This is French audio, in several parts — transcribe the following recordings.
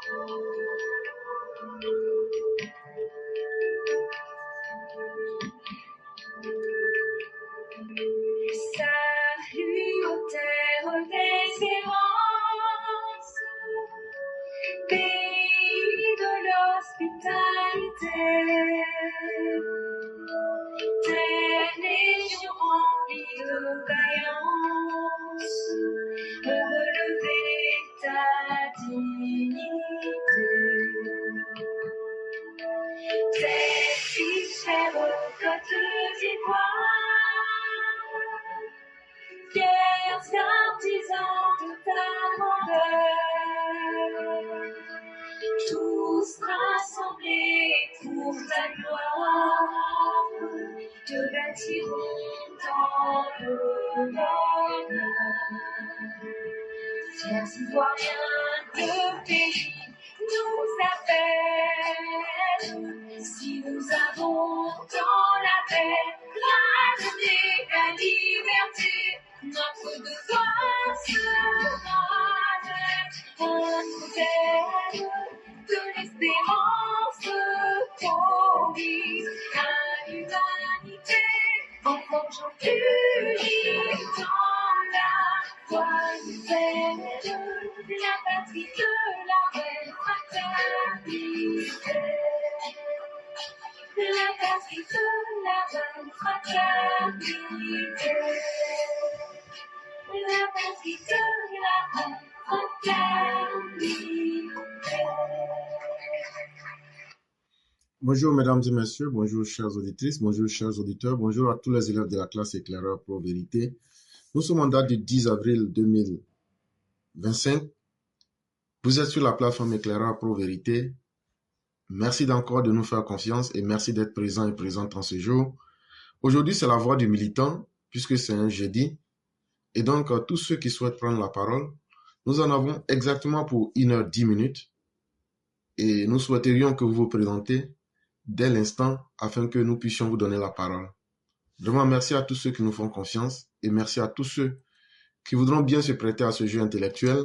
Salut aux terres d'espérance, pays de l'hospitalité, terre légion remplie de vaillance, pour relever ta dignité. Terre si chère aux côtes d'ivoire, fiers artisans de ta grandeur, tous rassemblés pour ta gloire, te bâtirons dans le bonheur. Fiers Ivoiriens, le pays nous appelle. Si nous avons dans la paix, la journée, la liberté, notre devoir sera d'être un modèle de l'espérance promise à l'humanité, en forgeant unis dans la foi nouvelle, la patrie de la belle fraternité. La patrie de la belle fraternité. La patrie de la belle fraternité. Bonjour mesdames et messieurs, bonjour chères auditrices, bonjour chers auditeurs, bonjour à tous les élèves de la classe éclaireur Pro Vérité. Nous sommes en date du 10 avril 2025. Vous êtes sur la plateforme éclaireur Pro Vérité. Merci encore de nous faire confiance et merci d'être présents et présentes en ce jour. Aujourd'hui, c'est la voix du militant, puisque c'est un jeudi. Et donc, tous ceux qui souhaitent prendre la parole, nous en avons exactement pour 1h10. Et nous souhaiterions que vous vous présentez dès l'instant afin que nous puissions vous donner la parole. Vraiment, merci à tous ceux qui nous font confiance et merci à tous ceux qui voudront bien se prêter à ce jeu intellectuel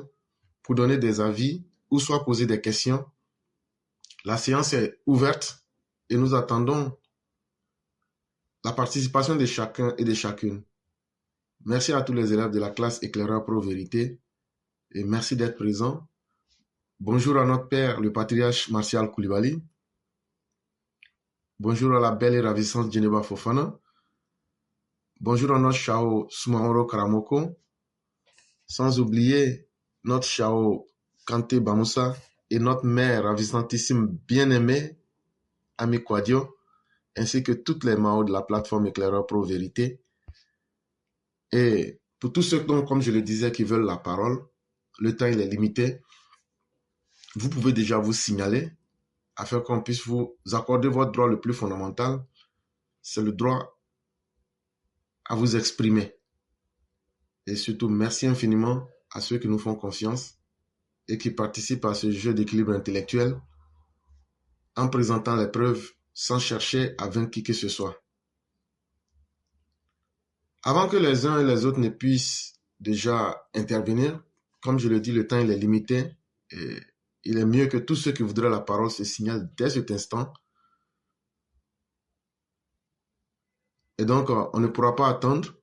pour donner des avis ou soit poser des questions. La séance est ouverte et nous attendons la participation de chacun et de chacune. Merci à tous les élèves de la classe éclaireur Pro Vérité et merci d'être présents. Bonjour à notre père, le patriarche Martial Koulibaly. Bonjour à la belle et ravissante Djeneba Fofana. Bonjour à notre Chao Soumahoro Karamoko. Sans oublier notre Chao Kanté Bamoussa et notre mère ravissantissime bien-aimée, Ami Kwadio, ainsi que toutes les Mao de la plateforme éclaireur Pro Vérité. Et pour tous ceux, donc, comme je le disais, qui veulent la parole, le temps il est limité. Vous pouvez déjà vous signaler afin qu'on puisse vous accorder votre droit le plus fondamental, c'est le droit à vous exprimer. Et surtout, merci infiniment à ceux qui nous font confiance et qui participent à ce jeu d'équilibre intellectuel en présentant les preuves sans chercher à vaincre qui que ce soit. Avant que les uns et les autres ne puissent déjà intervenir, comme je le dis, le temps il est limité et il est mieux que tous ceux qui voudraient la parole se signalent dès cet instant. Et donc, on ne pourra pas attendre.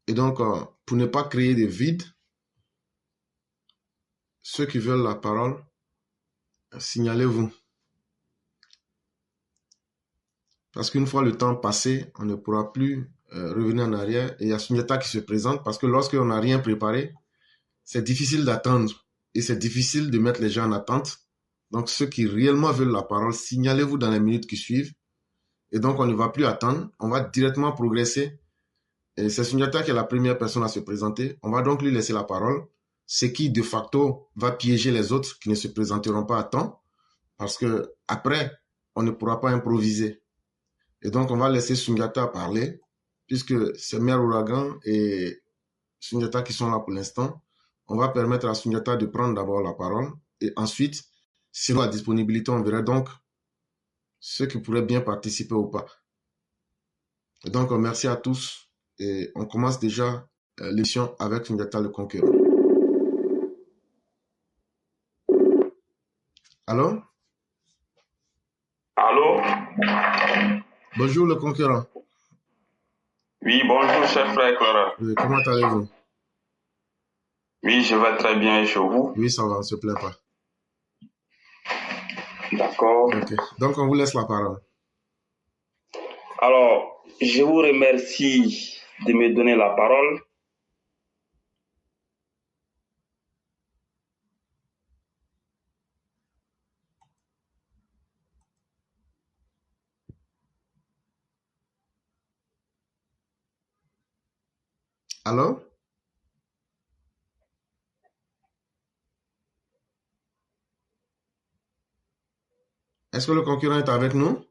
Et donc, pour ne pas créer de vide, ceux qui veulent la parole, signalez-vous. Parce qu'une fois le temps passé, on ne pourra plus revenir en arrière. Et il y a Sundiata qui se présente parce que lorsqu'on n'a rien préparé, c'est difficile d'attendre et c'est difficile de mettre les gens en attente. Donc, ceux qui réellement veulent la parole, signalez-vous dans les minutes qui suivent. Et donc, on ne va plus attendre. On va directement progresser. Et c'est Sundiata qui est la première personne à se présenter. On va donc lui laisser la parole. Ce qui, de facto, va piéger les autres qui ne se présenteront pas à temps. Parce que après, on ne pourra pas improviser. Et donc, on va laisser Sundiata parler, puisque c'est Mère Ouragan et Sundiata qui sont là pour l'instant. On va permettre à Sundiata de prendre d'abord la parole. Et ensuite, selon la disponibilité, on verra donc ceux qui pourraient bien participer ou pas. Et donc, merci à tous. Et on commence déjà l'émission avec Sundiata le Conquérant. Allô? Allô? Bonjour le Conquérant. Oui, bonjour, cher frère Clara. Oui, comment allez-vous? Oui, je vais très bien et chez vous? Oui, ça va, on ne se plaint pas. D'accord. Ok, donc on vous laisse la parole. Alors, je vous remercie de me donner la parole. Allô? Est-ce que le concurrent est avec nous?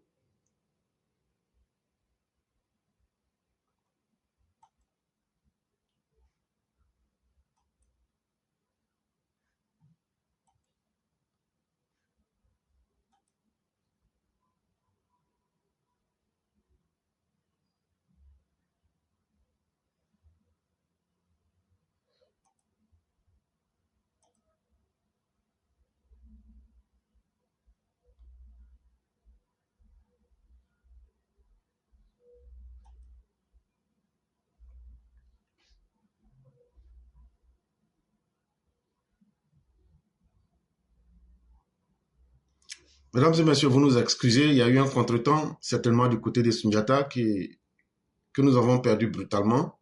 Mesdames et messieurs, vous nous excusez, il y a eu un contretemps, certainement du côté des Sundiata, que nous avons perdu brutalement.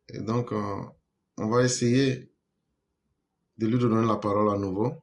Et donc, on va essayer de lui donner la parole à nouveau.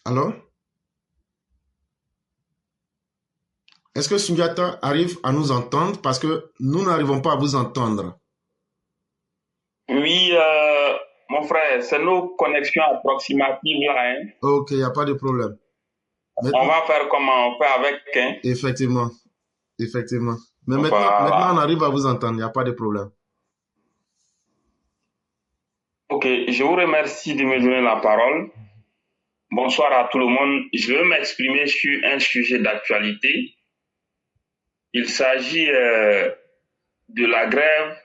Alors, est-ce que Sundiata arrive à nous entendre parce que nous n'arrivons pas à vous entendre? Oui, mon frère, c'est nos connexions approximatives là. Hein. Ok, il n'y a pas de problème. On va faire comme on fait avec. Hein. Effectivement, effectivement. Mais Voilà. maintenant, on arrive à vous entendre, il n'y a pas de problème. Ok, je vous remercie de me donner la parole. Bonsoir à tout le monde. Je veux m'exprimer sur un sujet d'actualité. Il s'agit de la grève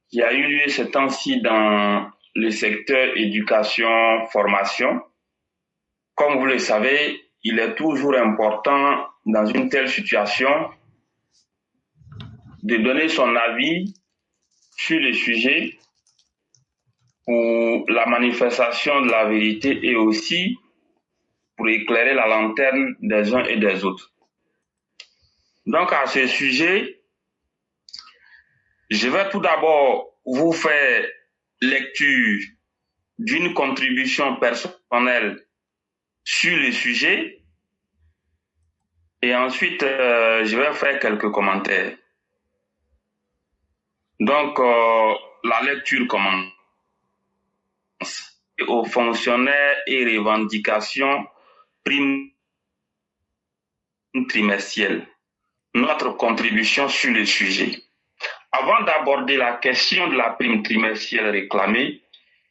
qui a eu lieu ce temps-ci dans le secteur éducation-formation. Comme vous le savez, il est toujours important dans une telle situation de donner son avis sur le sujet pour la manifestation de la vérité et aussi pour éclairer la lanterne des uns et des autres. Donc à ce sujet, je vais tout d'abord vous faire lecture d'une contribution personnelle sur le sujet et ensuite je vais faire quelques commentaires. Donc la lecture commence. Aux fonctionnaires et revendications prime trimestrielle. Notre contribution sur le sujet. Avant d'aborder la question de la prime trimestrielle réclamée,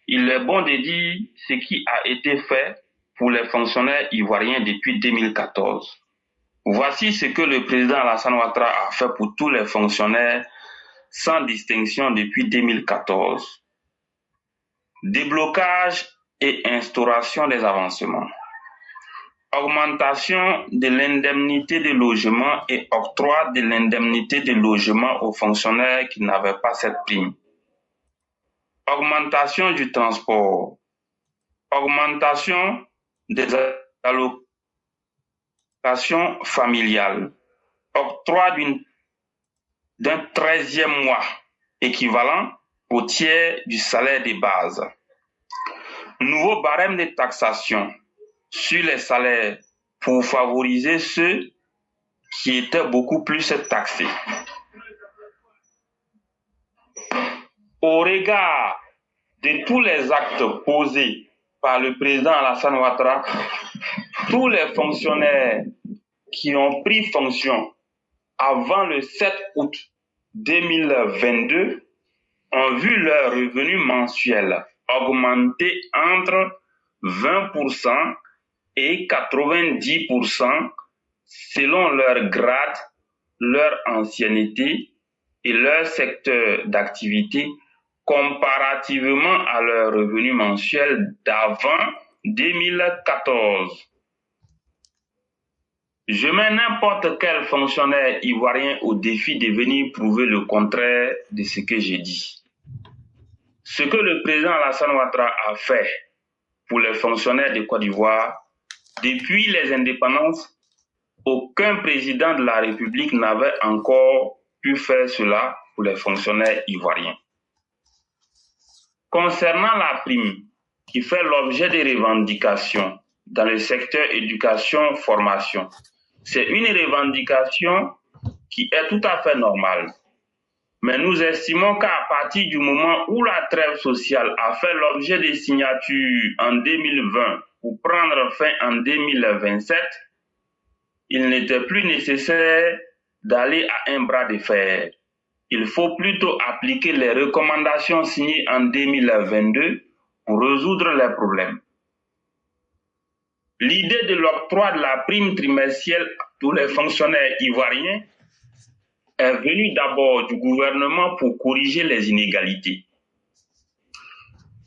il est bon de dire ce qui a été fait pour les fonctionnaires ivoiriens depuis 2014. Voici ce que le président Alassane Ouattara a fait pour tous les fonctionnaires sans distinction depuis 2014. Déblocage et instauration des avancements. Augmentation de l'indemnité de logement et octroi de l'indemnité de logement aux fonctionnaires qui n'avaient pas cette prime. Augmentation du transport. Augmentation des allocations allocation familiale, octroi d'un 13e mois équivalent au tiers du salaire de base, nouveau barème de taxation sur les salaires pour favoriser ceux qui étaient beaucoup plus taxés. Au regard de tous les actes posés par le président Alassane Ouattara, tous les fonctionnaires qui ont pris fonction avant le 7 août 2022 ont vu leur revenu mensuel augmenter entre 20% et 90% selon leur grade, leur ancienneté et leur secteur d'activité comparativement à leur revenu mensuel d'avant 2014. Je mets n'importe quel fonctionnaire ivoirien au défi de venir prouver le contraire de ce que j'ai dit. Ce que le président Alassane Ouattara a fait pour les fonctionnaires de Côte d'Ivoire, depuis les indépendances, aucun président de la République n'avait encore pu faire cela pour les fonctionnaires ivoiriens. Concernant la prime qui fait l'objet des revendications dans le secteur éducation-formation, c'est une revendication qui est tout à fait normale. Mais nous estimons qu'à partir du moment où la trêve sociale a fait l'objet des signatures en 2020 pour prendre fin en 2027, il n'était plus nécessaire d'aller à un bras de fer. Il faut plutôt appliquer les recommandations signées en 2022 pour résoudre les problèmes. L'idée de l'octroi de la prime trimestrielle à tous les fonctionnaires ivoiriens est venue d'abord du gouvernement pour corriger les inégalités.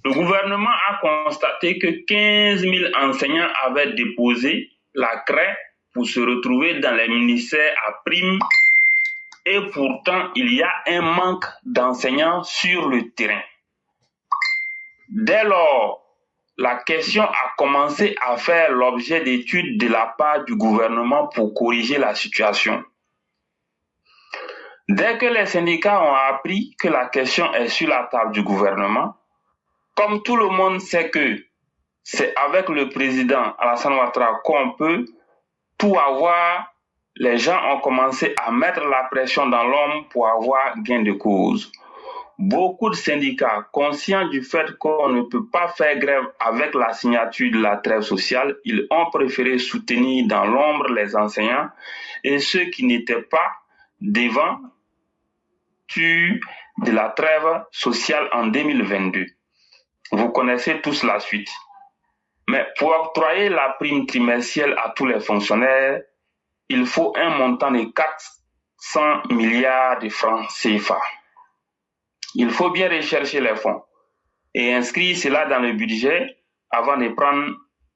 Le gouvernement a constaté que 15 000 enseignants avaient déposé la craie pour se retrouver dans les ministères à prime et pourtant il y a un manque d'enseignants sur le terrain. Dès lors, la question a commencé à faire l'objet d'études de la part du gouvernement pour corriger la situation. Dès que les syndicats ont appris que la question est sur la table du gouvernement, comme tout le monde sait que c'est avec le président Alassane Ouattara qu'on peut tout avoir, les gens ont commencé à mettre la pression dans l'homme pour avoir gain de cause. Beaucoup de syndicats, conscients du fait qu'on ne peut pas faire grève avec la signature de la trêve sociale, ils ont préféré soutenir dans l'ombre les enseignants et ceux qui n'étaient pas devant de la trêve sociale en 2022. Vous connaissez tous la suite. Mais pour octroyer la prime trimestrielle à tous les fonctionnaires, il faut un montant de 400 milliards de francs CFA. Il faut bien rechercher les fonds et inscrire cela dans le budget avant de prendre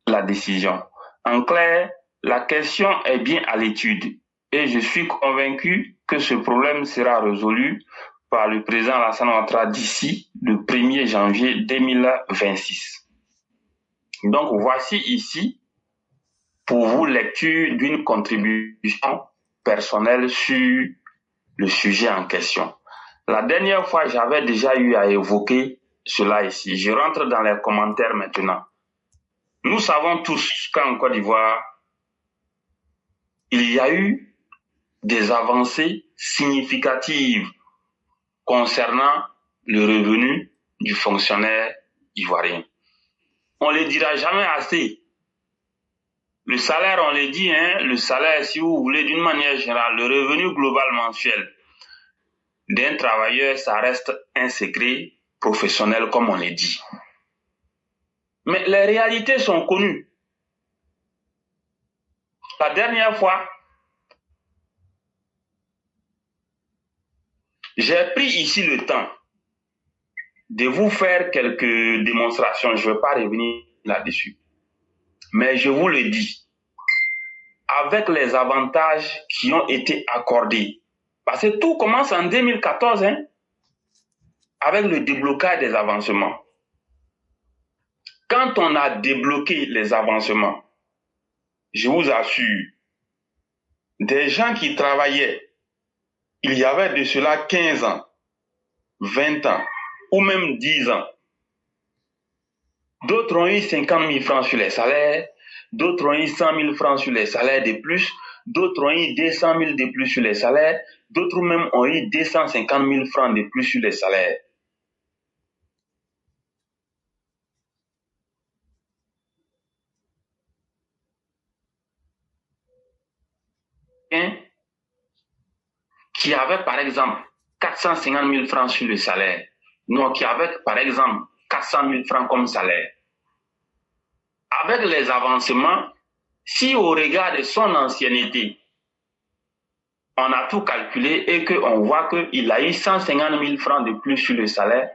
la décision. En clair, la question est bien à l'étude et je suis convaincu que ce problème sera résolu par le président Alassane Ouattara d'ici le 1er janvier 2026. Donc voici ici pour vous lecture d'une contribution personnelle sur le sujet en question. La dernière fois, j'avais déjà eu à évoquer cela ici. Je rentre dans les commentaires maintenant. Nous savons tous qu'en Côte d'Ivoire, il y a eu des avancées significatives concernant le revenu du fonctionnaire ivoirien. On ne le dira jamais assez. Le salaire, on le dit, le salaire, si vous voulez, d'une manière générale, le revenu global mensuel d'un travailleur, ça reste un secret professionnel, comme on le dit. Mais les réalités sont connues. La dernière fois, j'ai pris ici le temps de vous faire quelques démonstrations. Je ne vais pas revenir là-dessus. Mais je vous le dis, avec les avantages qui ont été accordés, parce que tout commence en 2014, avec le déblocage des avancements. Quand on a débloqué les avancements, je vous assure des gens qui travaillaient, il y avait de cela 15 ans, 20 ans, ou même 10 ans. D'autres ont eu 50 000 francs sur les salaires, d'autres ont eu 100 000 francs sur les salaires de plus, d'autres ont eu 200 000 de plus sur les salaires, d'autres même ont eu 250 000 francs de plus sur les salaires. Qui avait par exemple 450 000 francs sur le salaire, non, qui avait par exemple 400 000 francs comme salaire. Avec les avancements, si au regard de son ancienneté, on a tout calculé et qu'on voit qu'il a eu 150 000 francs de plus sur le salaire,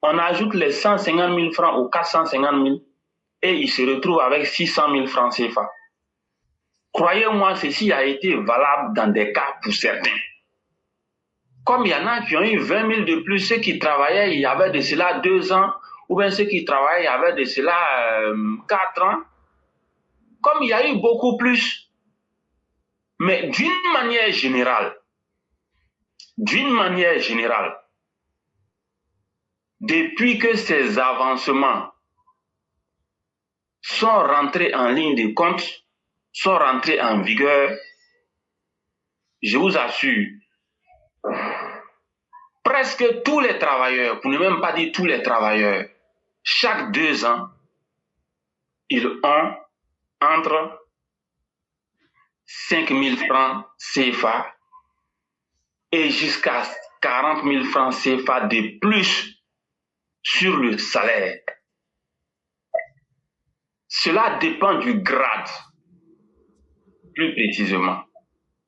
on ajoute les 150 000 francs aux 450 000 et il se retrouve avec 600 000 francs CFA. Croyez-moi, ceci a été valable dans des cas pour certains. Comme il y en a qui ont eu 20 000 de plus, ceux qui travaillaient, il y avait de cela 2 ans, ou bien ceux qui travaillaient, il y avait de cela 4 ans. Comme il y a eu beaucoup plus. Mais d'une manière générale, depuis que ces avancements sont rentrés en ligne de compte, sont rentrés en vigueur, je vous assure, presque tous les travailleurs, pour ne même pas dire tous les travailleurs, chaque 2 ans, ils ont entre 5 000 francs CFA et jusqu'à 40 000 francs CFA de plus sur le salaire. Cela dépend du grade, plus précisément.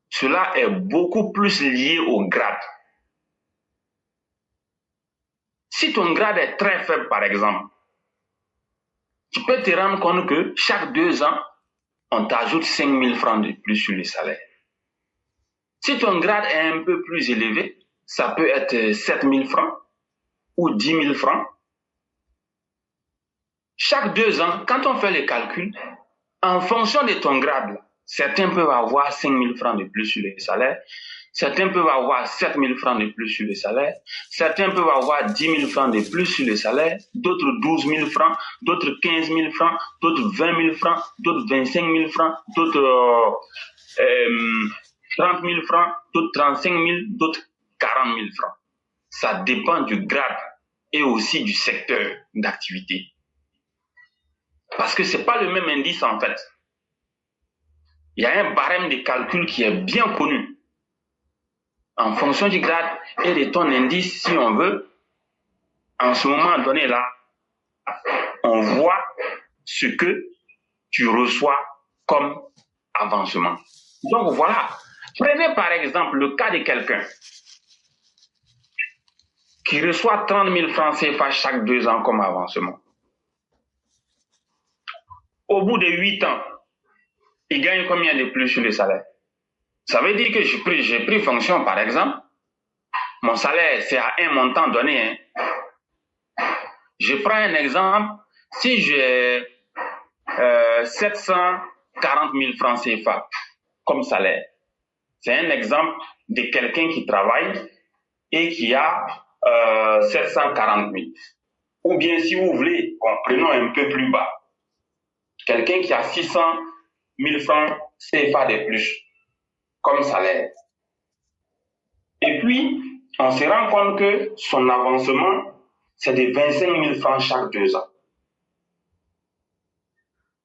Cela est beaucoup plus lié au grade. Si ton grade est très faible, par exemple, tu peux te rendre compte que chaque 2 ans, on t'ajoute 5 000 francs de plus sur le salaire. Si ton grade est un peu plus élevé, ça peut être 7 000 francs ou 10 000 francs. Chaque 2 ans, quand on fait le calcul, en fonction de ton grade, certains peuvent avoir 5 000 francs de plus sur le salaire, certains peuvent avoir 7 000 francs de plus sur le salaire, certains peuvent avoir 10 000 francs de plus sur le salaire, d'autres 12 000 francs, d'autres 15 000 francs, d'autres 20 000 francs, d'autres 25 000 francs, d'autres 30 000 francs, d'autres 35 000, d'autres 40 000 francs. Ça dépend du grade et aussi du secteur d'activité. Parce que ce n'est pas le même indice en fait. Il y a un barème de calcul qui est bien connu. En fonction du grade et de ton indice, si on veut, en ce moment donné là, on voit ce que tu reçois comme avancement. Donc voilà, prenez par exemple le cas de quelqu'un qui reçoit 30 000 francs CFA chaque 2 ans comme avancement. Au bout de 8 ans, il gagne combien de plus sur le salaire? Ça veut dire que j'ai pris fonction, par exemple, mon salaire, c'est à un montant donné. Je prends un exemple, si j'ai 740 000 francs CFA comme salaire, c'est un exemple de quelqu'un qui travaille et qui a 740 000. Ou bien, si vous voulez, prenons un peu plus bas, quelqu'un qui a 600 000 francs CFA de plus comme salaire. Et puis, on se rend compte que son avancement, c'est de 25 000 francs chaque 2 ans.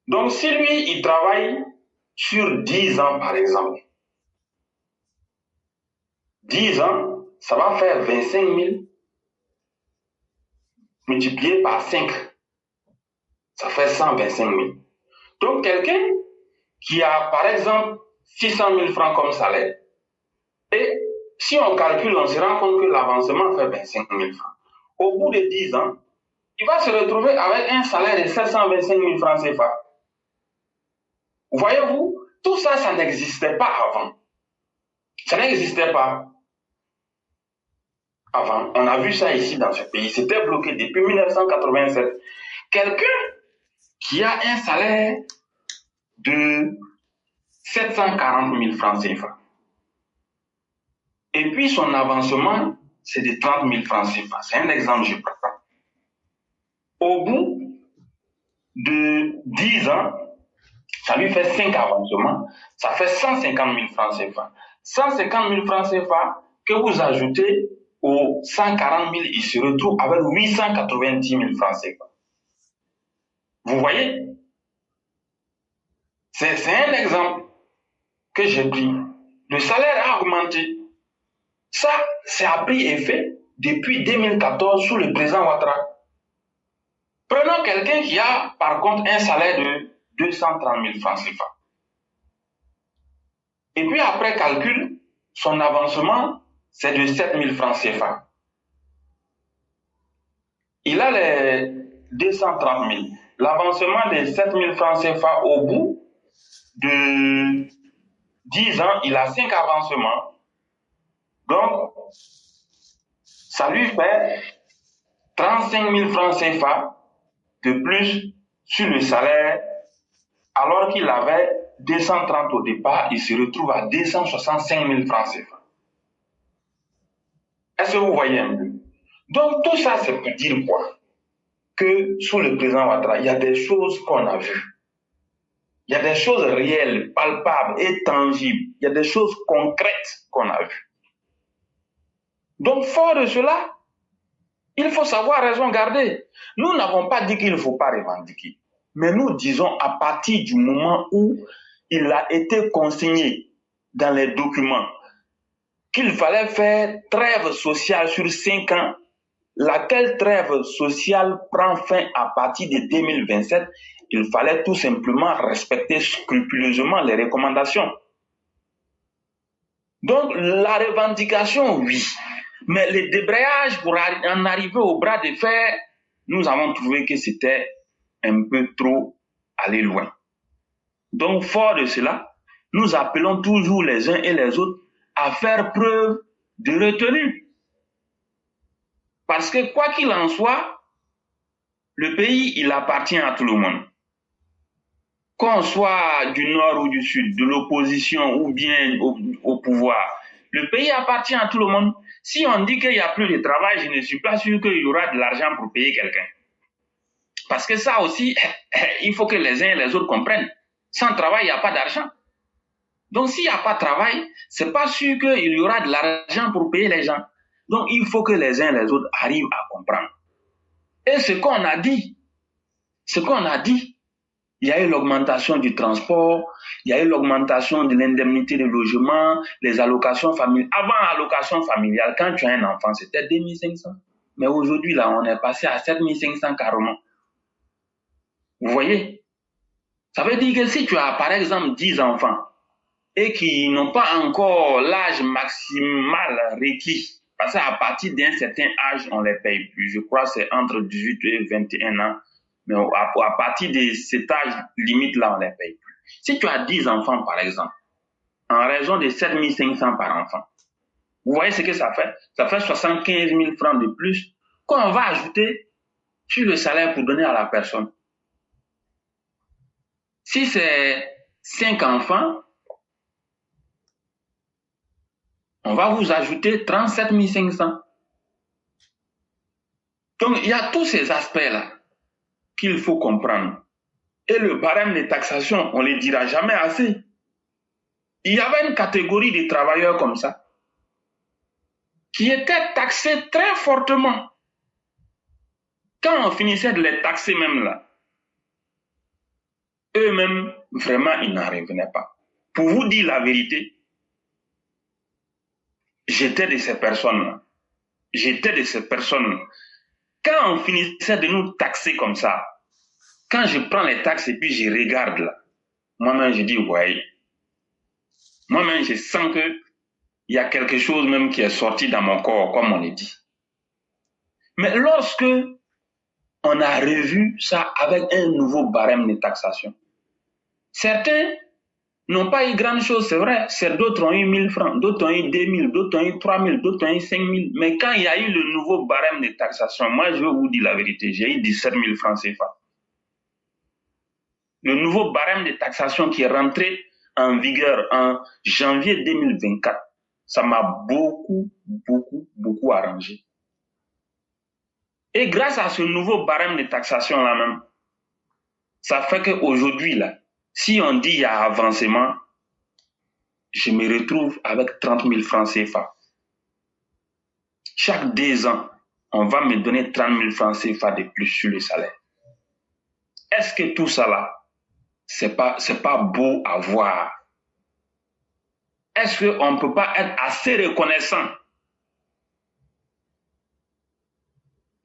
Donc, si lui, il travaille sur 10 ans, par exemple, 10 ans, ça va faire 25 000 multiplié par 5. Ça fait 125 000. Donc, quelqu'un qui a, par exemple, 600 000 francs comme salaire, et si on calcule, on se rend compte que l'avancement fait 25 000 francs. Au bout de 10 ans, il va se retrouver avec un salaire de 725 000 francs CFA. Voyez-vous, tout ça, ça n'existait pas avant. Ça n'existait pas avant. On a vu ça ici dans ce pays. C'était bloqué depuis 1987. Quelqu'un qui a un salaire de 740 000 francs CFA. Et puis son avancement, c'est de 30 000 francs CFA. C'est un exemple, je prends. Au bout de 10 ans, ça lui fait 5 avancements, ça fait 150 000 francs CFA. 150 000 francs CFA que vous ajoutez aux 140 000, il se retrouve avec 890 000 francs CFA. Vous voyez? C'est un exemple que j'ai pris. Le salaire a augmenté. Ça, c'est a pris effet depuis 2014 sous le président Ouattara. Prenons quelqu'un qui a par contre un salaire de 230 000 francs CFA. Et puis après calcul, son avancement, c'est de 7 000 francs CFA. Il a les 230 000. L'avancement de 7 000 francs CFA au bout de 10 ans, il a 5 avancements. Donc, ça lui fait 35 000 francs CFA de plus sur le salaire, alors qu'il avait 230 au départ, il se retrouve à 265 000 francs CFA. Est-ce que vous voyez un peu? Donc, tout ça, c'est pour dire quoi? Que sous le président Ouattara, il y a des choses qu'on a vues. Il y a des choses réelles, palpables et tangibles. Il y a des choses concrètes qu'on a vues. Donc, fort de cela, il faut savoir raison garder. Nous n'avons pas dit qu'il ne faut pas revendiquer. Mais nous disons à partir du moment où il a été consigné dans les documents qu'il fallait faire trêve sociale sur 5 ans, laquelle trêve sociale prend fin à partir de 2027, il fallait tout simplement respecter scrupuleusement les recommandations. Donc, la revendication, oui. Mais le débrayage pour en arriver au bras de fer, nous avons trouvé que c'était un peu trop aller loin. Donc, fort de cela, nous appelons toujours les uns et les autres à faire preuve de retenue. Parce que quoi qu'il en soit, le pays, il appartient à tout le monde. Qu'on soit du nord ou du sud, de l'opposition ou bien au pouvoir, le pays appartient à tout le monde. Si on dit qu'il n'y a plus de travail, je ne suis pas sûr qu'il y aura de l'argent pour payer quelqu'un. Parce que ça aussi, il faut que les uns et les autres comprennent. Sans travail, il n'y a pas d'argent. Donc, s'il n'y a pas de travail, c'est pas sûr qu'il y aura de l'argent pour payer les gens. Donc, il faut que les uns et les autres arrivent à comprendre. Et ce qu'on a dit, il y a eu l'augmentation du transport, il y a eu l'augmentation de l'indemnité de logement, les allocations familiales. Avant l'allocation familiale, quand tu as un enfant, c'était 2500. Mais aujourd'hui, là, on est passé à 7500 carrément. Vous voyez? Ça veut dire que si tu as, par exemple, 10 enfants et qui n'ont pas encore l'âge maximal requis, parce qu'à partir d'un certain âge, on ne les paye plus. Je crois que c'est entre 18 et 21 ans. Mais à partir de cet âge limite-là, on ne les paye plus. Si tu as 10 enfants, par exemple, en raison de 7 500 par enfant, vous voyez ce que ça fait? Ça fait 75 000 francs de plus qu'on va ajouter sur le salaire pour donner à la personne. Si c'est 5 enfants, on va vous ajouter 37 500. Donc, il y a tous ces aspects-là qu'il faut comprendre. Et le barème de taxation, on ne le dira jamais assez. Il y avait une catégorie de travailleurs comme ça qui étaient taxés très fortement. Quand on finissait de les taxer même là, eux-mêmes, vraiment, ils n'en revenaient pas. Pour vous dire la vérité, j'étais de ces personnes-là. Quand on finissait de nous taxer comme ça, quand je prends les taxes et puis je regarde là, moi-même je dis, ouais, moi-même je sens qu'il y a quelque chose même qui est sorti dans mon corps, comme on le dit. Mais lorsque on a revu ça avec un nouveau barème de taxation, certains n'ont pas eu grande chose, c'est vrai. D'autres ont eu 1000 francs, d'autres ont eu 2000, d'autres ont eu 3000, d'autres ont eu 5000. Mais quand il y a eu le nouveau barème de taxation, moi je vais vous dire la vérité, j'ai eu 17 000 francs CFA. Le nouveau barème de taxation qui est rentré en vigueur en janvier 2024, ça m'a beaucoup arrangé. Et grâce à ce nouveau barème de taxation là même, ça fait qu'aujourd'hui, là, si on dit il y a avancement, je me retrouve avec 30 000 francs CFA. Chaque 2 ans, on va me donner 30 000 francs CFA de plus sur le salaire. Est-ce que tout ça là, c'est pas beau à voir? Est-ce qu'on ne peut pas être assez reconnaissant?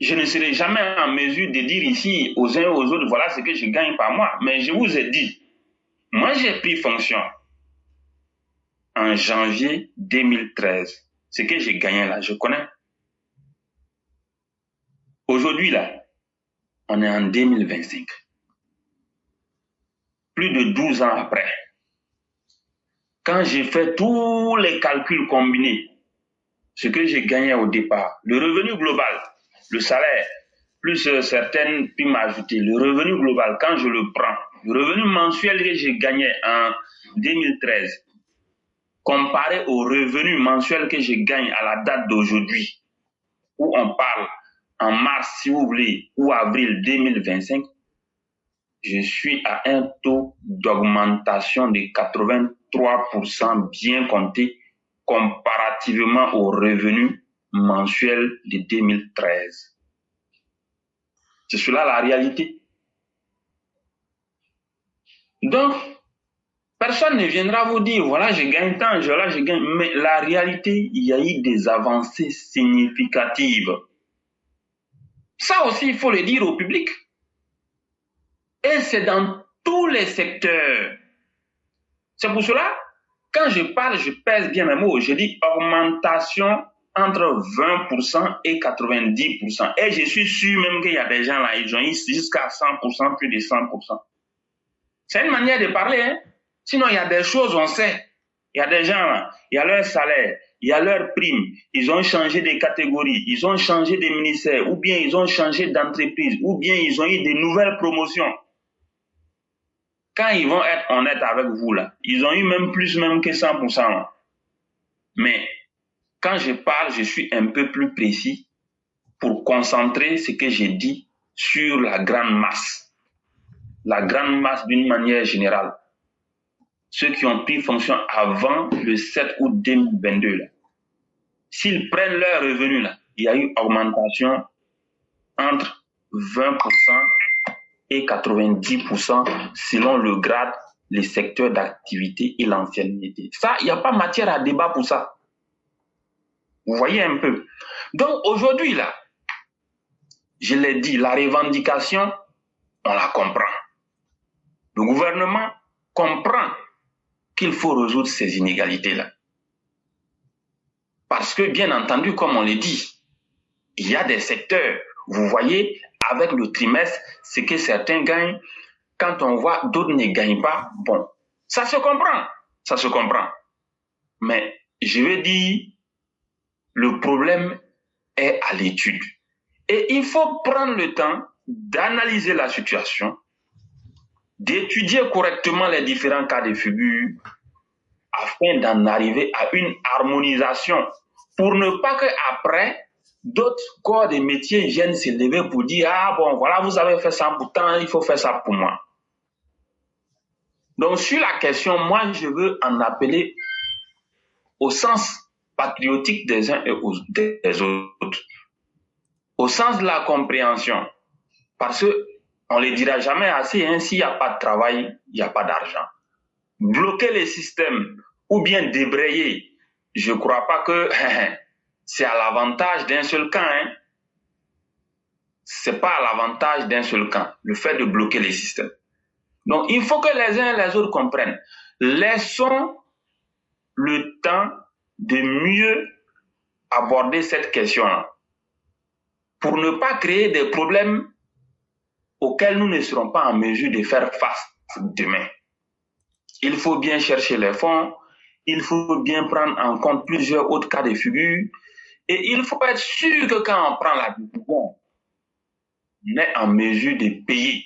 Je ne serai jamais en mesure de dire ici aux uns et aux autres, voilà ce que je gagne par mois. Mais je vous ai dit, moi j'ai pris fonction en janvier 2013. Ce que j'ai gagné là, je connais. Aujourd'hui là, on est en 2025. Plus de 12 ans après. Quand j'ai fait tous les calculs combinés, ce que j'ai gagné au départ, le revenu global, le salaire, plus certaines primes ajoutées, le revenu global, quand je le prends, le revenu mensuel que j'ai gagné en 2013, comparé au revenu mensuel que je gagne à la date d'aujourd'hui, où on parle en mars, si vous voulez, ou avril 2025, je suis à un taux d'augmentation de 83% bien compté comparativement au revenu mensuel de 2013. C'est cela la réalité. Donc, personne ne viendra vous dire, voilà, je gagne tant, voilà, je gagne. Mais la réalité, il y a eu des avancées significatives. Ça aussi, il faut le dire au public. Et c'est dans tous les secteurs. C'est pour cela, quand je parle, je pèse bien mes mots. Je dis augmentation entre 20% et 90%. Et je suis sûr même qu'il y a des gens là, ils ont eu jusqu'à 100%, plus de 100%. C'est une manière de parler, hein. Sinon, il y a des choses, on sait. Il y a des gens là, il y a leur salaire, il y a leur prime. Ils ont changé de catégorie, ils ont changé de ministère, ou bien ils ont changé d'entreprise, ou bien ils ont eu de nouvelles promotions. Quand ils vont être honnêtes avec vous, là, ils ont eu même plus même que 100%. Là. Mais quand je parle, je suis un peu plus précis pour concentrer ce que j'ai dit sur la grande masse. La grande masse d'une manière générale. Ceux qui ont pris fonction avant le 7 août 2022, là. S'ils prennent leur revenu, là, il y a eu augmentation entre 20% et 90% selon le grade, les secteurs d'activité et l'ancienneté. Ça, il n'y a pas matière à débat pour ça. Vous voyez un peu. Donc aujourd'hui, là, je l'ai dit, la revendication, on la comprend. Le gouvernement comprend qu'il faut résoudre ces inégalités-là. Parce que, bien entendu, comme on l'a dit, il y a des secteurs, vous voyez, avec le trimestre, ce que certains gagnent, quand on voit d'autres ne gagnent pas, bon, ça se comprend. Mais je veux dire, le problème est à l'étude. Et il faut prendre le temps d'analyser la situation, d'étudier correctement les différents cas de figure, afin d'en arriver à une harmonisation, pour ne pas qu'après, d'autres corps de métiers viennent se lever pour dire « Ah bon, voilà, vous avez fait ça, pourtant il faut faire ça pour moi. » Donc sur la question, moi je veux en appeler au sens patriotique des uns et des autres, au sens de la compréhension, parce qu'on ne le dira jamais assez, hein, s'il n'y a pas de travail, il n'y a pas d'argent. Bloquer les systèmes ou bien débrayer, je ne crois pas que c'est à l'avantage d'un seul camp. Hein. Ce n'est pas à l'avantage d'un seul camp, le fait de bloquer les systèmes. Donc, il faut que les uns et les autres comprennent. Laissons le temps de mieux aborder cette question-là pour ne pas créer des problèmes auxquels nous ne serons pas en mesure de faire face demain. Il faut bien chercher les fonds, il faut bien prendre en compte plusieurs autres cas de figure et il faut être sûr que quand on prend la décision, on est en mesure de payer.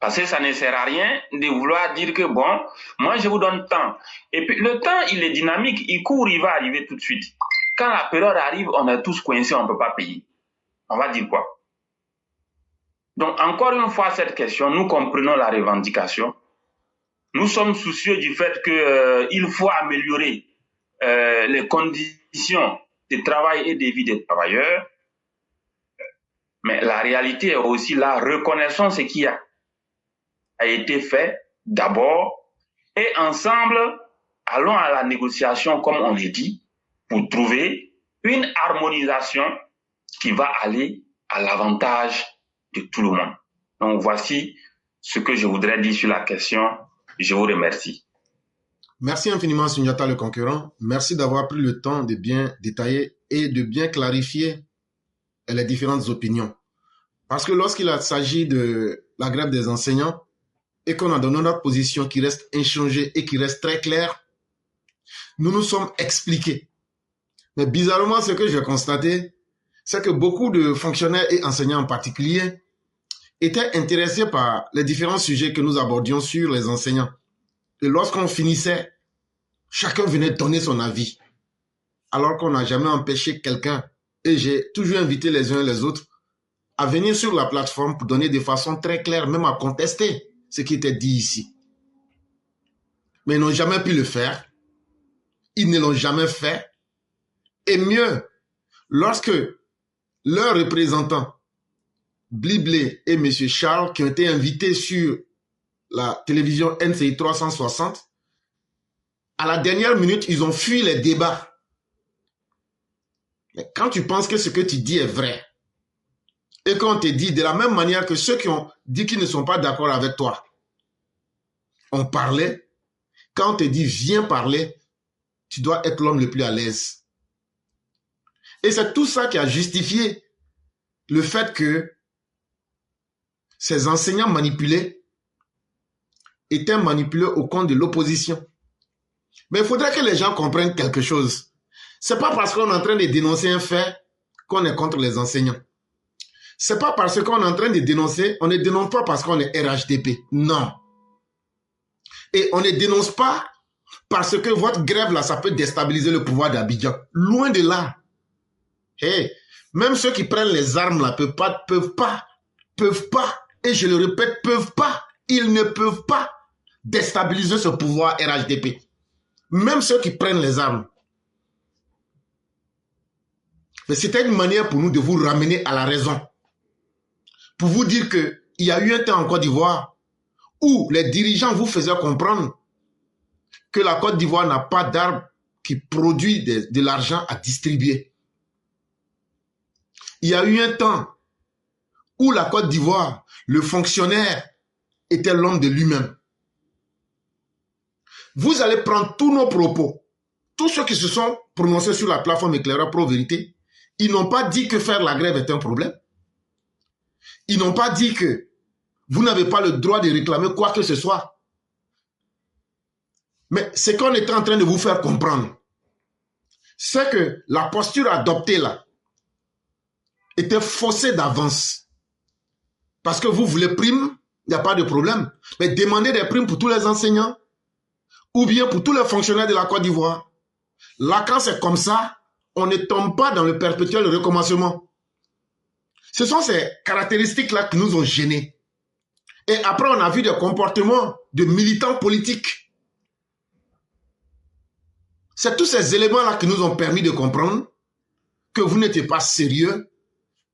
Parce que ça ne sert à rien de vouloir dire que, bon, moi, je vous donne tant. Et puis, le temps, il est dynamique, il court, il va arriver tout de suite. Quand la période arrive, on est tous coincés, on ne peut pas payer. On va dire quoi? Donc, encore une fois, cette question, nous comprenons la revendication. Nous sommes soucieux du fait qu'il faut améliorer les conditions de travail et de vie des travailleurs. Mais la réalité est aussi là, reconnaissons ce qui a été fait d'abord et ensemble, allons à la négociation, comme on l'a dit, pour trouver une harmonisation qui va aller à l'avantage de tout le monde. Donc, voici ce que je voudrais dire sur la question. Je vous remercie. Merci infiniment, Sundiata le concurrent. Merci d'avoir pris le temps de bien détailler et de bien clarifier les différentes opinions. Parce que lorsqu'il s'agit de la grève des enseignants et qu'on a donné notre position qui reste inchangée et qui reste très claire, nous nous sommes expliqués. Mais bizarrement, ce que j'ai constaté, c'est que beaucoup de fonctionnaires et enseignants en particulier étaient intéressés par les différents sujets que nous abordions sur les enseignants. Et lorsqu'on finissait, chacun venait donner son avis. Alors qu'on n'a jamais empêché quelqu'un, et j'ai toujours invité les uns et les autres, à venir sur la plateforme pour donner de façon très claire, même à contester ce qui était dit ici. Mais ils n'ont jamais pu le faire. Ils ne l'ont jamais fait. Et mieux, lorsque leurs représentants, Bliblé et M. Charles, qui ont été invités sur la télévision NCI 360, à la dernière minute, ils ont fui les débats. Mais quand tu penses que ce que tu dis est vrai, et qu'on te dit de la même manière que ceux qui ont dit qu'ils ne sont pas d'accord avec toi, on parlait, quand on te dit viens parler, tu dois être l'homme le plus à l'aise. Et c'est tout ça qui a justifié le fait que ces enseignants manipulés étaient manipulés au compte de l'opposition. Mais il faudrait que les gens comprennent quelque chose. Ce n'est pas parce qu'on est en train de dénoncer un fait qu'on est contre les enseignants. Ce n'est pas parce qu'on est en train de dénoncer, on ne dénonce pas parce qu'on est RHDP. Non. Et on ne dénonce pas parce que votre grève là, ça peut déstabiliser le pouvoir d'Abidjan. Loin de là. Hey, même ceux qui prennent les armes là peuvent pas, et je le répète, ils ne peuvent pas déstabiliser ce pouvoir RHDP. Même ceux qui prennent les armes. Mais c'était une manière pour nous de vous ramener à la raison. Pour vous dire qu'il y a eu un temps en Côte d'Ivoire où les dirigeants vous faisaient comprendre que la Côte d'Ivoire n'a pas d'arbre qui produit de l'argent à distribuer. Il y a eu un temps où la Côte d'Ivoire, le fonctionnaire était l'homme de lui-même. Vous allez prendre tous nos propos, tous ceux qui se sont prononcés sur la plateforme Éclaireur Pro Vérité, ils n'ont pas dit que faire la grève est un problème. Ils n'ont pas dit que vous n'avez pas le droit de réclamer quoi que ce soit. Mais ce qu'on était en train de vous faire comprendre, c'est que la posture adoptée là était faussée d'avance. Parce que vous voulez prime, il n'y a pas de problème. Mais demandez des primes pour tous les enseignants ou bien pour tous les fonctionnaires de la Côte d'Ivoire. Là, quand c'est comme ça, on ne tombe pas dans le perpétuel recommencement. Ce sont ces caractéristiques-là qui nous ont gênés. Et après, on a vu des comportements de militants politiques. C'est tous ces éléments-là qui nous ont permis de comprendre que vous n'étiez pas sérieux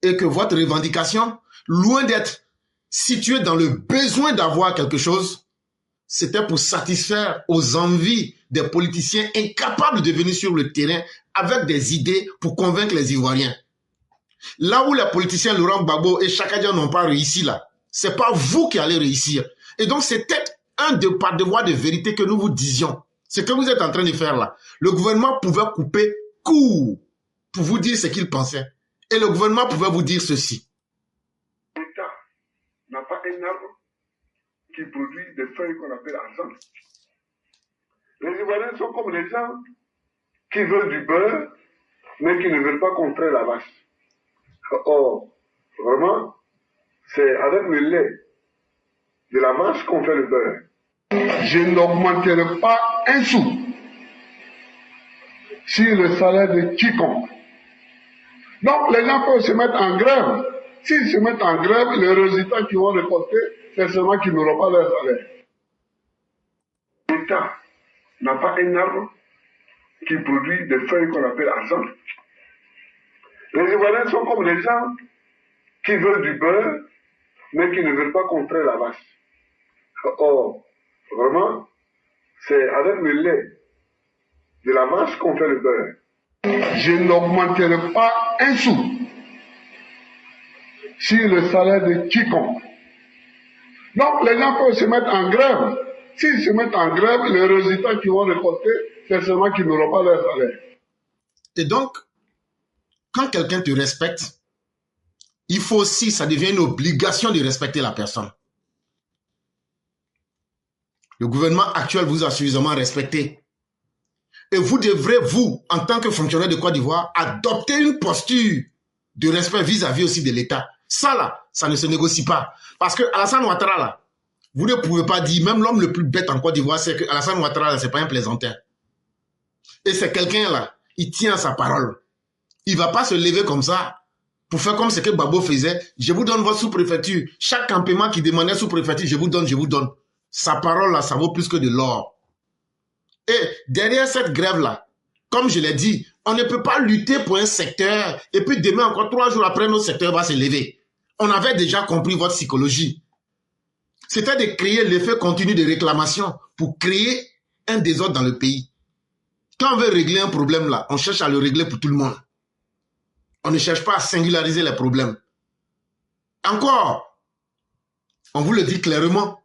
et que votre revendication, loin d'être située dans le besoin d'avoir quelque chose, c'était pour satisfaire aux envies des politiciens incapables de venir sur le terrain avec des idées pour convaincre les Ivoiriens. Là où les politiciens Laurent Gbagbo et Chaka Dia n'ont pas réussi là, c'est pas vous qui allez réussir. Et donc c'était par devoir de vérité que nous vous disions. Ce que vous êtes en train de faire là. Le gouvernement pouvait couper court pour vous dire ce qu'il pensait. Et le gouvernement pouvait vous dire ceci. L'État n'a pas un arbre qui produit des feuilles qu'on appelle argent. Les Ivoiriens sont comme les gens qui veulent du beurre, mais qui ne veulent pas qu'on traite la vache. Or, vraiment, c'est avec le lait de la vache qu'on fait le beurre. Je n'augmenterai pas un sou sur le salaire de quiconque. Donc les gens peuvent se mettre en grève. S'ils se mettent en grève, le résultat qu'ils vont récolter, c'est seulement qu'ils n'auront pas leur salaire. L'État n'a pas un arbre qui produit des feuilles qu'on appelle argent. Les Ivoiriens sont comme les gens qui veulent du beurre, mais qui ne veulent pas contrer la vache. Or, vraiment, c'est avec le lait de la vache qu'on fait le beurre. Je n'augmenterai pas un sou sur le salaire de quiconque. Donc les gens peuvent se mettre en grève. S'ils se mettent en grève, le résultat qu'ils vont récolter, c'est seulement qu'ils n'auront pas leur salaire. Et donc, quand quelqu'un te respecte, il faut aussi, ça devient une obligation de respecter la personne. Le gouvernement actuel vous a suffisamment respecté. Et vous devrez, vous, en tant que fonctionnaire de Côte d'Ivoire, adopter une posture de respect vis-à-vis aussi de l'État. Ça, là, ça ne se négocie pas. Parce que Alassane Ouattara, là, vous ne pouvez pas dire, même l'homme le plus bête en Côte d'Ivoire, c'est que Alassane Ouattara, ce n'est pas un plaisantin. Et c'est quelqu'un, là, il tient sa parole. Il ne va pas se lever comme ça pour faire comme ce que Babo faisait. Je vous donne votre sous-préfecture. Chaque campement qui demandait sous-préfecture, je vous donne, je vous donne. Sa parole, là, ça vaut plus que de l'or. Et derrière cette grève-là, comme je l'ai dit, on ne peut pas lutter pour un secteur et puis demain, encore 3 jours après, notre secteur va se lever. On avait déjà compris votre psychologie. C'était de créer l'effet continu de réclamation pour créer un désordre dans le pays. Quand on veut régler un problème là, on cherche à le régler pour tout le monde. On ne cherche pas à singulariser les problèmes. Encore, on vous le dit clairement,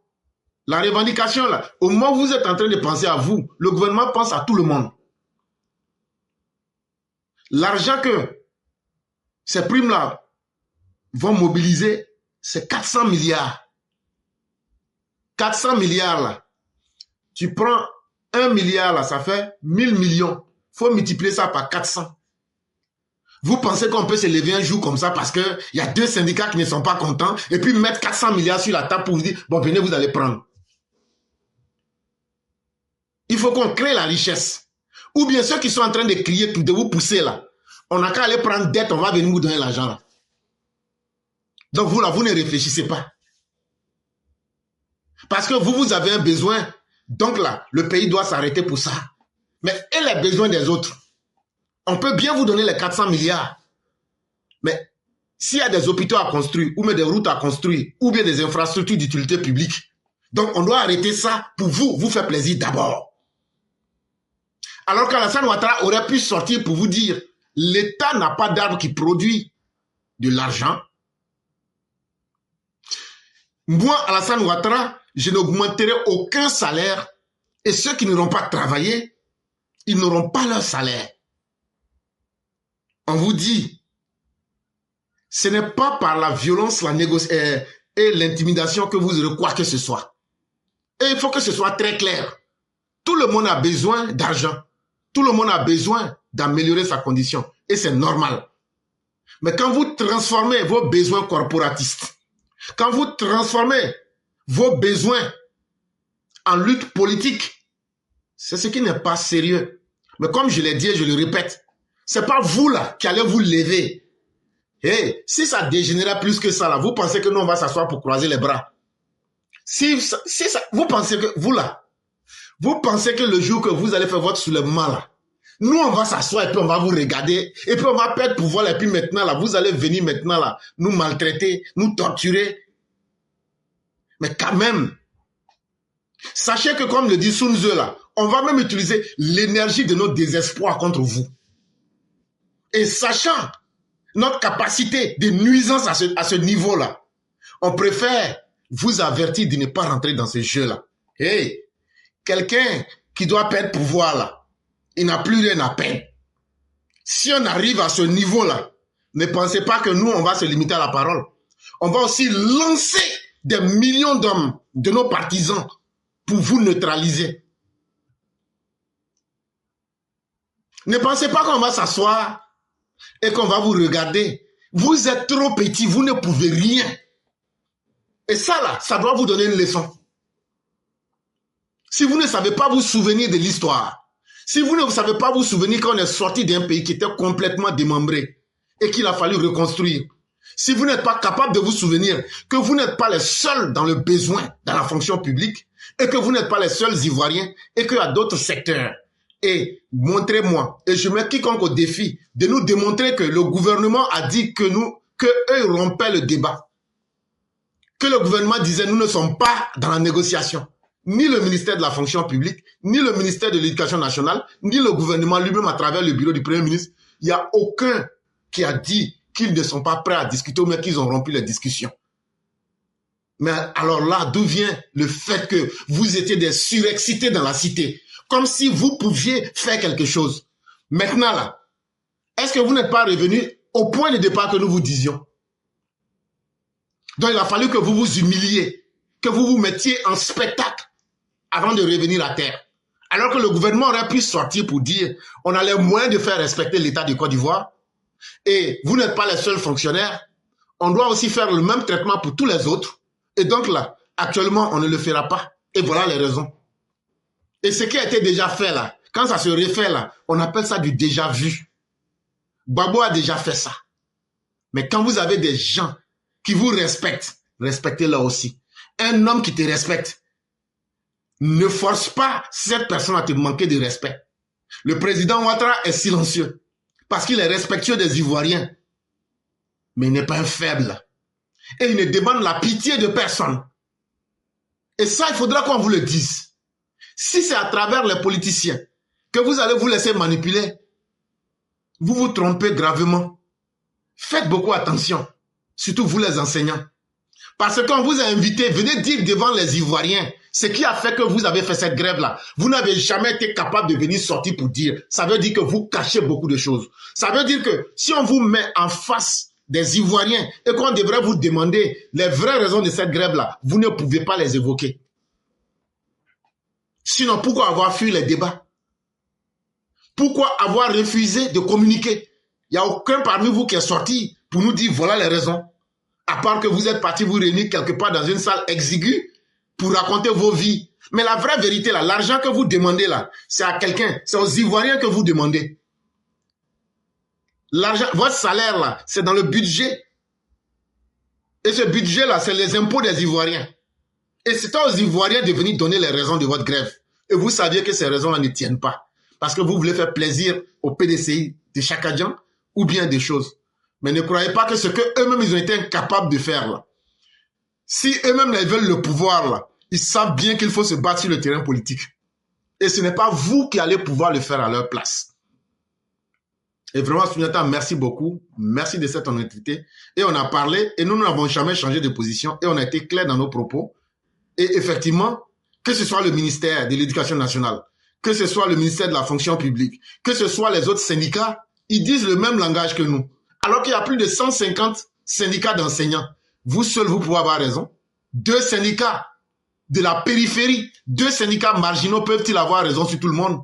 la revendication là, au moment où vous êtes en train de penser à vous, le gouvernement pense à tout le monde. L'argent que ces primes là vont mobiliser, c'est 400 milliards. 400 milliards là. Tu prends 1 milliard là, ça fait 1000 millions. Il faut multiplier ça par 400. Vous pensez qu'on peut se lever un jour comme ça parce qu'il y a 2 syndicats qui ne sont pas contents et puis mettre 400 milliards sur la table pour vous dire, bon, venez, vous allez prendre. Il faut qu'on crée la richesse. Ou bien ceux qui sont en train de crier, de vous pousser là, on n'a qu'à aller prendre dette, on va venir vous donner l'argent là. Donc vous là, vous ne réfléchissez pas. Parce que vous avez un besoin. Donc là, le pays doit s'arrêter pour ça. Mais et les besoins des autres? On peut bien vous donner les 400 milliards. Mais s'il y a des hôpitaux à construire, ou même des routes à construire, ou bien des infrastructures d'utilité publique, donc on doit arrêter ça pour vous faire plaisir d'abord. Alors qu'Alassane Ouattara aurait pu sortir pour vous dire, l'État n'a pas d'arbre qui produit de l'argent. Moi, Alassane Ouattara, je n'augmenterai aucun salaire et ceux qui n'auront pas travaillé, ils n'auront pas leur salaire. On vous dit, ce n'est pas par la violence, la négociation et l'intimidation que vous aurez quoi que ce soit. Et il faut que ce soit très clair. Tout le monde a besoin d'argent. Tout le monde a besoin d'améliorer sa condition. Et c'est normal. Mais quand vous transformez vos besoins corporatistes, quand vous transformez vos besoins en lutte politique, c'est ce qui n'est pas sérieux. Mais comme je l'ai dit et je le répète, c'est pas vous là qui allez vous lever. Et si ça dégénère plus que ça là, vous pensez que nous on va s'asseoir pour croiser les bras? Vous pensez que vous là, vous pensez que le jour que vous allez faire votre soulèvement là, nous on va s'asseoir et puis on va vous regarder et puis on va perdre pouvoir et puis maintenant là, vous allez venir maintenant là, nous maltraiter, nous torturer. Mais quand même, sachez que comme le dit Sun Tzu là, on va même utiliser l'énergie de notre désespoir contre vous. Et sachant notre capacité de nuisance à ce niveau-là, on préfère vous avertir de ne pas rentrer dans ce jeu-là. Hey, quelqu'un qui doit perdre pouvoir là, il n'a plus rien à perdre. Si on arrive à ce niveau-là, ne pensez pas que nous, on va se limiter à la parole. On va aussi lancer des millions d'hommes, de nos partisans, pour vous neutraliser. Ne pensez pas qu'on va s'asseoir et qu'on va vous regarder. Vous êtes trop petit, vous ne pouvez rien. Et ça, là, ça doit vous donner une leçon. Si vous ne savez pas vous souvenir de l'histoire, si vous ne savez pas vous souvenir qu'on est sorti d'un pays qui était complètement démembré et qu'il a fallu reconstruire, si vous n'êtes pas capable de vous souvenir que vous n'êtes pas les seuls dans le besoin dans la fonction publique et que vous n'êtes pas les seuls Ivoiriens et qu'il y a d'autres secteurs, et montrez-moi, et je mets quiconque au défi de nous démontrer que le gouvernement a dit que eux rompaient le débat, que le gouvernement disait nous ne sommes pas dans la négociation. Ni le ministère de la fonction publique, ni le ministère de l'éducation nationale, ni le gouvernement lui-même à travers le bureau du Premier ministre, il n'y a aucun qui a dit qu'ils ne sont pas prêts à discuter ou même qu'ils ont rompu les discussions. Mais alors là, d'où vient le fait que vous étiez des surexcités dans la cité, comme si vous pouviez faire quelque chose. Maintenant là, est-ce que vous n'êtes pas revenu au point de départ que nous vous disions? Donc il a fallu que vous vous humiliez, que vous vous mettiez en spectacle avant de revenir à terre. Alors que le gouvernement aurait pu sortir pour dire on a les moyens de faire respecter l'État de Côte d'Ivoire et vous n'êtes pas les seuls fonctionnaires, on doit aussi faire le même traitement pour tous les autres. Et donc là, actuellement, on ne le fera pas. Et voilà les raisons. Et ce qui a été déjà fait là, quand ça se refait là, on appelle ça du déjà vu. Gbagbo a déjà fait ça. Mais quand vous avez des gens qui vous respectent, respectez-le aussi. Un homme qui te respecte, ne force pas cette personne à te manquer de respect. Le président Ouattara est silencieux parce qu'il est respectueux des Ivoiriens. Mais il n'est pas un faible. Et il ne demande la pitié de personne. Et ça, il faudra qu'on vous le dise. Si c'est à travers les politiciens que vous allez vous laisser manipuler, vous vous trompez gravement. Faites beaucoup attention, surtout vous les enseignants. Parce qu'on vous a invité, venez dire devant les Ivoiriens ce qui a fait que vous avez fait cette grève-là. Vous n'avez jamais été capable de venir sortir pour dire. Ça veut dire que vous cachez beaucoup de choses. Ça veut dire que si on vous met en face des Ivoiriens et qu'on devrait vous demander les vraies raisons de cette grève-là, vous ne pouvez pas les évoquer. Sinon, pourquoi avoir fui les débats? Pourquoi avoir refusé de communiquer? Il n'y a aucun parmi vous qui est sorti pour nous dire voilà les raisons. À part que vous êtes partis vous réunir quelque part dans une salle exiguë pour raconter vos vies. Mais la vraie vérité, là, l'argent que vous demandez là, c'est à quelqu'un, c'est aux Ivoiriens que vous demandez. L'argent, votre salaire là, c'est dans le budget. Et ce budget là, c'est les impôts des Ivoiriens. Et c'est aux Ivoiriens de venir donner les raisons de votre grève. Et vous saviez que ces raisons là ne tiennent pas. Parce que vous voulez faire plaisir au PDCI de Chakadjan ou bien des choses. Mais ne croyez pas que ce qu'eux-mêmes ils ont été incapables de faire là. Si eux-mêmes ils veulent le pouvoir là, ils savent bien qu'il faut se battre sur le terrain politique. Et ce n'est pas vous qui allez pouvoir le faire à leur place. Et vraiment, Souniata, merci beaucoup. Merci de cette honnêteté. Et on a parlé et nous n'avons jamais changé de position et on a été clair dans nos propos. Et effectivement, que ce soit le ministère de l'Éducation nationale, que ce soit le ministère de la fonction publique, que ce soit les autres syndicats, ils disent le même langage que nous. Alors qu'il y a plus de 150 syndicats d'enseignants. Vous seuls, vous pouvez avoir raison. 2 syndicats de la périphérie, 2 syndicats marginaux peuvent-ils avoir raison sur tout le monde?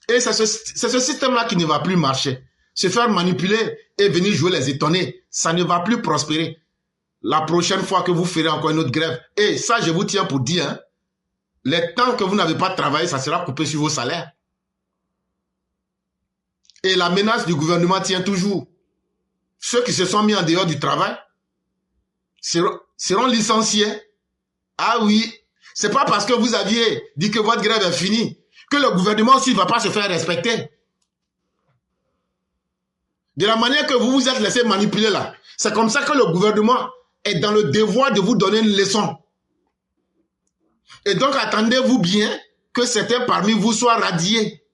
Et c'est ce système-là qui ne va plus marcher. Se faire manipuler et venir jouer les étonnés, ça ne va plus prospérer. La prochaine fois que vous ferez encore une autre grève, et ça je vous tiens pour dire, hein, les temps que vous n'avez pas travaillé, ça sera coupé sur vos salaires. Et la menace du gouvernement tient toujours. Ceux qui se sont mis en dehors du travail seront licenciés. Ah oui, c'est pas parce que vous aviez dit que votre grève est finie que le gouvernement aussi ne va pas se faire respecter. De la manière que vous vous êtes laissé manipuler là, c'est comme ça que le gouvernement est dans le devoir de vous donner une leçon. Et donc attendez-vous bien que certains parmi vous soient radiés.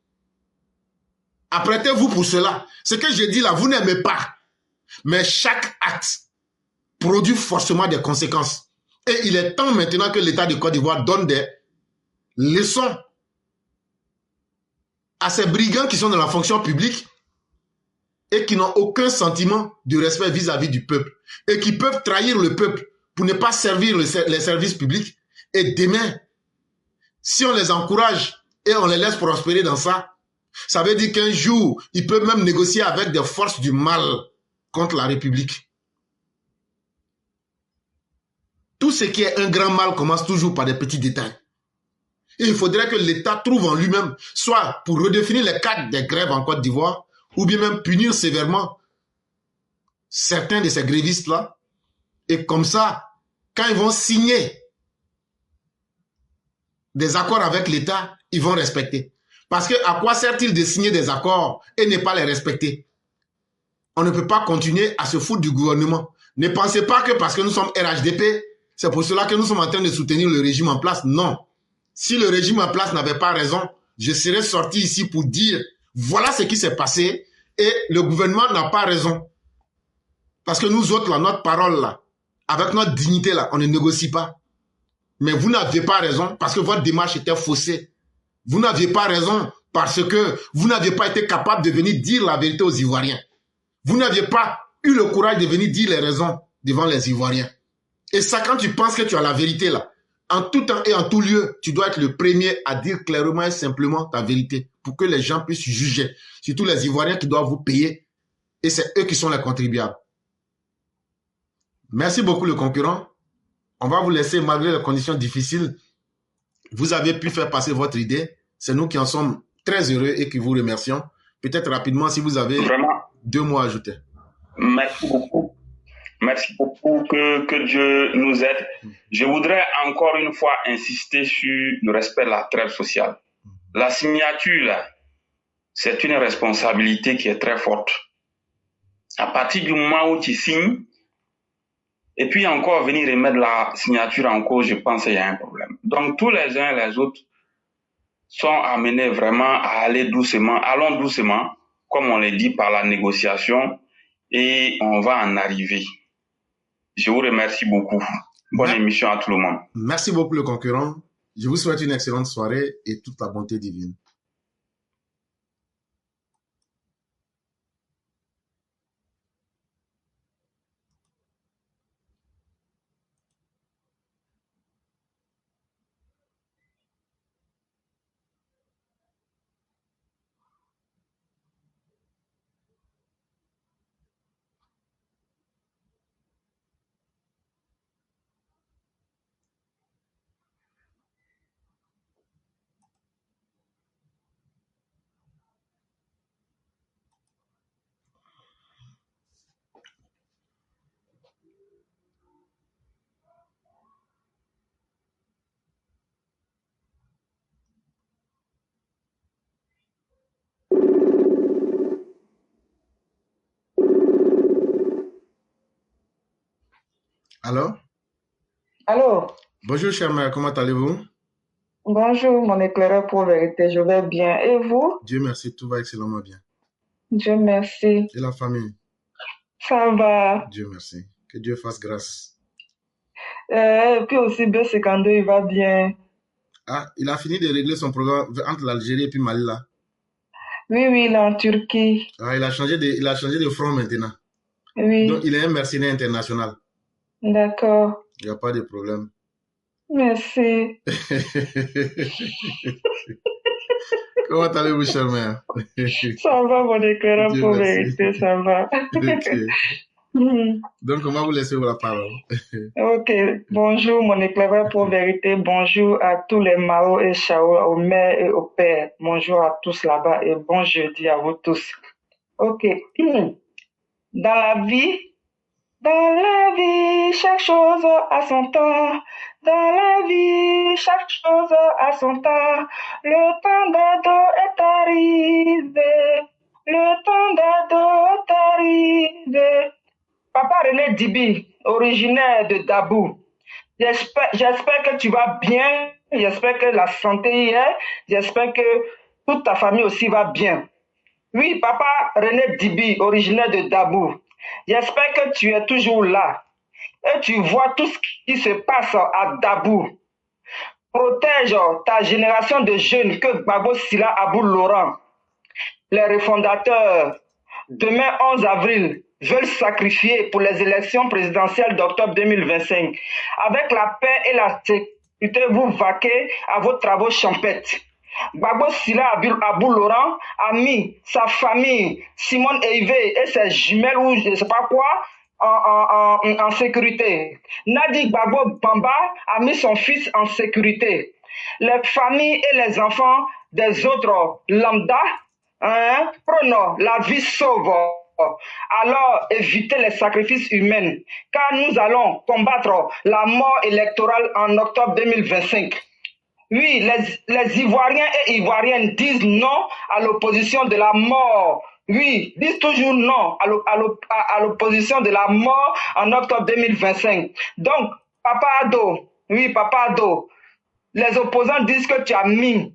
Apprêtez-vous pour cela. Ce que je dis là, vous n'aimez pas. Mais chaque acte produit forcément des conséquences. Et il est temps maintenant que l'État de Côte d'Ivoire donne des leçons à ces brigands qui sont dans la fonction publique et qui n'ont aucun sentiment de respect vis-à-vis du peuple et qui peuvent trahir le peuple pour ne pas servir les services publics. Et demain, si on les encourage et on les laisse prospérer dans ça, ça veut dire qu'un jour, ils peuvent même négocier avec des forces du mal contre la République. Tout ce qui est un grand mal commence toujours par des petits détails. Et il faudrait que l'État trouve en lui-même, soit pour redéfinir les cadres des grèves en Côte d'Ivoire, ou bien même punir sévèrement certains de ces grévistes-là. Et comme ça, quand ils vont signer des accords avec l'État, ils vont respecter. Parce que à quoi sert-il de signer des accords et ne pas les respecter? On ne peut pas continuer à se foutre du gouvernement. Ne pensez pas que parce que nous sommes RHDP, c'est pour cela que nous sommes en train de soutenir le régime en place. Non. Si le régime en place n'avait pas raison, je serais sorti ici pour dire voilà ce qui s'est passé et le gouvernement n'a pas raison. Parce que nous autres, là, notre parole, là, avec notre dignité, là, on ne négocie pas. Mais vous n'aviez pas raison parce que votre démarche était faussée. Vous n'aviez pas raison parce que vous n'aviez pas été capable de venir dire la vérité aux Ivoiriens. Vous n'aviez pas eu le courage de venir dire les raisons devant les Ivoiriens. Et ça, quand tu penses que tu as la vérité là, en tout temps et en tout lieu, tu dois être le premier à dire clairement et simplement ta vérité pour que les gens puissent juger. Surtout les Ivoiriens qui doivent vous payer. Et c'est eux qui sont les contribuables. Merci beaucoup le concurrent. On va vous laisser malgré les conditions difficiles. Vous avez pu faire passer votre idée. C'est nous qui en sommes très heureux et qui vous remercions. Peut-être rapidement si vous avez Vraiment, 2 mots à ajouter. merci beaucoup. Merci beaucoup, que Dieu nous aide. Je voudrais encore une fois insister sur le respect de la trêve sociale. La signature, là, c'est une responsabilité qui est très forte. À partir du moment où tu signes, et puis encore venir remettre la signature en cause, je pense qu'il y a un problème. Donc tous les uns et les autres sont amenés vraiment à aller doucement, allons doucement, comme on l'a dit, par la négociation, et on va en arriver. Je vous remercie beaucoup. Bonne émission à tout le monde. Merci beaucoup le concurrent. Je vous souhaite une excellente soirée et toute la bonté divine. Allô? Allô? Bonjour, chère mère, comment allez-vous? Bonjour, mon éclaireur pour vérité, je vais bien. Et vous? Dieu merci, tout va excellemment bien. Dieu merci. Et la famille? Ça va. Dieu merci. Que Dieu fasse grâce. Et puis aussi, B52, il va bien. Ah, il a fini de régler son programme entre l'Algérie et puis Mali là. Oui, oui, il est en Turquie. Ah, il a changé de front maintenant. Oui, Donc, il est un mercenaire international. d'accord. Il n'y a pas de problème. Merci. Comment allez-vous, chère mère? Ça va, mon éclaireur Dieu pour merci. vérité, ça va. Ok. Mhm. Donc, on va vous laisser la parole. Ok, bonjour, mon éclaireur pour vérité. Bonjour à tous les Mao et Chao, aux mères et aux pères. Bonjour à tous là-bas et bon jeudi à vous tous. Ok. Dans la vie, chaque chose a son temps. Dans la vie, chaque chose a son temps. Le temps d'ado est arrivé. Le temps d'ado est arrivé. Papa René Dibi, originaire de Dabou. J'espère que tu vas bien. J'espère que la santé y est. J'espère que toute ta famille aussi va bien. Oui, papa René Dibi, originaire de Dabou. J'espère que tu es toujours là et tu vois tout ce qui se passe à Dabou. Protège ta génération de jeunes que Gbagbo Sylla Abou Laurent, les refondateurs, demain 11 avril, veulent sacrifier pour les élections présidentielles d'octobre 2025. Avec la paix et la sécurité, vous vaquez à vos travaux champêtres. Gbagbo Sylla Abou Laurent a mis sa famille, Simone Eivé et ses jumelles ou je ne sais pas quoi, en sécurité. Nadi Gbagbo Bamba a mis son fils en sécurité. Les familles et les enfants des autres lambda prônent la vie sauve. Alors évitez les sacrifices humains, car nous allons combattre la mort électorale en octobre 2025. Oui, les Ivoiriens et Ivoiriennes disent non à l'opposition de la mort. Oui, disent toujours non à l'opposition de la mort en octobre 2025. Donc, Papa Ado, oui, Papa Ado, les opposants disent que tu as mis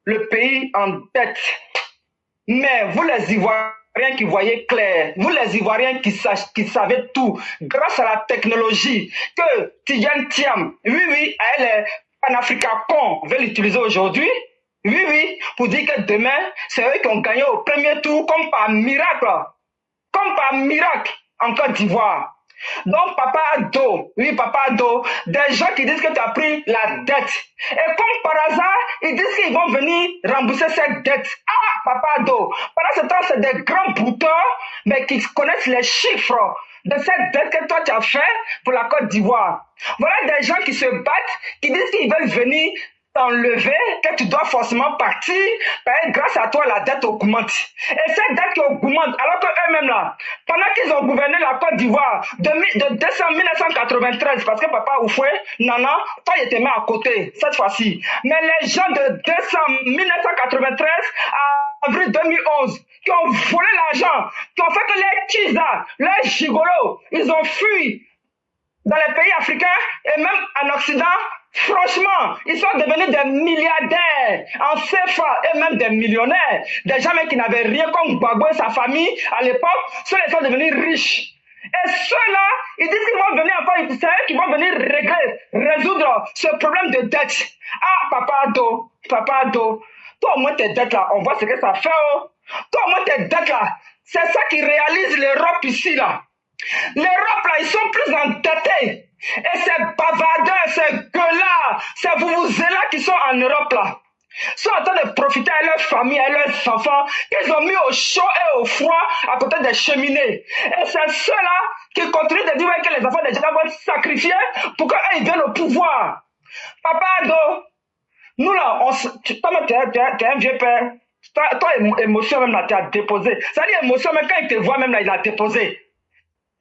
le pays en tête. Mais vous les Ivoiriens qui voyez clair, vous les Ivoiriens qui savez tout, grâce à la technologie que Tidjane Thiam, oui, elle est panafricain veut l'utiliser aujourd'hui, oui, pour dire que demain, c'est eux qui ont gagné au premier tour comme par miracle en Côte d'Ivoire. Donc, Papa Ado, oui, Papa Ado, des gens qui disent que tu as pris la dette. Et comme par hasard, ils disent qu'ils vont venir rembourser cette dette. Ah, Papa Ado, pendant ce temps, c'est des grands brouteurs, mais qui connaissent les chiffres de cette dette que toi tu as fait pour la Côte d'Ivoire. Voilà des gens qui se battent, qui disent qu'ils veulent venir t'enlever, que tu dois forcément partir, grâce à toi la dette augmente. Et cette dette qui augmente, alors que eux-mêmes là, pendant qu'ils ont gouverné la Côte d'Ivoire de décembre 1993, parce que Papa Oufoué, Nana, toi il était mis à côté cette fois-ci. Mais les gens de décembre 1993 à avril 2011, qui ont volé l'argent, qui ont fait que les Tchisa, les gigolos, ils ont fui dans les pays africains et même en Occident. Franchement, ils sont devenus des milliardaires en CFA et même des millionnaires. Des gens qui n'avaient rien comme Gbagbo et sa famille à l'époque, ceux-là sont devenus riches. Et ceux-là, ils disent qu'ils vont venir encore, c'est eux qui vont venir résoudre ce problème de dette. Ah, Papa Ado, toi au moins tes dettes là, on voit ce que ça fait. Oh. Toi au moins tes dettes là, c'est ça qui réalise l'Europe ici là. L'Europe là, ils sont plus endettés. Et ces bavardeurs, ces gueulards, ces vous-là qui sont en Europe là, sont en train de profiter à leurs familles, à leurs enfants, qu'ils ont mis au chaud et au froid à côté des cheminées. Et c'est ceux-là qui continuent de dire que les enfants des gens vont être sacrifiés pour qu'ils viennent au pouvoir. Papa Ado, nous là, toi tu es un vieux père. Toi, émotion même là, tu as déposé. Ça dit émotion, même quand il te voit même là, il a déposé.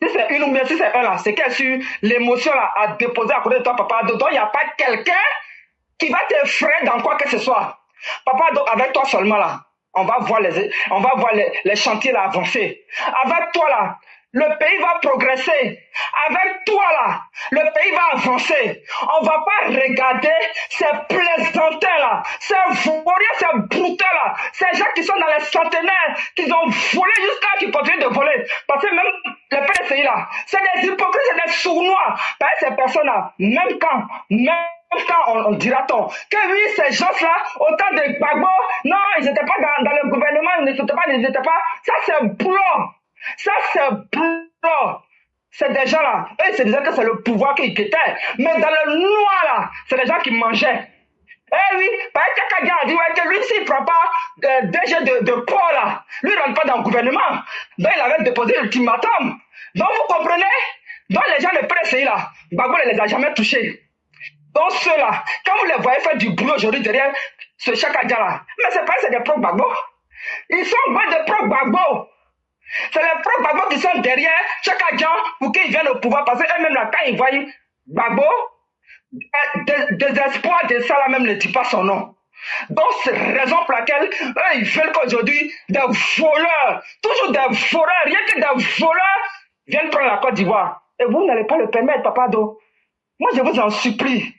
Si c'est une ou bien si c'est un là, c'est qu'elle sur l'émotion là à déposer à côté de toi, Papa. Donc il n'y a pas quelqu'un qui va t'effrayer dans quoi que ce soit. Papa, donc avec toi seulement là, on va voir les chantiers là avancer. Avec toi là, le pays va progresser. Avec toi là, le pays va avancer. On va pas regarder ces plaisantins là, ces vauriens, ces brouteurs là, ces gens qui sont dans les centenaires, qui ont volé jusqu'à qui continuent de voler. Parce que même les PDCI là, c'est des hypocrites, c'est des sournois. Parce que ces personnes là, même quand on dira-t-on que oui, ces gens-là, au temps de Gbagbo, non, ils n'étaient pas dans le gouvernement, ils n'étaient pas. Ça, c'est blanc. Ça, c'est blanc. C'est des gens là, eux, ils se disaient que c'est le pouvoir qui guettait. Mais dans le noir là, c'est des gens qui mangeaient. Eh oui, parce que Kadia a dit que lui, s'il ne prend pas DG de Paul là, lui, il ne rentre pas dans le gouvernement. Donc, il avait déposé l'ultimatum. Donc, vous comprenez? Donc, les gens de PDCI là, Gbagbo ne les a jamais touchés. Donc ceux-là, quand vous les voyez faire du boulot aujourd'hui derrière ce Chakadia-là, mais c'est pas c'est des pro-Gbagbo. Ils sont pas des pro-Gbagbo. C'est les pro-Gbagbo qui sont derrière Chakadia pour qu'ils viennent au pouvoir. Parce qu'eux-mêmes là, quand ils voient Gbagbo, désespoir de ça là même ne dit pas son nom. Donc c'est la raison pour laquelle eux, ils veulent qu'aujourd'hui des voleurs, toujours des voleurs, rien que des voleurs viennent prendre la Côte d'Ivoire. Et vous n'allez pas le permettre, Papa Do. Moi je vous en supplie.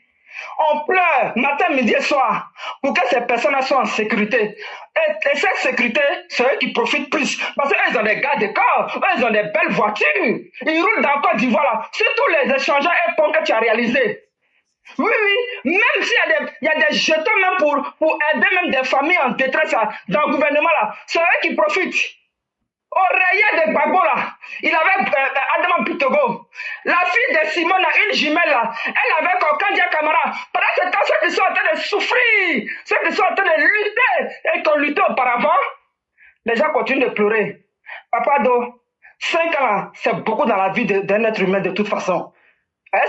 On pleure matin, midi et soir pour que ces personnes soient en sécurité. Et cette sécurité, c'est eux qui profitent plus. Parce qu'ils ont des gardes de corps, eux, ils ont des belles voitures. Ils roulent dans Côte d'Ivoire là. Surtout les échangeurs et ponts que tu as réalisés. Oui, même s'il y a des jetons même pour aider même des familles en détresse là, dans le gouvernement là, c'est eux qui profitent. Au rayé de Gbagbo là, il avait Adama Bitogo. La fille de Simone, une jumelle là, elle avait Kandia Camara. Pendant ce temps, ceux qui sont en train de souffrir, ceux qui sont en train de lutter et qui ont lutté auparavant, les gens continuent de pleurer. Papa Do, 5 ans, c'est beaucoup dans la vie d'un être humain de toute façon.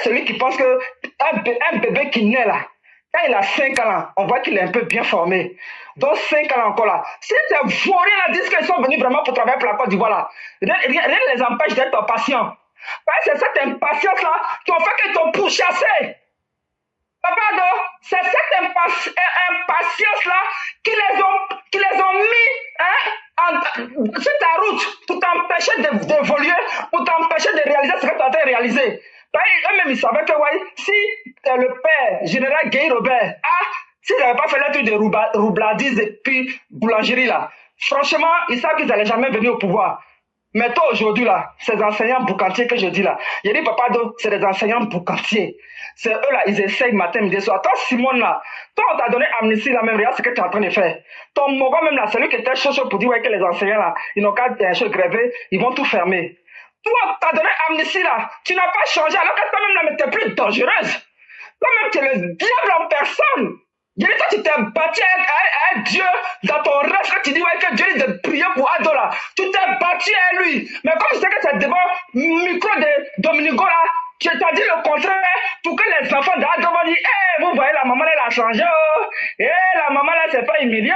Celui qui pense que un bébé qui naît là, quand il a 5 ans là, on voit qu'il est un peu bien formé. Donc 5 ans encore là. Si ces vauriens là disent qu'ils sont venus vraiment pour travailler pour la Côte d'Ivoire là, rien ne les empêche d'être patients. C'est cette impatience là qui ont fait qu'ils t'ont pourchassé. Papa, c'est cette impatience-là qui les ont mis sur ta route pour t'empêcher d'évoluer, pour t'empêcher de réaliser ce que tu as été réalisé. Eux-mêmes, ils savaient que si le père, général Guy Robert, s'ils n'avaient pas fait le truc de roubladise et puis boulangerie là, franchement, ils savent qu'ils n'allaient jamais venir au pouvoir. Mais toi, aujourd'hui, là, ces enseignants boucantiers que je dis là, j'ai dit, papa, c'est des enseignants boucantiers. C'est eux là, ils essayent matin, midi, soir. Toi, Simone là, toi, on t'a donné amnistie là même, regarde ce que tu es en train de faire. Ton Mogo même là, celui qui était chaud pour dire que les enseignants là, ils n'ont qu'à gréver, ils vont tout fermer. Toi, on t'a donné amnistie là, tu n'as pas changé alors que toi-même là, mais t'es plus dangereuse. Toi-même, tu es le diable en personne. Je dis, toi, tu t'es battu à Dieu dans ton rêve, quand tu dis que Dieu est de prier pour Ado là. Tu t'es battu à lui. Mais comme je sais que c'est devant micro de Dominico là, tu t'as dit le contraire pour que les enfants d'Ado vont dire, vous voyez, la maman elle a changé, la maman elle s'est fait humilier,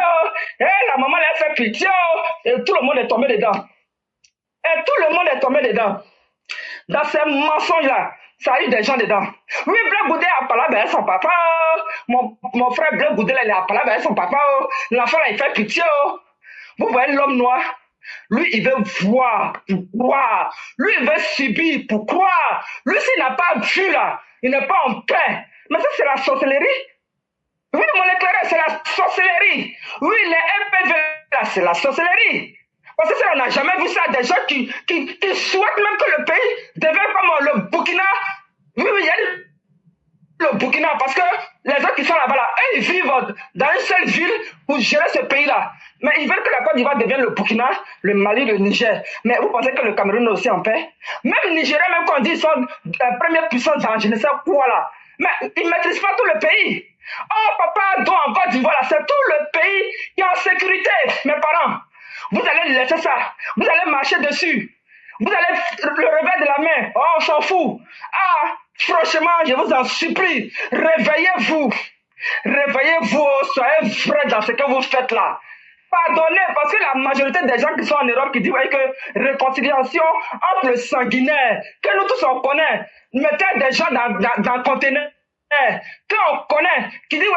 la maman elle a fait pitié, et tout le monde est tombé dedans. Et tout le monde est tombé dedans. Dans ces mensonges-là, ça a eu des gens dedans. Oui, Bleu Goudé a parlé avec son papa. Mon frère Bleu Goudé, il a parlé avec son papa. L'enfant, il fait pitié. Vous voyez l'homme noir? Lui, il veut voir pour croire. Lui, il veut subir pour croire. Lui, s'il n'a pas vu là, il n'est pas en paix. Mais ça, c'est la sorcellerie. Oui, mon éclaireur, c'est la sorcellerie. Oui, les MPV, là, c'est la sorcellerie. Parce que ça, on n'a jamais vu ça, des gens qui souhaitent même que le pays devienne comme le Burkina. Oui, il y a le Burkina, parce que les gens qui sont là-bas, là, eux, ils vivent dans une seule ville pour gérer ce pays-là. Mais ils veulent que la Côte d'Ivoire devienne le Burkina, le Mali, le Niger. Mais vous pensez que le Cameroun est aussi en paix? Même le Nigeria, même quand on dit qu'ils sont la première puissance dans je ne sais quoi là. Mais ils ne maîtrisent pas tout le pays. Oh, papa, donc en Côte d'Ivoire, c'est tout le pays qui est en sécurité. Mes parents, vous allez laisser ça. Vous allez marcher dessus. Vous allez le revers de la main. Oh, on s'en fout. Franchement, je vous en supplie. Réveillez-vous. Réveillez-vous. Soyez vrais dans ce que vous faites là. Pardonnez, parce que la majorité des gens qui sont en Europe qui disent que réconciliation entre le sanguinaire, que nous tous on connaît, mettez des gens dans le conteneur. Qu'on connaît, qui dit que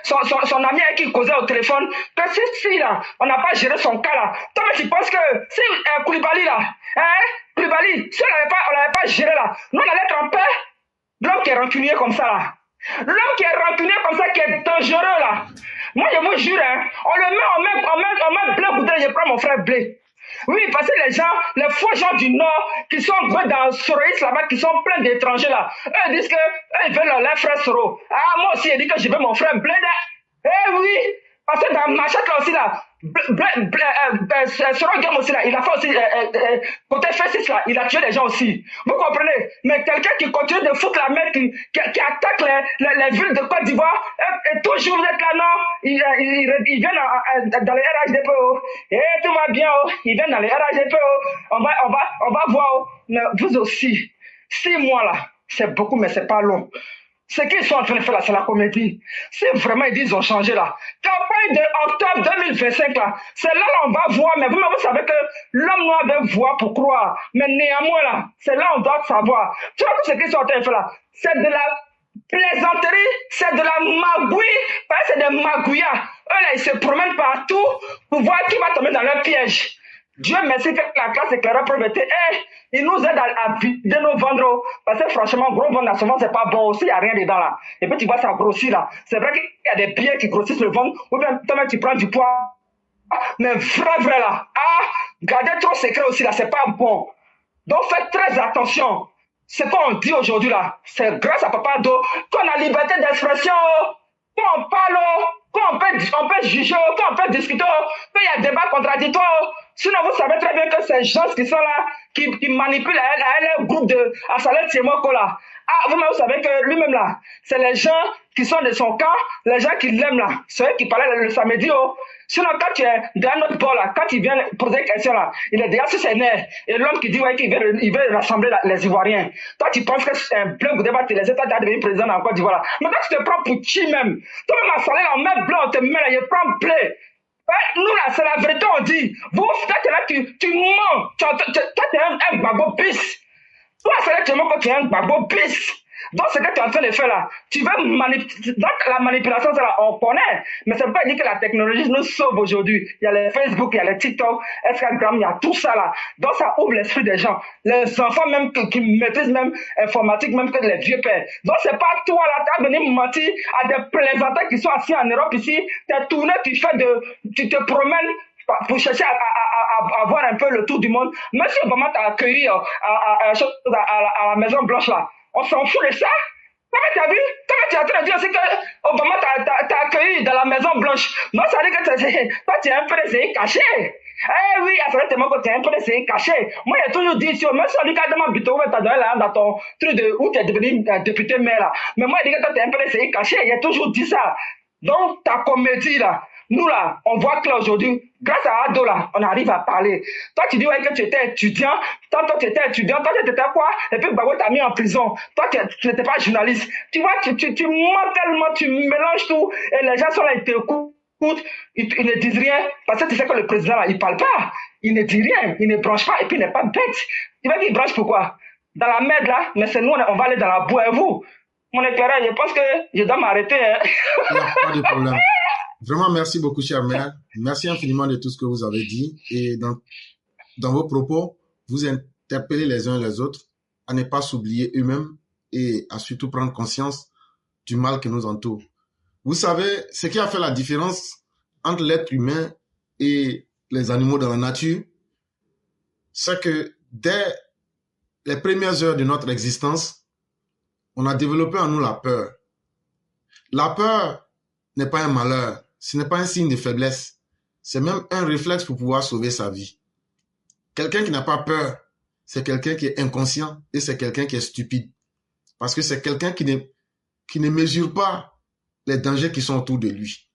son ami avec qui il causait au téléphone, que cette fille-là, on n'a pas géré son cas là. Toi, mais tu penses que si Koulibaly là, Koulibaly, si on l'avait pas géré là, nous on allait être en paix. L'homme qui est rancunier comme ça là, l'homme qui est rancunier comme ça, qui est dangereux là. Moi je vous jure, on met Bleu Goudé, je prends mon frère Blé. Oui, parce que les gens, les faux gens du Nord, qui sont dans Soroïs là-bas, qui sont pleins d'étrangers là, eux disent que ils veulent leur frère Soro. Moi aussi, je dis que je veux mon frère Blé. Oui, parce que dans Machat là aussi là, Soro Game aussi là, il a fait aussi, côté Fessis là, il a tué des gens aussi. Vous comprenez? Mais quelqu'un qui continue de foutre la mer, qui attaque les villes de Côte d'Ivoire, et toujours vous êtes là, non? Il vient dans les RHDP, et tout va bien, il vient dans les RHDP, on va voir, mais vous aussi, 6 mois là, c'est beaucoup, mais c'est pas long. Ce qu'ils sont en train de faire là, c'est la comédie. Si vraiment ils disent qu'ils ont changé là, campagne de octobre 2025 là, c'est là on va voir, mais vous savez que l'homme noir veut voir pour croire. Mais néanmoins là, c'est là on doit savoir. Tu vois tout ce qu'ils sont en train de faire là, c'est de la plaisanterie, c'est de la magouille, parce que c'est des magouillards. Eux là, ils se promènent partout pour voir qui va tomber dans leur piège. Dieu merci que la classe éclaireur promettait, il nous aide à vider nos vendre. Parce que franchement, gros ventre, souvent, c'est pas bon aussi, il n'y a rien dedans là. Et puis tu vois, ça grossit là. C'est vrai qu'il y a des billets qui grossissent le ventre, ou bien toi-même tu prends du poids. Mais vrai là, gardez trop secret aussi là, c'est pas bon. Donc faites très attention. Ce qu'on dit aujourd'hui là, c'est grâce à Papa Do qu'on a liberté d'expression, qu'on parle, qu'on peut juger, qu'on peut discuter, qu'il y a débat contradictoire. Sinon, vous savez très bien que ces gens qui sont là, qui manipulent un groupe de Assalet Tiemoko là. Ah, vous-même, vous savez que lui-même là, c'est les gens qui sont de son camp, les gens qui l'aiment là. C'est eux qui parlaient le samedi. Oh. Sinon, quand tu es dans notre bord là, quand il vient poser des questions là, il est déjà sur ses nerfs. Et l'homme qui dit ouais, qu'il veut rassembler les Ivoiriens. Toi, tu penses que c'est un blanc qui va te laisser, toi, tu vas devenir président en Côte d'Ivoire. Mais toi, tu te prends pour qui même? Toi-même, à Salé, on met blanc, on te met là, il prend blé. Nous là, c'est la vérité, on dit. Vous, toi, tu es là, tu mens. Toi, tu es un babo bis. Toi, c'est là que tu es un babo bis. Donc, ce que tu es en train de faire là, tu veux manipuler. Donc, la manipulation, c'est là, on connaît. Mais ça ne veut pas dire que la technologie nous sauve aujourd'hui. Il y a les Facebook, il y a les TikTok, Instagram, il y a tout ça là. Donc, ça ouvre l'esprit des gens. Les enfants même qui maîtrisent même informatique, même que les vieux pères. Donc, c'est pas toi là, tu as venu mentir à des plaisantins qui sont assis en Europe ici. Tu es tourné, tu te promènes pour chercher à voir un peu le tour du monde. Monsieur Obama t'a accueilli à la Maison Blanche là. On s'en fout de ça. Comment tu as vu? Comment tu es en train de dire aussi que Obama t'a accueilli dans la Maison Blanche? Non, ça veut dire que toi tu es un peu essayé caché. Eh oui, à ce moment-là, tu es un peu essayé caché. Moi, j'ai toujours dit, même si on dit qu'Adama Bito t'a donné là dans ton truc de où tu es devenu député maire là. Mais moi, je dis que toi tu es un peu essayé caché. J'ai toujours dit ça. Donc, ta comédie là, nous là, on voit que là aujourd'hui, grâce à Ado là, on arrive à parler. Toi, tu dis ouais, que tu étais étudiant, toi tu étais étudiant, toi tu étais quoi? Et puis Babo t'a mis en prison. Toi, tu n'étais pas journaliste. Tu vois, tu mens tellement, tu mélanges tout, et les gens sont là, ils t'écoutent, ils ne disent rien, parce que tu sais que le président là, il parle pas, il ne dit rien, il ne branche pas, et puis il n'est pas bête. Tu vas dire, il branche pourquoi? Dans la merde là, mais c'est nous, on va aller dans la boue, et vous? Mon éclairage, je pense que je dois m'arrêter. Hein. Il n'y a pas de problème. Vraiment, merci beaucoup, chère mère. Merci infiniment de tout ce que vous avez dit. Et dans vos propos, vous interpellez les uns les autres à ne pas s'oublier eux-mêmes et à surtout prendre conscience du mal qui nous entoure. Vous savez, ce qui a fait la différence entre l'être humain et les animaux dans la nature, c'est que dès les premières heures de notre existence, on a développé en nous la peur. La peur n'est pas un malheur, ce n'est pas un signe de faiblesse, c'est même un réflexe pour pouvoir sauver sa vie. Quelqu'un qui n'a pas peur, c'est quelqu'un qui est inconscient et c'est quelqu'un qui est stupide. Parce que c'est quelqu'un qui ne mesure pas les dangers qui sont autour de lui.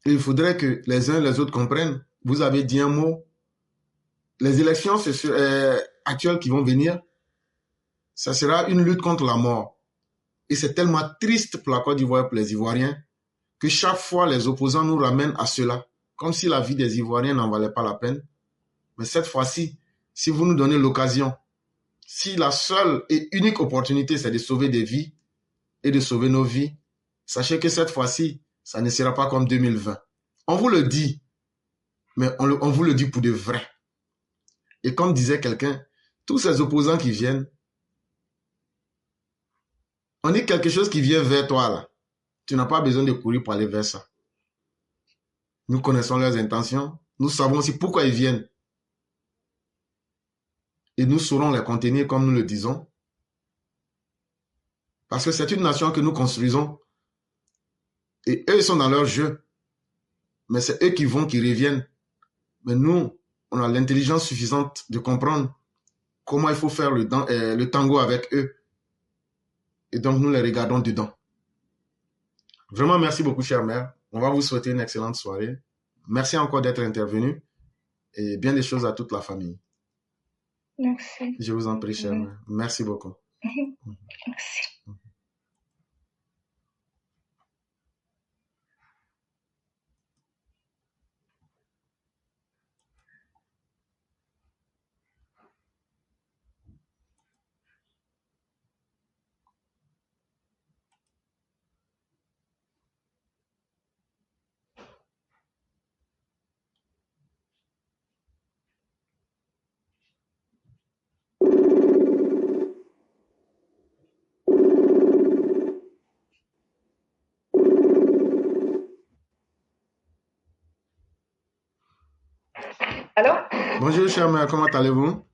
Et il faudrait que les uns et les autres comprennent. Vous avez dit un mot. Les élections actuelles qui vont venir, ça sera une lutte contre la mort. Et c'est tellement triste pour la Côte d'Ivoire et pour les Ivoiriens que chaque fois les opposants nous ramènent à cela, comme si la vie des Ivoiriens n'en valait pas la peine. Mais cette fois-ci, si vous nous donnez l'occasion, si la seule et unique opportunité c'est de sauver des vies et de sauver nos vies, sachez que cette fois-ci, ça ne sera pas comme 2020. On vous le dit, mais on vous le dit pour de vrai. Et comme disait quelqu'un, tous ces opposants qui viennent, on dit quelque chose qui vient vers toi là. Tu n'as pas besoin de courir pour aller vers ça. Nous connaissons leurs intentions. Nous savons aussi pourquoi ils viennent. Et nous saurons les contenir comme nous le disons. Parce que c'est une nation que nous construisons. Et eux, ils sont dans leur jeu. Mais c'est eux qui vont, qui reviennent. Mais nous, on a l'intelligence suffisante de comprendre comment il faut faire le tango avec eux. Et donc, nous les regardons dedans. Vraiment, merci beaucoup, chère mère. On va vous souhaiter une excellente soirée. Merci encore d'être intervenu. Et bien des choses à toute la famille. Merci. Je vous en prie, chère mère. Merci beaucoup. Merci. Allô? Bonjour, chère mère. Comment allez-vous?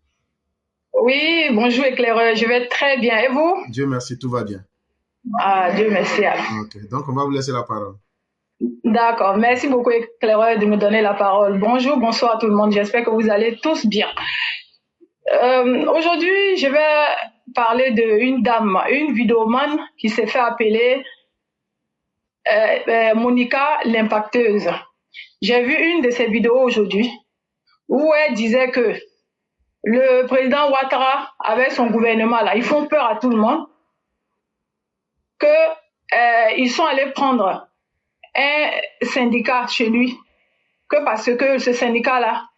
Oui, bonjour éclaireur, je vais très bien. Et vous? Dieu merci, tout va bien. Ah, Dieu merci. Ok, donc on va vous laisser la parole. D'accord. Merci beaucoup, éclaireur, de me donner la parole. Bonjour, bonsoir à tout le monde. J'espère que vous allez tous bien. Aujourd'hui, je vais parler d'une dame, une vidéomane qui s'est fait appeler Monica l'impacteuse. J'ai vu une de ses vidéos aujourd'hui où elle disait que le président Ouattara, avec son gouvernement là, ils font peur à tout le monde, qu'ils sont allés prendre un syndicat chez lui, que parce que ce syndicat-là,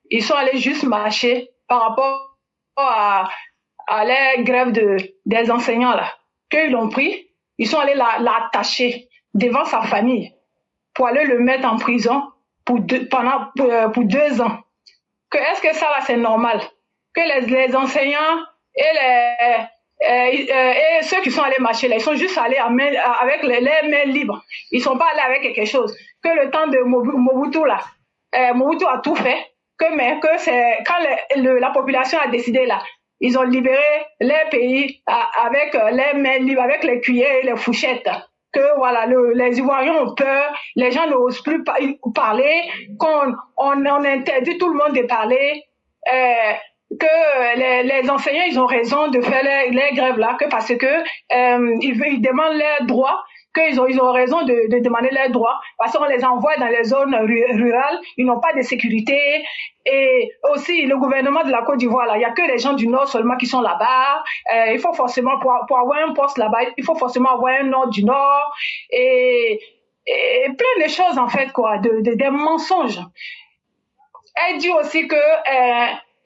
ils sont allés juste marcher par rapport à la grève des enseignants là, qu'ils l'ont pris, ils sont allés l'attacher devant sa famille pour aller le mettre en prison pour 2 ans. Est-ce que ça là c'est normal? Que les enseignants et ceux qui sont allés marcher là, ils sont juste allés avec les mains libres. Ils sont pas allés avec quelque chose. Que le temps de Mobutu là, Mobutu a tout fait. Mais c'est quand la population a décidé là, ils ont libéré les pays avec les mains libres, avec les cuillères et les fourchettes. Que voilà, les Ivoiriens ont peur, les gens n'osent plus parler, on interdit tout le monde de parler. Que les enseignants ils ont raison de faire les grèves là, que parce que ils demandent leurs droits, qu'ils ont raison de demander leurs droits, parce qu'on les envoie dans les zones rurales, ils n'ont pas de sécurité. Et aussi le gouvernement de la Côte d'Ivoire là, il y a que les gens du Nord seulement qui sont là-bas. Il faut forcément pour avoir un poste là-bas, il faut forcément avoir un Nord du Nord et plein de choses en fait quoi, des mensonges. Elle dit aussi que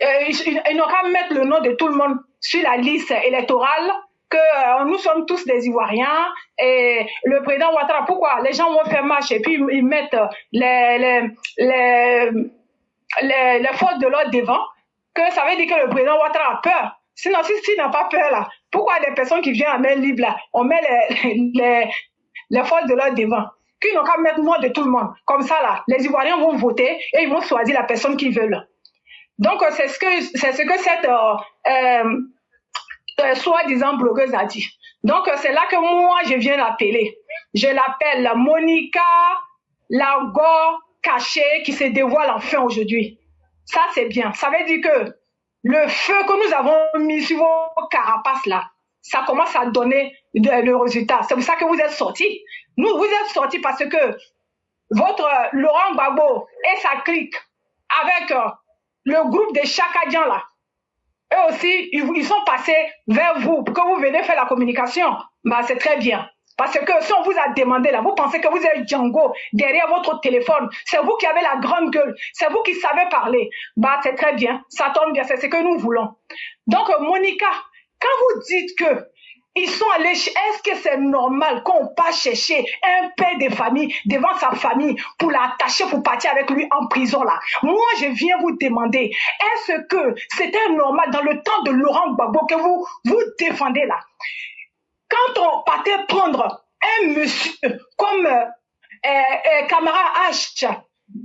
ils n'ont qu'à mettre le nom de tout le monde sur la liste électorale, que nous sommes tous des Ivoiriens, et le président Ouattara, pourquoi les gens vont faire marche et puis ils mettent les forces de l'ordre devant, que ça veut dire que le président Ouattara a peur. Sinon, s'il n'a pas peur là, pourquoi des personnes qui viennent à main libre là, on met les forces de l'ordre devant? Qu'ils n'ont qu'à mettre le nom de tout le monde. Comme ça là, les Ivoiriens vont voter et ils vont choisir la personne qu'ils veulent. Donc, c'est ce que cette soi-disant blogueuse a dit. Donc, c'est là que moi, je viens l'appeler. Je l'appelle Monica Lagor cachée qui se dévoile enfin aujourd'hui. Ça, c'est bien. Ça veut dire que le feu que nous avons mis sur vos carapaces là, ça commence à donner le résultat. C'est pour ça que vous êtes sortis. Vous êtes sortis parce que votre Laurent Gbagbo et sa clique avec le groupe des Chakadians là, eux aussi, ils sont passés vers vous pour que vous venez faire la communication. Bah, c'est très bien. Parce que si on vous a demandé là, vous pensez que vous êtes Django derrière votre téléphone. C'est vous qui avez la grande gueule. C'est vous qui savez parler. Bah, c'est très bien. Ça tombe bien. C'est ce que nous voulons. Donc, Monica, quand vous dites que ils sont allés, est-ce que c'est normal qu'on passe chercher un père de famille devant sa famille pour l'attacher, pour partir avec lui en prison là? Moi, je viens vous demander, est-ce que c'était normal dans le temps de Laurent Gbagbo que vous défendez là? Quand on partait prendre un monsieur comme Camara H,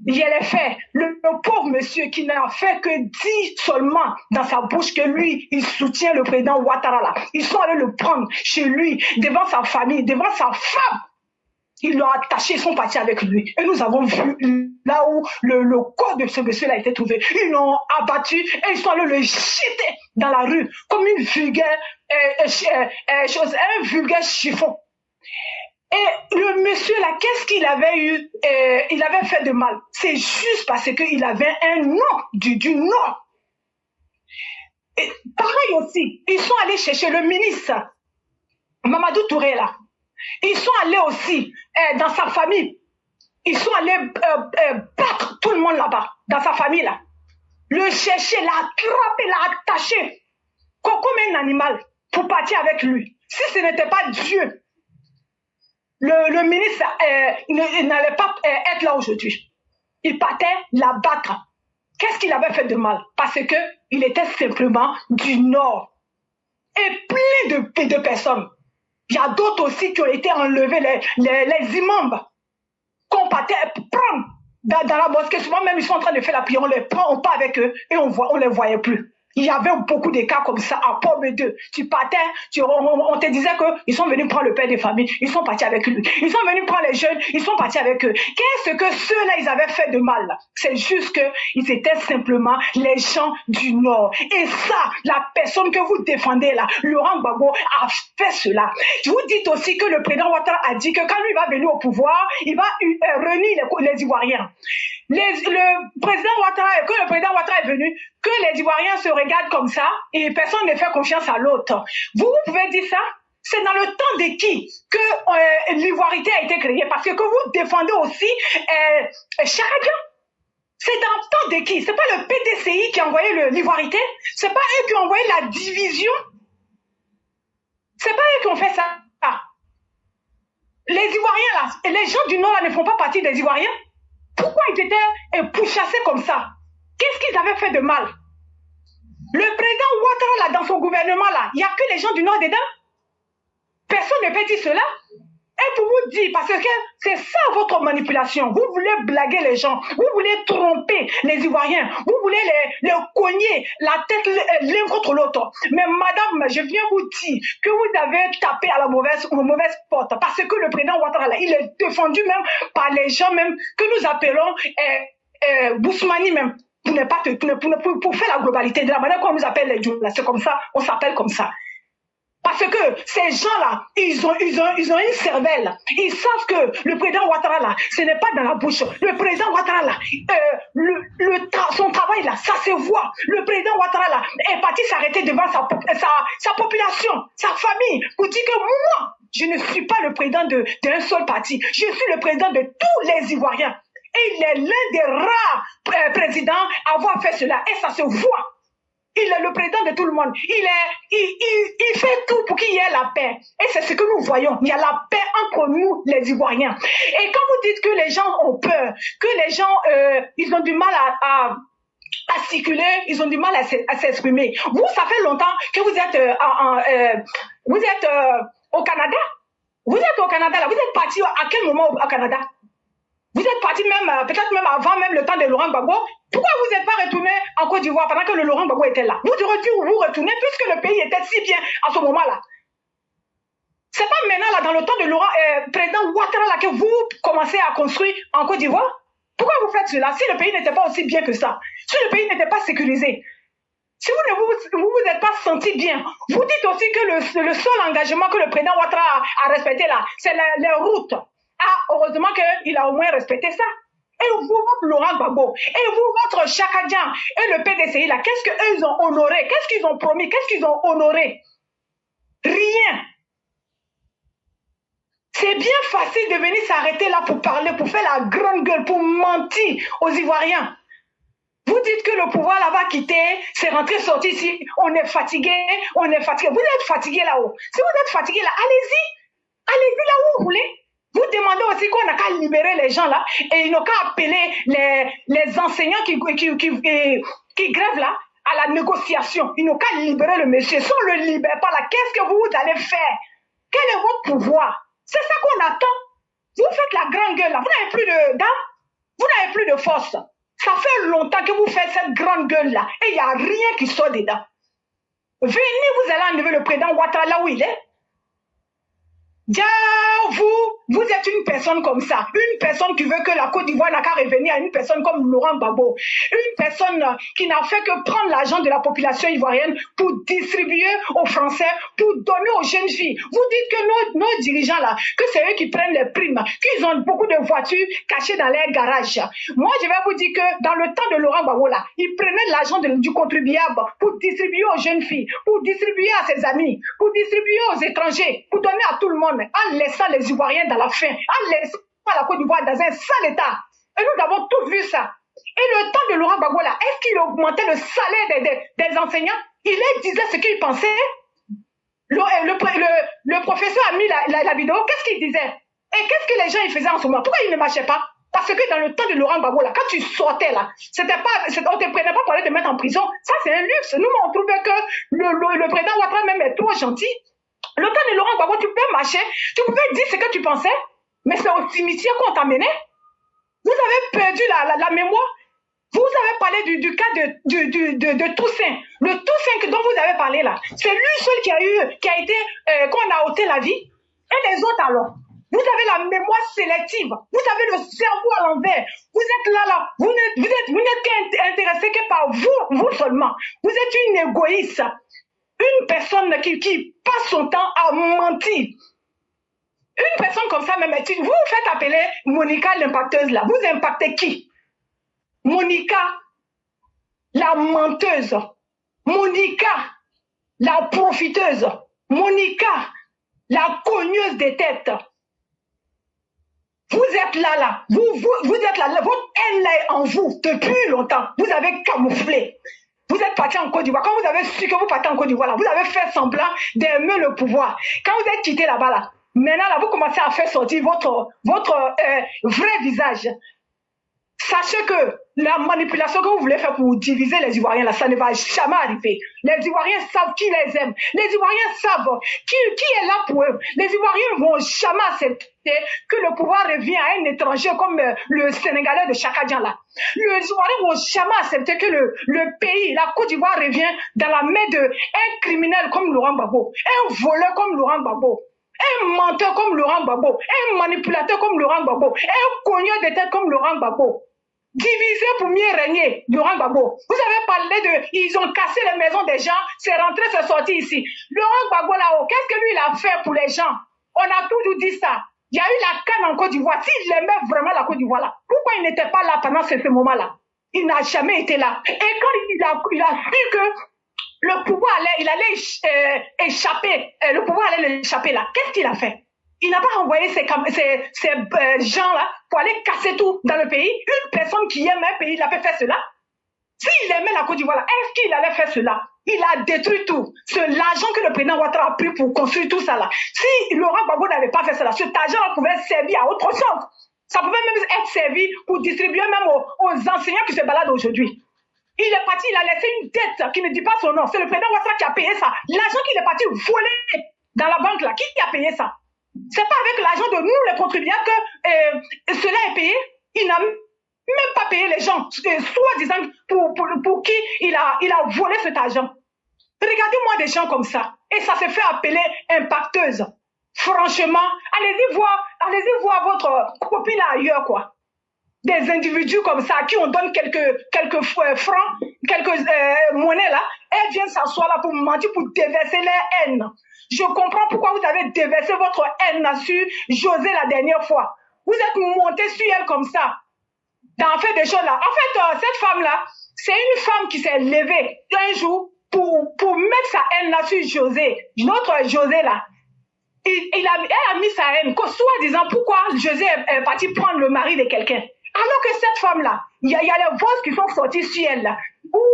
il allait faire le pauvre monsieur qui n'a fait que dire seulement dans sa bouche que lui, il soutient le président Ouattara là. Ils sont allés le prendre chez lui, devant sa famille, devant sa femme. Ils l'ont attaché, ils sont partis avec lui. Et nous avons vu là où le corps de ce monsieur-là a été trouvé. Ils l'ont abattu et ils sont allés le jeter dans la rue comme une vulgaire chose, un vulgaire chiffon. Et le monsieur là, qu'est-ce qu'il avait eu? Il avait fait de mal. C'est juste parce qu'il avait un nom du Nord. Et pareil aussi, ils sont allés chercher le ministre Mamadou Touré là. Ils sont allés aussi dans sa famille. Ils sont allés battre tout le monde là-bas, dans sa famille là. Le chercher, l'attraper, l'attacher, comme un animal, pour partir avec lui. Si ce n'était pas Dieu, le ministre n'allait pas être là aujourd'hui. Il partait la battre. Qu'est-ce qu'il avait fait de mal? Parce que il était simplement du Nord. Et plein de personnes. Il y a d'autres aussi qui ont été enlevés, les imams, qu'on partait prendre dans la mosquée. Souvent même, ils sont en train de faire la prière, on les prend, on part avec eux et on les voyait plus. Il y avait beaucoup de cas comme ça à Pomme 2. Tu partais, on te disait qu'ils sont venus prendre le père des familles, ils sont partis avec lui. Ils sont venus prendre les jeunes, ils sont partis avec eux. Qu'est-ce que ceux-là, ils avaient fait de mal? C'est juste qu'ils étaient simplement les gens du Nord. Et ça, la personne que vous défendez là, Laurent Gbagbo, a fait cela. Je vous dis aussi que le président Ouattara a dit que quand lui va venir au pouvoir, il va réunir les Ivoiriens. Le président Ouattara, que le président Ouattara est venu, que les Ivoiriens se regardent comme ça et personne ne fait confiance à l'autre. Vous pouvez dire ça? C'est dans le temps de qui que l'ivoirité a été créée? Parce que vous défendez aussi Charadia. C'est dans le temps de qui? C'est pas le PDCI qui a envoyé l'ivoirité? C'est pas eux qui ont envoyé la division? C'est pas eux qui ont fait ça? Les Ivoiriens là, et les gens du Nord là ne font pas partie des Ivoiriens? Pourquoi ils étaient pourchassés comme ça? Qu'est-ce qu'ils avaient fait de mal? Le président Ouattara, là, dans son gouvernement, là, il n'y a que les gens du Nord dedans. Personne ne peut dire cela. Et pour vous dire, parce que c'est ça votre manipulation. Vous voulez blaguer les gens. Vous voulez tromper les Ivoiriens. Vous voulez les cogner la tête l'un contre l'autre. Mais madame, je viens vous dire que vous avez tapé à la mauvaise porte. Parce que le président Ouattara, là, il est défendu même par les gens même que nous appelons Bousmani même. Pour faire la globalité de la manière qu'on nous appelle les Djoula. C'est comme ça, on s'appelle comme ça. Parce que ces gens-là, ils ont une cervelle. Ils savent que le président Ouattara, là, ce n'est pas dans la bouche. Le président Ouattara, là, son travail, là, ça se voit. Le président Ouattara, là, est parti s'arrêter devant sa population, sa famille, pour dire que moi, je ne suis pas le président d'un seul parti. Je suis le président de tous les Ivoiriens. Et il est l'un des rares présidents à avoir fait cela. Et ça se voit. Il est le président de tout le monde. Il fait tout pour qu'il y ait la paix. Et c'est ce que nous voyons. Il y a la paix entre nous, les Ivoiriens. Et quand vous dites que les gens ont peur, que les gens, ils ont du mal à circuler, ils ont du mal à s'exprimer. Vous, ça fait longtemps que vous êtes, au Canada. Vous êtes au Canada, là. Vous êtes parti à quel moment au Canada? Vous êtes parti même, peut-être même avant même le temps de Laurent Gbagbo. Pourquoi vous n'êtes pas retourné en Côte d'Ivoire pendant que le Laurent Gbagbo était là? Vous auriez dû vous retourner puisque le pays était si bien à ce moment-là. C'est pas maintenant, là, dans le temps de Laurent, président Ouattara, là, que vous commencez à construire en Côte d'Ivoire. Pourquoi vous faites cela si le pays n'était pas aussi bien que ça? Si le pays n'était pas sécurisé? Si vous ne vous êtes pas senti bien, vous dites aussi que le seul engagement que le président Ouattara a respecté là, c'est les routes. Ah, heureusement qu'il a au moins respecté ça. Et vous, votre Laurent Gbagbo, et vous, votre Chakadian, et le PDCI, là, qu'est-ce qu'eux, ils ont honoré? Qu'est-ce qu'ils ont promis? Qu'est-ce qu'ils ont honoré? Rien. C'est bien facile de venir s'arrêter là pour parler, pour faire la grande gueule, pour mentir aux Ivoiriens. Vous dites que le pouvoir là va quitter, c'est rentré, sorti ici, on est fatigué, Vous êtes fatigué là-haut. Si vous êtes fatigué là, allez-y là où vous voulez. Vous demandez aussi qu'on n'a qu'à libérer les gens là et ils n'ont qu'à appeler les enseignants qui grèvent là à la négociation. Ils n'ont qu'à libérer le monsieur. Si on ne le libère pas là, qu'est-ce que vous allez faire? Quel est votre pouvoir? C'est ça qu'on attend. Vous faites la grande gueule là. Vous n'avez plus de dame, vous n'avez plus de force. Ça fait longtemps que vous faites cette grande gueule là et il n'y a rien qui sort dedans. Venez, vous allez enlever le président Ouattara là où il est. Déjà, vous êtes une personne comme ça, une personne qui veut que la Côte d'Ivoire n'a qu'à revenir à une personne comme Laurent Gbagbo, une personne qui n'a fait que prendre l'argent de la population ivoirienne pour distribuer aux Français, pour donner aux jeunes filles. Vous dites que nos dirigeants là, que c'est eux qui prennent les primes, qu'ils ont beaucoup de voitures cachées dans leurs garages. Moi, je vais vous dire que dans le temps de Laurent Gbagbo là, il prenait l'argent du contribuable pour distribuer aux jeunes filles, pour distribuer à ses amis, pour distribuer aux étrangers, pour donner à tout le monde, en laissant les Ivoiriens dans la faim, en laissant la Côte d'Ivoire dans un sale état. Et nous avons tous vu ça. Et le temps de Laurent Gbagbo là, est-ce qu'il augmentait le salaire des enseignants? Il disait ce qu'il pensait. Le professeur a mis la vidéo, qu'est-ce qu'il disait? Et qu'est-ce que les gens ils faisaient en ce moment? Pourquoi ils ne marchaient pas? Parce que dans le temps de Laurent Gbagbo là, quand tu sortais là, on ne te prenait pas pour aller te mettre en prison. Ça c'est un luxe. Nous on trouvait que le président Ouattara même est trop gentil. Le temps de Laurent Gbagbo, tu peux marcher, tu pouvais dire ce que tu pensais, mais c'est au cimetière qu'on t'a mené. Vous avez perdu la mémoire. Vous avez parlé du cas de Toussaint. Le Toussaint dont vous avez parlé là, c'est lui seul qui a été, qu'on a ôté la vie. Et les autres alors? Vous avez la mémoire sélective. Vous avez le cerveau à l'envers. Vous êtes là. Vous n'êtes intéressé que par vous seulement. Vous êtes une égoïste. Une personne qui passe son temps à mentir. Une personne comme ça, même, vous vous faites appeler Monica l'impacteuse là. Vous impactez qui? Monica, la menteuse. Monica, la profiteuse. Monica, la cogneuse des têtes. Vous êtes là. Vous êtes là. Votre haine est en vous depuis longtemps. Vous avez camouflé. Vous êtes parti en Côte d'Ivoire. Quand vous avez su que vous partez en Côte d'Ivoire, vous avez fait semblant d'aimer le pouvoir. Quand vous êtes quitté là-bas, là, maintenant, là, vous commencez à faire sortir votre vrai visage. Sachez que la manipulation que vous voulez faire pour diviser les Ivoiriens, là, ça ne va jamais arriver. Les Ivoiriens savent qui les aime. Les Ivoiriens savent qui est là pour eux. Les Ivoiriens ne vont jamais accepter que le pouvoir revienne à un étranger comme le Sénégalais de Chakadjan, là. Les Ivoiriens ne vont jamais accepter que le pays, la Côte d'Ivoire, revienne dans la main d'un criminel comme Laurent Gbagbo, un voleur comme Laurent Gbagbo, un menteur comme Laurent Gbagbo, un manipulateur comme Laurent Gbagbo, un cogneur de tête comme Laurent Gbagbo. Diviser pour mieux régner, Laurent Gbagbo. Vous avez parlé ils ont cassé les maisons des gens, c'est rentré, c'est sorti ici. Laurent Gbagbo là-haut, qu'est-ce que lui il a fait pour les gens? On a toujours dit ça. Il y a eu la canne en Côte d'Ivoire. S'il aimait vraiment la Côte d'Ivoire là, pourquoi il n'était pas là pendant ce moment-là? Il n'a jamais été là. Et quand il a su que le pouvoir allait échapper, le pouvoir allait l'échapper là, qu'est-ce qu'il a fait? Il n'a pas envoyé ces gens-là pour aller casser tout dans le pays. Une personne qui aime un pays, il a fait faire cela. S'il aimait la Côte d'Ivoire, est-ce qu'il allait faire cela? Il a détruit tout. L'argent que le président Ouattara a pris pour construire tout ça là. Si Laurent Gbagbo n'avait pas fait cela, cet argent pouvait servir à autre chose. Ça pouvait même être servi pour distribuer même aux enseignants qui se baladent aujourd'hui. Il est parti, il a laissé une dette qui ne dit pas son nom. C'est le président Ouattara qui a payé ça. L'argent qu'il est parti voler dans la banque là, qui a payé ça? C'est pas avec l'argent de nous, les contribuables, que cela est payé. Il n'a même pas payé les gens, soi-disant pour qui il a volé cet argent. Regardez-moi des gens comme ça. Et ça se fait appeler impacteuse. Franchement, allez-y voir votre copine là ailleurs, quoi. Des individus comme ça, à qui on donne quelques francs, quelques monnaies là, elles viennent s'asseoir là pour mentir, pour déverser leur haine. Je comprends pourquoi vous avez déversé votre haine sur José la dernière fois. Vous êtes monté sur elle comme ça, d'en faire des choses là. En fait, cette femme-là, c'est une femme qui s'est levée un jour pour mettre sa haine là sur José, notre José là. Elle a mis sa haine, soi-disant pourquoi José est parti prendre le mari de quelqu'un. Alors que cette femme-là, il y a les voix qui sont sorties sur elle là, où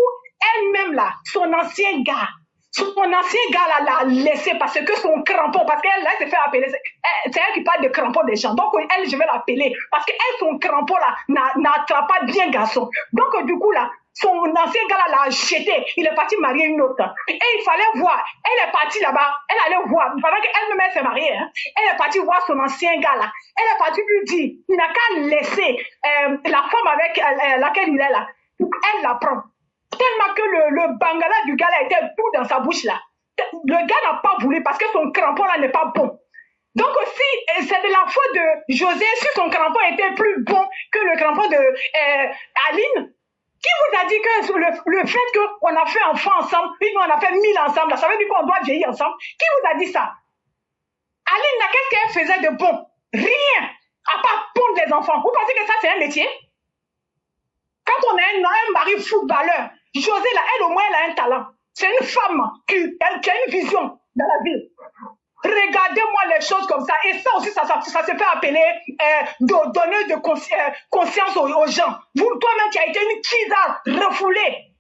elle-même là, son ancien gars là l'a laissé parce que son crampon, parce qu'elle là, elle s'est fait appeler, c'est elle qui parle de crampon des gens. Donc elle, je vais l'appeler parce qu'elle, son crampon là, n'attrape pas bien garçon. Donc du coup là, son ancien gars là l'a jeté, il est parti marier une autre. Et il fallait voir, elle est partie là-bas, elle allait voir, pendant qu'elle-même s'est mariée, hein, elle est partie voir son ancien gars là. Elle est partie lui dire, il n'a qu'à laisser la femme avec laquelle il est là, pour qu'elle la prenne. Tellement que le bangala du gars là était tout dans sa bouche là. Le gars n'a pas voulu parce que son crampon là n'est pas bon. Donc aussi, c'est de la faute de José si son crampon était plus bon que le crampon de Aline. Qui vous a dit que le fait qu'on a fait enfant ensemble, puis on a fait 1000 ensemble, là, ça veut dire qu'on doit vieillir ensemble? Qui vous a dit ça? Aline là, qu'est-ce qu'elle faisait de bon? Rien, à part pondre les enfants. Vous pensez que ça c'est un métier? Quand on a un mari footballeur, José, là, elle au moins, elle a un talent. C'est une femme qui a une vision dans la vie. Regardez-moi les choses comme ça. Et ça aussi, ça se fait appeler donner de conscience aux gens. Vous, toi-même, tu as été une kisa refoulée.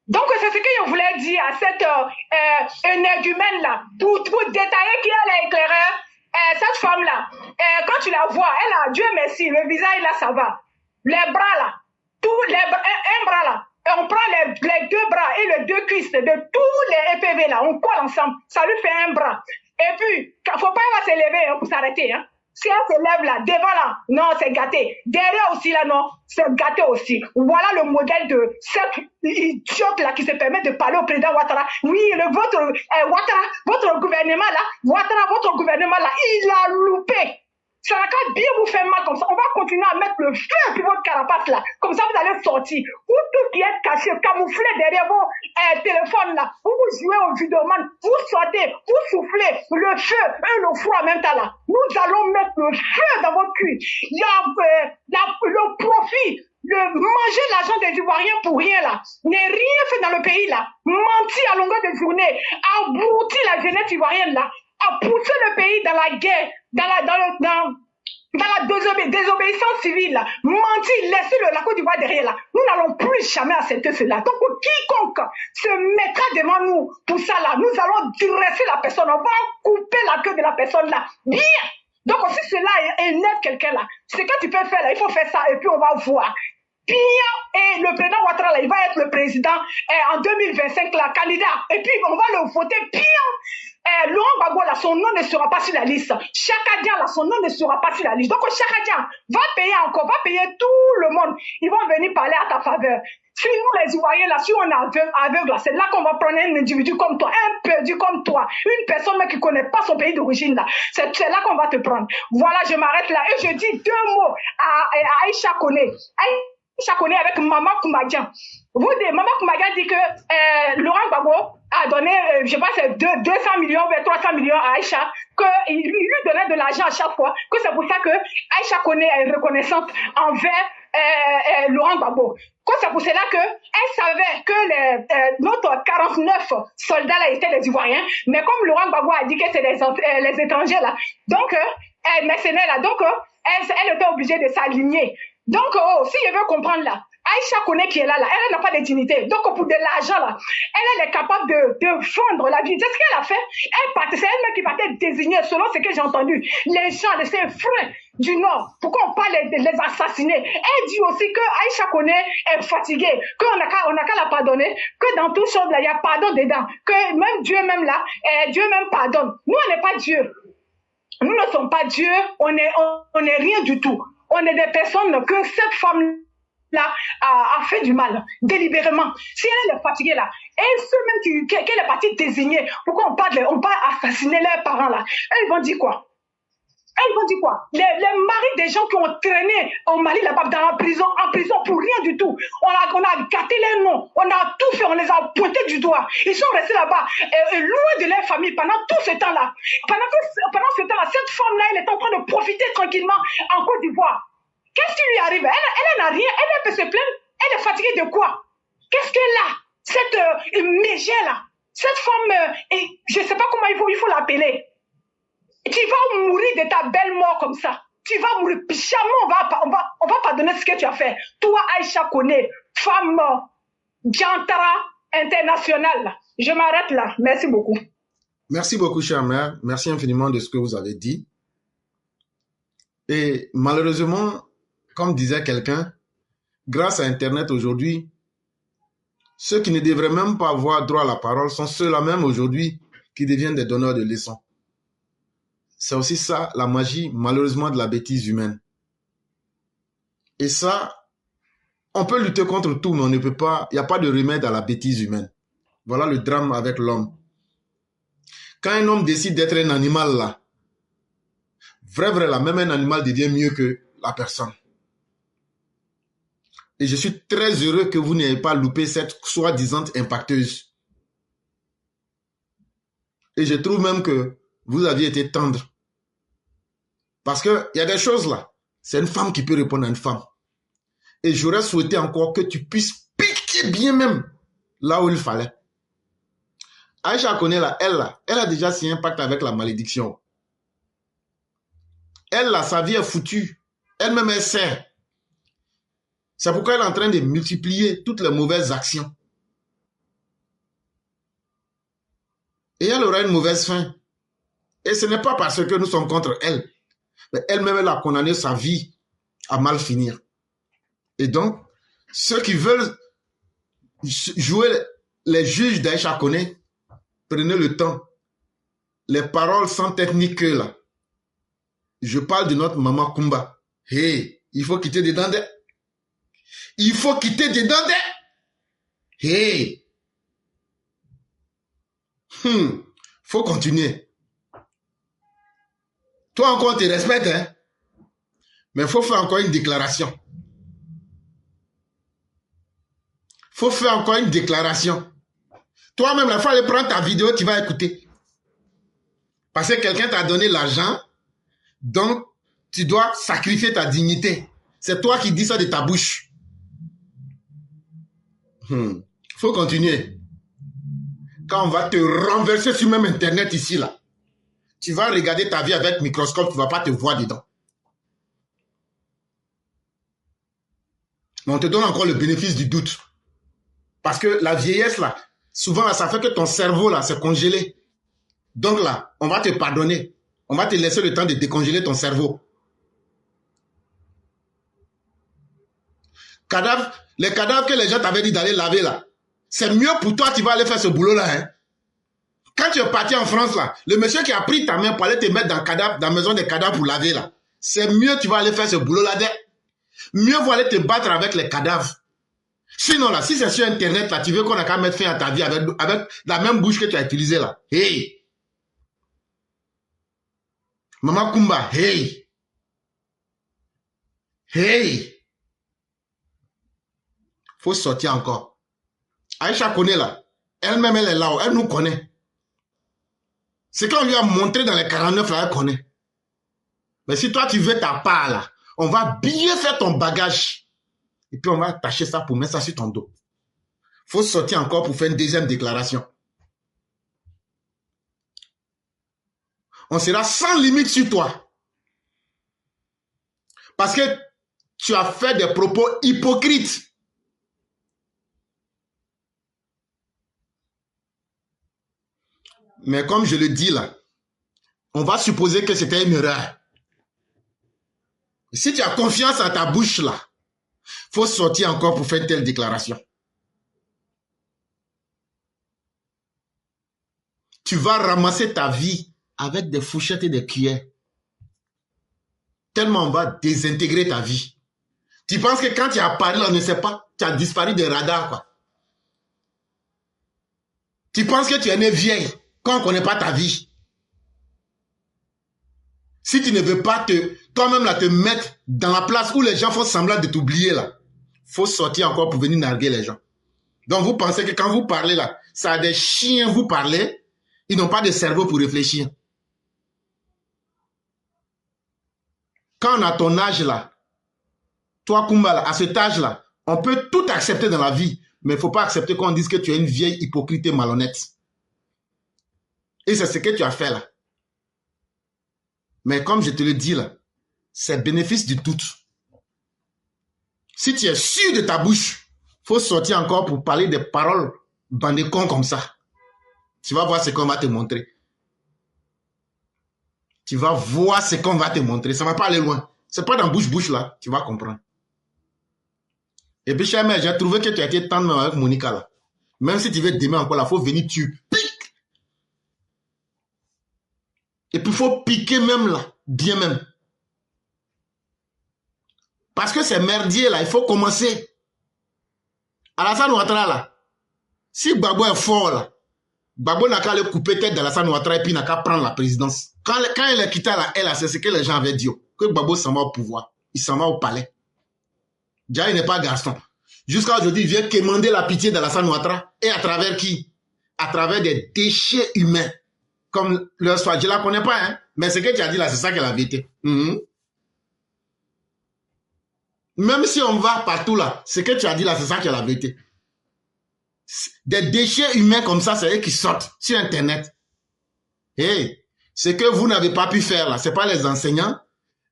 Donc, c'est ce que je voulais dire à cette énergumène-là. Pour détailler qui est l'éclaireur, cette femme-là, quand tu la vois, elle a, Dieu merci, le visage là, ça va. Les bras là, un bras là, et on prend les deux bras et les deux cuisses de tous les EPV là, on colle ensemble, ça lui fait un bras. Et puis, il ne faut pas se lever hein, pour s'arrêter. Hein. Si elle se lève là, devant là, non, c'est gâté. Derrière aussi là, non, c'est gâté aussi. Voilà le modèle de cette idiote là qui se permet de parler au président Ouattara. Oui, votre Ouattara, votre gouvernement là, votre gouvernement là, il a loupé. Ça n'a qu'à bien vous faire mal comme ça. On va continuer à mettre le feu sur votre carapace là. Comme ça, vous allez sortir. Vous tous qui êtes cachés, camouflés derrière vos téléphones là. Vous jouez au vidéoman. Vous sortez, vous soufflez le feu et le froid en même temps là. Nous allons mettre le feu dans votre cul. Il y a le profit. Manger l'argent des Ivoiriens pour rien là, n'est rien fait dans le pays là, mentir à longueur de journée, abrutir la jeunesse ivoirienne là, à pousser le pays dans la guerre, dans la désobéissance civile là, mentir, laisser la Côte d'Ivoire derrière là. Nous n'allons plus jamais accepter cela. Donc quiconque se mettra devant nous pour ça là, nous allons dresser la personne, on va couper la queue de la personne là. Bien. Donc si cela énerve quelqu'un là, c'est que tu peux faire là, il faut faire ça et puis on va voir. Bien, et le président Ouattara là, il va être le président en 2025 là, candidat. Et puis on va le voter. Bien. Laurent Gbagbo là, son nom ne sera pas sur la liste. Chaka Dia là, son nom ne sera pas sur la liste. Donc Chaka Dia va payer encore, va payer tout le monde. Ils vont venir parler à ta faveur. Si nous les Ivoiriens là, si on est aveugle là, c'est là qu'on va prendre un individu comme toi, un perdu comme toi, une personne qui ne connaît pas son pays d'origine là. C'est là qu'on va te prendre. Voilà, je m'arrête là et je dis deux mots à Aïcha Koné. Aïcha Koné avec Maman Koumadian. Maman Koumadian dit que Laurent Gbagbo a donné, je pense, 200 millions ou 300 millions à Aïcha, qu'il lui donnait de l'argent à chaque fois, que c'est pour ça que Aïcha Koné est reconnaissante envers Laurent Gbagbo. Que c'est pour cela qu'elle savait que notre 49 soldats là étaient les Ivoiriens, mais comme Laurent Gbagbo a dit que c'est les étrangers là, donc, mercenaires là, donc, elle était obligée de s'aligner. Donc, si je veux comprendre là, Aïcha Koné qui est là, elle n'a pas de dignité. Donc, pour de l'argent, là, elle est capable de vendre la vie. C'est ce qu'elle a fait. C'est elle-même qui partait désigner, selon ce que j'ai entendu, les gens de ses frères du Nord. Pourquoi on parle de les assassiner? Elle dit aussi que Aïcha Koné est fatiguée, qu'on n'a qu'à la pardonner, que dans tout chose, là, il y a pardon dedans, que même Dieu même là, Dieu même pardonne. Nous, on n'est pas Dieu. Nous ne sommes pas Dieu, on est rien du tout. On est des personnes que cette femme-là a fait du mal, délibérément. Si elle est fatiguée là, et ceux même qu'elle est partie désigner, pourquoi on parle assassiner leurs parents là? Elles vont dire quoi? Elles vont dire quoi? Les maris des gens qui ont traîné au Mali là-bas en prison pour rien du tout. On a gâté les noms, on a tout fait, on les a pointés du doigt. Ils sont restés là-bas, loin de leur famille pendant tout ce temps-là. Pendant ce temps-là, cette femme-là, elle est en train de profiter tranquillement en Côte d'Ivoire. Qu'est-ce qui lui arrive? Elle n'a rien, elle peut se plaindre. Elle est fatiguée de quoi? Qu'est-ce qu'elle a? Cette mégère là, cette femme, je ne sais pas comment il faut l'appeler. Tu vas mourir de ta belle mort comme ça. Tu vas mourir. Jamais on va pardonner ce que tu as fait. Toi, Aïcha Koné, femme Diantara internationale. Je m'arrête là. Merci beaucoup. Merci beaucoup, chère mère. Merci infiniment de ce que vous avez dit. Et malheureusement, comme disait quelqu'un, grâce à Internet aujourd'hui, ceux qui ne devraient même pas avoir droit à la parole sont ceux-là même aujourd'hui qui deviennent des donneurs de leçons. C'est aussi ça, la magie, malheureusement, de la bêtise humaine. Et ça, on peut lutter contre tout, mais on ne peut pas, il n'y a pas de remède à la bêtise humaine. Voilà le drame avec l'homme. Quand un homme décide d'être un animal, là, vrai, là, même un animal devient mieux que la personne. Et je suis très heureux que vous n'ayez pas loupé cette soi-disant impacteuse. Et je trouve même que vous aviez été tendre. Parce qu'il y a des choses là. C'est une femme qui peut répondre à une femme. Et j'aurais souhaité encore que tu puisses piquer bien même là où il fallait. Aïcha Koné là, elle a déjà signé un pacte avec la malédiction. Elle là, sa vie est foutue. Elle-même elle sert. C'est pourquoi elle est en train de multiplier toutes les mauvaises actions. Et elle aura une mauvaise fin. Et ce n'est pas parce que nous sommes contre elle. Mais elle-même, elle a condamné sa vie à mal finir. Et donc, ceux qui veulent jouer les juges d'Aïcha Koné, prenez le temps. Les paroles sans tête ni queue là. Je parle de notre maman Kumba. Hey, il faut quitter dedans. Il faut quitter dedans. Hey. Faut continuer. Toi encore, on te respecte, hein? Mais il faut faire encore une déclaration. Faut faire encore une déclaration. Toi-même, la fois, aller prendre ta vidéo, tu vas écouter. Parce que quelqu'un t'a donné l'argent, donc tu dois sacrifier ta dignité. C'est toi qui dis ça de ta bouche. Faut continuer. Quand on va te renverser sur même Internet ici, là, tu vas regarder ta vie avec microscope, tu ne vas pas te voir dedans. Mais on te donne encore le bénéfice du doute. Parce que la vieillesse, là, souvent, là, ça fait que ton cerveau, là, s'est congelé. Donc là, on va te pardonner. On va te laisser le temps de décongeler ton cerveau. Les cadavres que les gens t'avaient dit d'aller laver, là, c'est mieux pour toi, tu vas aller faire ce boulot-là, hein. Quand tu es parti en France, là, le monsieur qui a pris ta main pour aller te mettre dans la maison des cadavres pour laver, là, c'est mieux, tu vas aller faire ce boulot-là. Mieux vaut aller te battre avec les cadavres. Sinon, là, si c'est sur Internet, là, tu veux qu'on a qu'à mettre fin à ta vie avec la même bouche que tu as utilisée, là. Hey! Maman Kumba, hey! Hey! Faut sortir encore. Aïcha connaît, là. Elle-même, elle est là, elle nous connaît. C'est quand on lui a montré dans les 49, là, elle connaît. Mais si toi, tu veux ta part, là, on va bien faire ton bagage. Et puis, on va attacher ça pour mettre ça sur ton dos. Faut sortir encore pour faire une deuxième déclaration. On sera sans limite sur toi. Parce que tu as fait des propos hypocrites. Mais comme je le dis là, on va supposer que c'était une erreur. Si tu as confiance à ta bouche là, faut sortir encore pour faire une telle déclaration. Tu vas ramasser ta vie avec des fourchettes et des cuillères. Tellement on va désintégrer ta vie. Tu penses que quand tu as apparu, on ne sait pas, tu as disparu des radars, quoi. Tu penses que tu es né vieille quand on ne connaît pas ta vie. Si tu ne veux pas toi-même là te mettre dans la place où les gens font semblant de t'oublier là, faut sortir encore pour venir narguer les gens. Donc vous pensez que quand vous parlez là, ça a des chiens vous parlez, ils n'ont pas de cerveau pour réfléchir. Quand on a ton âge là, toi Kumba là, à cet âge là, on peut tout accepter dans la vie, mais il ne faut pas accepter qu'on dise que tu es une vieille hypocrite et malhonnête. Et c'est ce que tu as fait là. Mais comme je te le dis là, c'est bénéfice du doute. Si tu es sûr de ta bouche, il faut sortir encore pour parler des paroles bandées cons comme ça. Tu vas voir ce qu'on va te montrer. Tu vas voir ce qu'on va te montrer. Ça ne va pas aller loin. Ce n'est pas dans bouche-bouche là, tu vas comprendre. Et puis, cher mère, j'ai trouvé que tu as été tendre avec Monica là. Même si tu veux demain encore là, il faut venir, tu piques. Et puis, il faut piquer même là, bien même. Parce que c'est merdier là, il faut commencer. Alassane Ouattara là, si Gbagbo est fort là, Gbagbo n'a qu'à le couper tête d'Alassane Ouattara et puis n'a qu'à prendre la présidence. Quand il est quitté là, c'est ce que les gens avaient dit, que Gbagbo s'en va au pouvoir, il s'en va au palais. Déjà, il n'est pas garçon. Jusqu'à aujourd'hui, il vient quémander la pitié d'Alassane Ouattara. Et à travers qui? À travers des déchets humains. Comme le soir, je ne la connais pas, hein. Mais ce que tu as dit là, c'est ça qu'elle a vérité. Même si on va partout là, ce que tu as dit là, c'est ça qui est la vérité. Des déchets humains comme ça, c'est eux qui sortent sur Internet. Hey, ce que vous n'avez pas pu faire là, ce n'est pas les enseignants,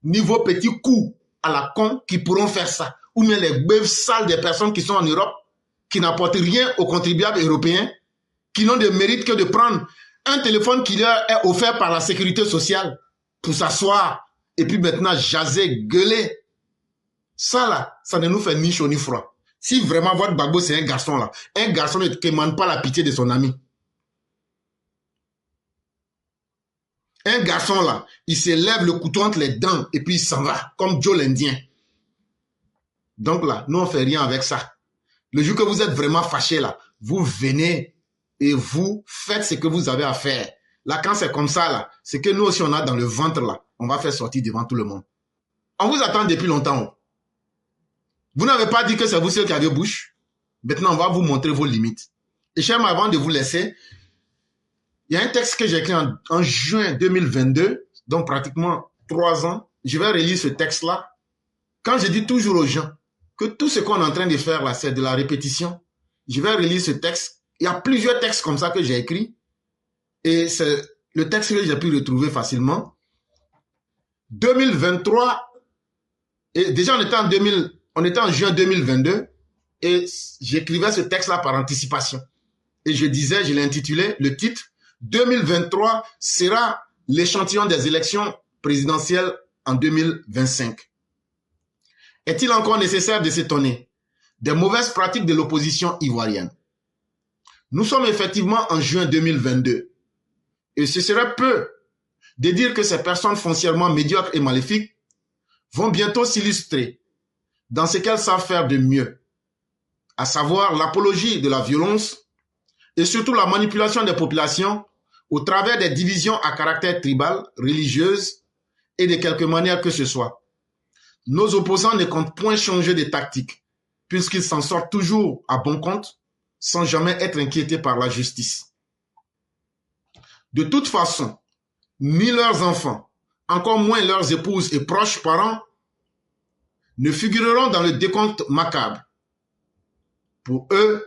ni vos petits coups à la con qui pourront faire ça. Ou bien les bœufs sales des personnes qui sont en Europe, qui n'apportent rien aux contribuables européens, qui n'ont de mérite que de prendre un téléphone qui leur est offert par la sécurité sociale pour s'asseoir et puis maintenant jaser, gueuler. Ça là, ça ne nous fait ni chaud ni froid. Si vraiment votre Gbagbo c'est un garçon là, un garçon ne demande pas la pitié de son ami. Un garçon là, il se lève le couteau entre les dents et puis il s'en va, comme Joe l'Indien. Donc là, nous on fait rien avec ça. Le jour que vous êtes vraiment fâché là, vous venez et vous faites ce que vous avez à faire. Là, quand c'est comme ça là, c'est que nous aussi on a dans le ventre là, on va faire sortir devant tout le monde. On vous attend depuis longtemps. Vous n'avez pas dit que c'est vous seul qui avez bouche. Maintenant, on va vous montrer vos limites. Et cher, avant de vous laisser, il y a un texte que j'ai écrit en juin 2022, donc pratiquement 3 ans. Je vais relire ce texte-là. Quand je dis toujours aux gens que tout ce qu'on est en train de faire là, c'est de la répétition, je vais relire ce texte. Il y a plusieurs textes comme ça que j'ai écrits. Et c'est le texte que j'ai pu retrouver facilement. 2023, et déjà on était en juin 2022, et j'écrivais ce texte-là par anticipation. Et je disais, je l'ai intitulé, le titre, 2023 sera l'échantillon des élections présidentielles en 2025. Est-il encore nécessaire de s'étonner des mauvaises pratiques de l'opposition ivoirienne? Nous sommes effectivement en juin 2022. Et ce serait peu de dire que ces personnes foncièrement médiocres et maléfiques vont bientôt s'illustrer dans ce qu'elles savent faire de mieux, à savoir l'apologie de la violence et surtout la manipulation des populations au travers des divisions à caractère tribal, religieuse et de quelque manière que ce soit. Nos opposants ne comptent point changer de tactique, puisqu'ils s'en sortent toujours à bon compte, sans jamais être inquiétés par la justice. De toute façon, ni leurs enfants, encore moins leurs épouses et proches parents, ne figureront dans le décompte macabre. Pour eux,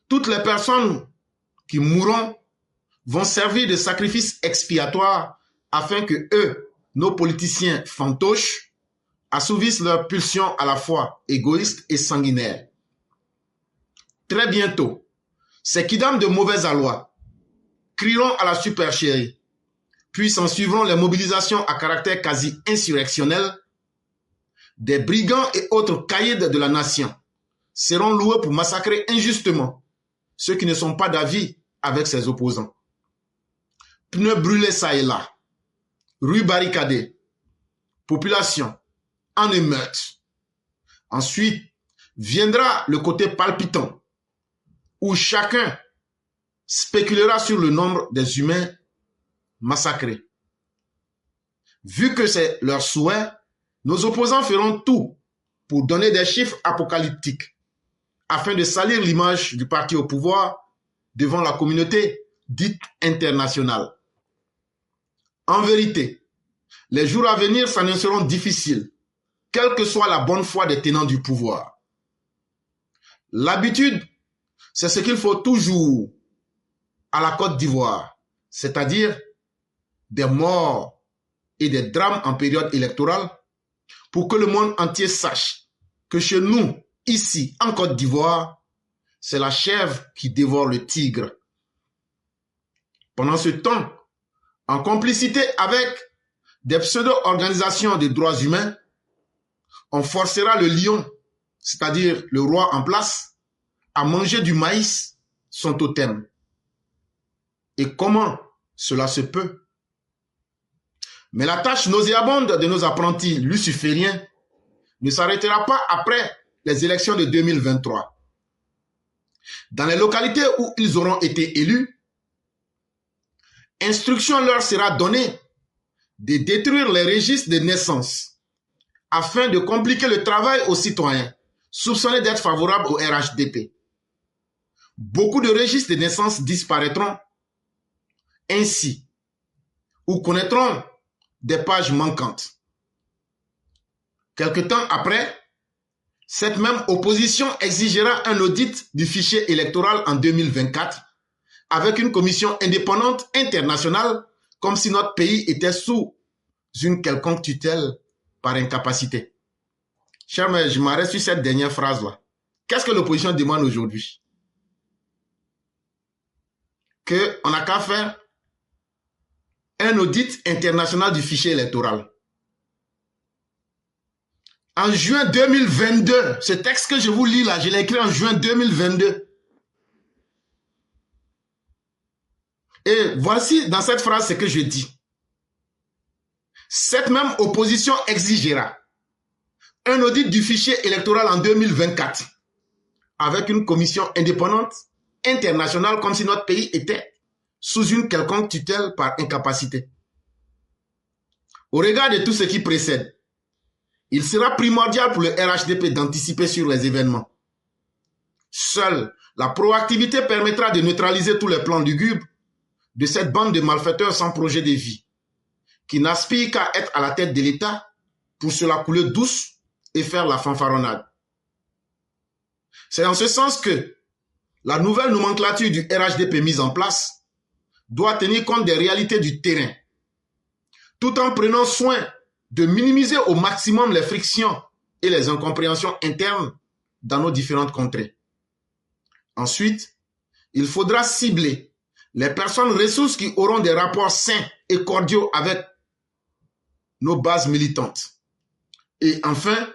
toutes les personnes qui mourront vont servir de sacrifice expiatoire afin que eux, nos politiciens fantoches, assouvissent leurs pulsions à la fois égoïstes et sanguinaires. Très bientôt, ces kidams de mauvais aloi crieront à la supercherie, puis s'en suivront les mobilisations à caractère quasi insurrectionnel. Des brigands et autres caïds de la nation seront loués pour massacrer injustement ceux qui ne sont pas d'avis avec ses opposants. Pneus brûlés ça et là, rues barricadées, population en émeute. Ensuite, viendra le côté palpitant, où chacun spéculera sur le nombre des humains massacrés. Vu que c'est leur souhait, nos opposants feront tout pour donner des chiffres apocalyptiques afin de salir l'image du parti au pouvoir devant la communauté dite internationale. En vérité, les jours à venir s'annonceront difficiles, quelle que soit la bonne foi des tenants du pouvoir. L'habitude, c'est ce qu'il faut toujours à la Côte d'Ivoire, c'est-à-dire des morts et des drames en période électorale, pour que le monde entier sache que chez nous, ici, en Côte d'Ivoire, c'est la chèvre qui dévore le tigre. Pendant ce temps, en complicité avec des pseudo-organisations de droits humains, on forcera le lion, c'est-à-dire le roi en place, à manger du maïs, son totem. Et comment cela se peut? Mais la tâche nauséabonde de nos apprentis lucifériens ne s'arrêtera pas après les élections de 2023. Dans les localités où ils auront été élus, instruction leur sera donnée de détruire les registres de naissance afin de compliquer le travail aux citoyens soupçonnés d'être favorables au RHDP. Beaucoup de registres de naissance disparaîtront ainsi ou connaîtront des pages manquantes. Quelque temps après, cette même opposition exigera un audit du fichier électoral en 2024 avec une commission indépendante internationale comme si notre pays était sous une quelconque tutelle par incapacité. Cher, mais je m'arrête sur cette dernière phrase-là. Qu'est-ce que l'opposition demande aujourd'hui? Qu'on n'a qu'à faire un audit international du fichier électoral. En juin 2022, ce texte que je vous lis là, je l'ai écrit en juin 2022. Et voici dans cette phrase ce que je dis. Cette même opposition exigera un audit du fichier électoral en 2024 avec une commission indépendante internationale comme si notre pays était sous une quelconque tutelle par incapacité. Au regard de tout ce qui précède, il sera primordial pour le RHDP d'anticiper sur les événements. Seule la proactivité permettra de neutraliser tous les plans lugubres de cette bande de malfaiteurs sans projet de vie, qui n'aspirent qu'à être à la tête de l'État pour se la couler douce et faire la fanfaronnade. C'est en ce sens que la nouvelle nomenclature du RHDP mise en place doit tenir compte des réalités du terrain, tout en prenant soin de minimiser au maximum les frictions et les incompréhensions internes dans nos différentes contrées. Ensuite, il faudra cibler les personnes ressources qui auront des rapports sains et cordiaux avec nos bases militantes. Et enfin,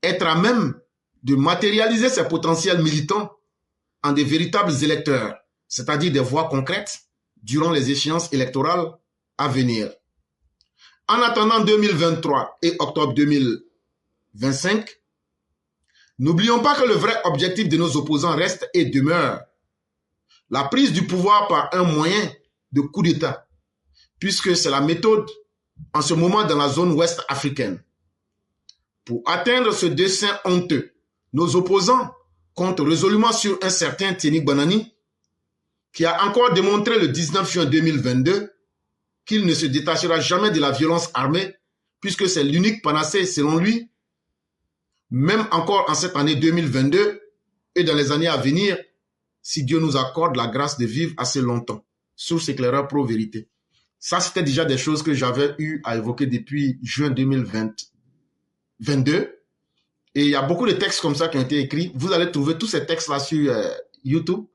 être à même de matérialiser ces potentiels militants en de véritables électeurs, c'est-à-dire des voix concrètes durant les échéances électorales à venir. En attendant 2023 et octobre 2025, n'oublions pas que le vrai objectif de nos opposants reste et demeure la prise du pouvoir par un moyen de coup d'État, puisque c'est la méthode en ce moment dans la zone ouest africaine. Pour atteindre ce dessein honteux, nos opposants comptent résolument sur un certain Tieni Banani, qui a encore démontré le 19 juin 2022 qu'il ne se détachera jamais de la violence armée, puisque c'est l'unique panacée selon lui, même encore en cette année 2022 et dans les années à venir, si Dieu nous accorde la grâce de vivre assez longtemps. Source éclaireur pro-vérité. Ça, c'était déjà des choses que j'avais eu à évoquer depuis juin 2022. Et il y a beaucoup de textes comme ça qui ont été écrits. Vous allez trouver tous ces textes-là sur YouTube.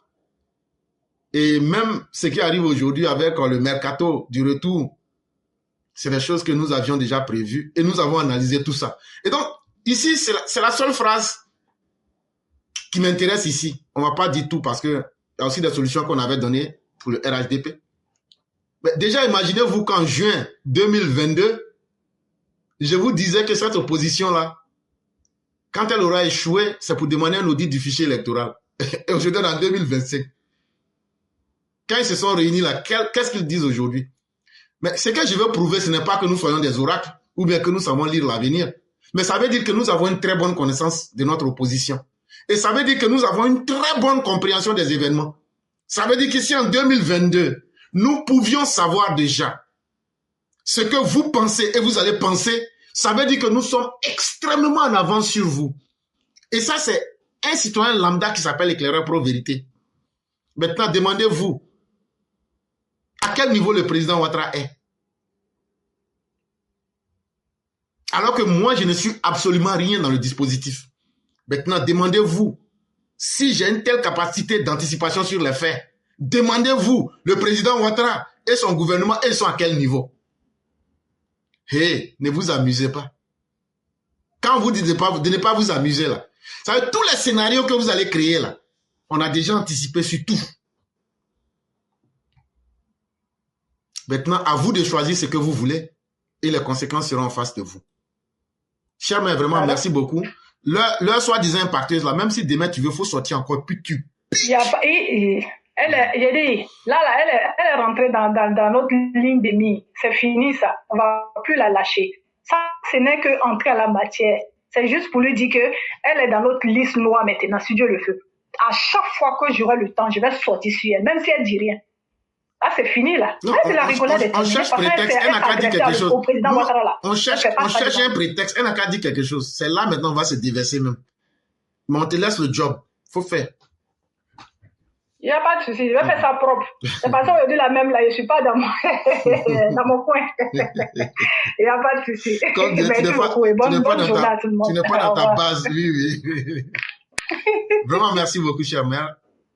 Et même ce qui arrive aujourd'hui avec le mercato du retour, c'est des choses que nous avions déjà prévues et nous avons analysé tout ça. Et donc, ici, c'est la seule phrase qui m'intéresse ici. On ne va pas dire tout parce qu'il y a aussi des solutions qu'on avait données pour le RHDP. Mais déjà, imaginez-vous qu'en juin 2022, je vous disais que cette opposition-là, quand elle aura échoué, c'est pour demander un audit du fichier électoral. Et aujourd'hui, en 2025, quand ils se sont réunis là, qu'est-ce qu'ils disent aujourd'hui? Mais ce que je veux prouver, ce n'est pas que nous soyons des oracles ou bien que nous savons lire l'avenir. Mais ça veut dire que nous avons une très bonne connaissance de notre opposition. Et ça veut dire que nous avons une très bonne compréhension des événements. Ça veut dire que si en 2022, nous pouvions savoir déjà ce que vous pensez et vous allez penser, ça veut dire que nous sommes extrêmement en avance sur vous. Et ça, c'est un citoyen lambda qui s'appelle éclaireur pro-vérité. Maintenant, demandez-vous à quel niveau le président Ouattara est. Alors que moi, je ne suis absolument rien dans le dispositif. Maintenant, demandez-vous si j'ai une telle capacité d'anticipation sur les faits. Demandez-vous, le président Ouattara et son gouvernement, ils sont à quel niveau? Hey, ne vous amusez pas. Quand vous dites de ne pas vous amuser là, ça veut dire tous les scénarios que vous allez créer là, on a déjà anticipé sur tout. Maintenant, à vous de choisir ce que vous voulez et les conséquences seront en face de vous. Cher mère, vraiment, merci beaucoup. Leur soi-disant impacteuse là, même si demain tu veux, faut sortir encore plus tu. Elle est rentrée dans notre ligne de mire. C'est fini ça. On va plus la lâcher. Ça, ce n'est que entrer à la matière. C'est juste pour lui dire que elle est dans notre liste noire maintenant, si Dieu le veut. À chaque fois que j'aurai le temps, je vais sortir sur elle, même si elle dit rien. Ah, c'est fini là. Non, c'est la rigolade des on cherche prétexte. Elle n'a qu'à dire quelque chose. On cherche un prétexte. Elle n'a qu'à dire quelque chose. C'est là maintenant on va se déverser même. Mais on te laisse le job. Faut faire. Il n'y a pas de souci, je vais faire ça propre. C'est parce qu'aujourd'hui, la même là, je ne suis pas dans mon coin. Il n'y a pas de souci. Comme tu n'es pas dans ta base. Oui. Vraiment, merci beaucoup, chère mère.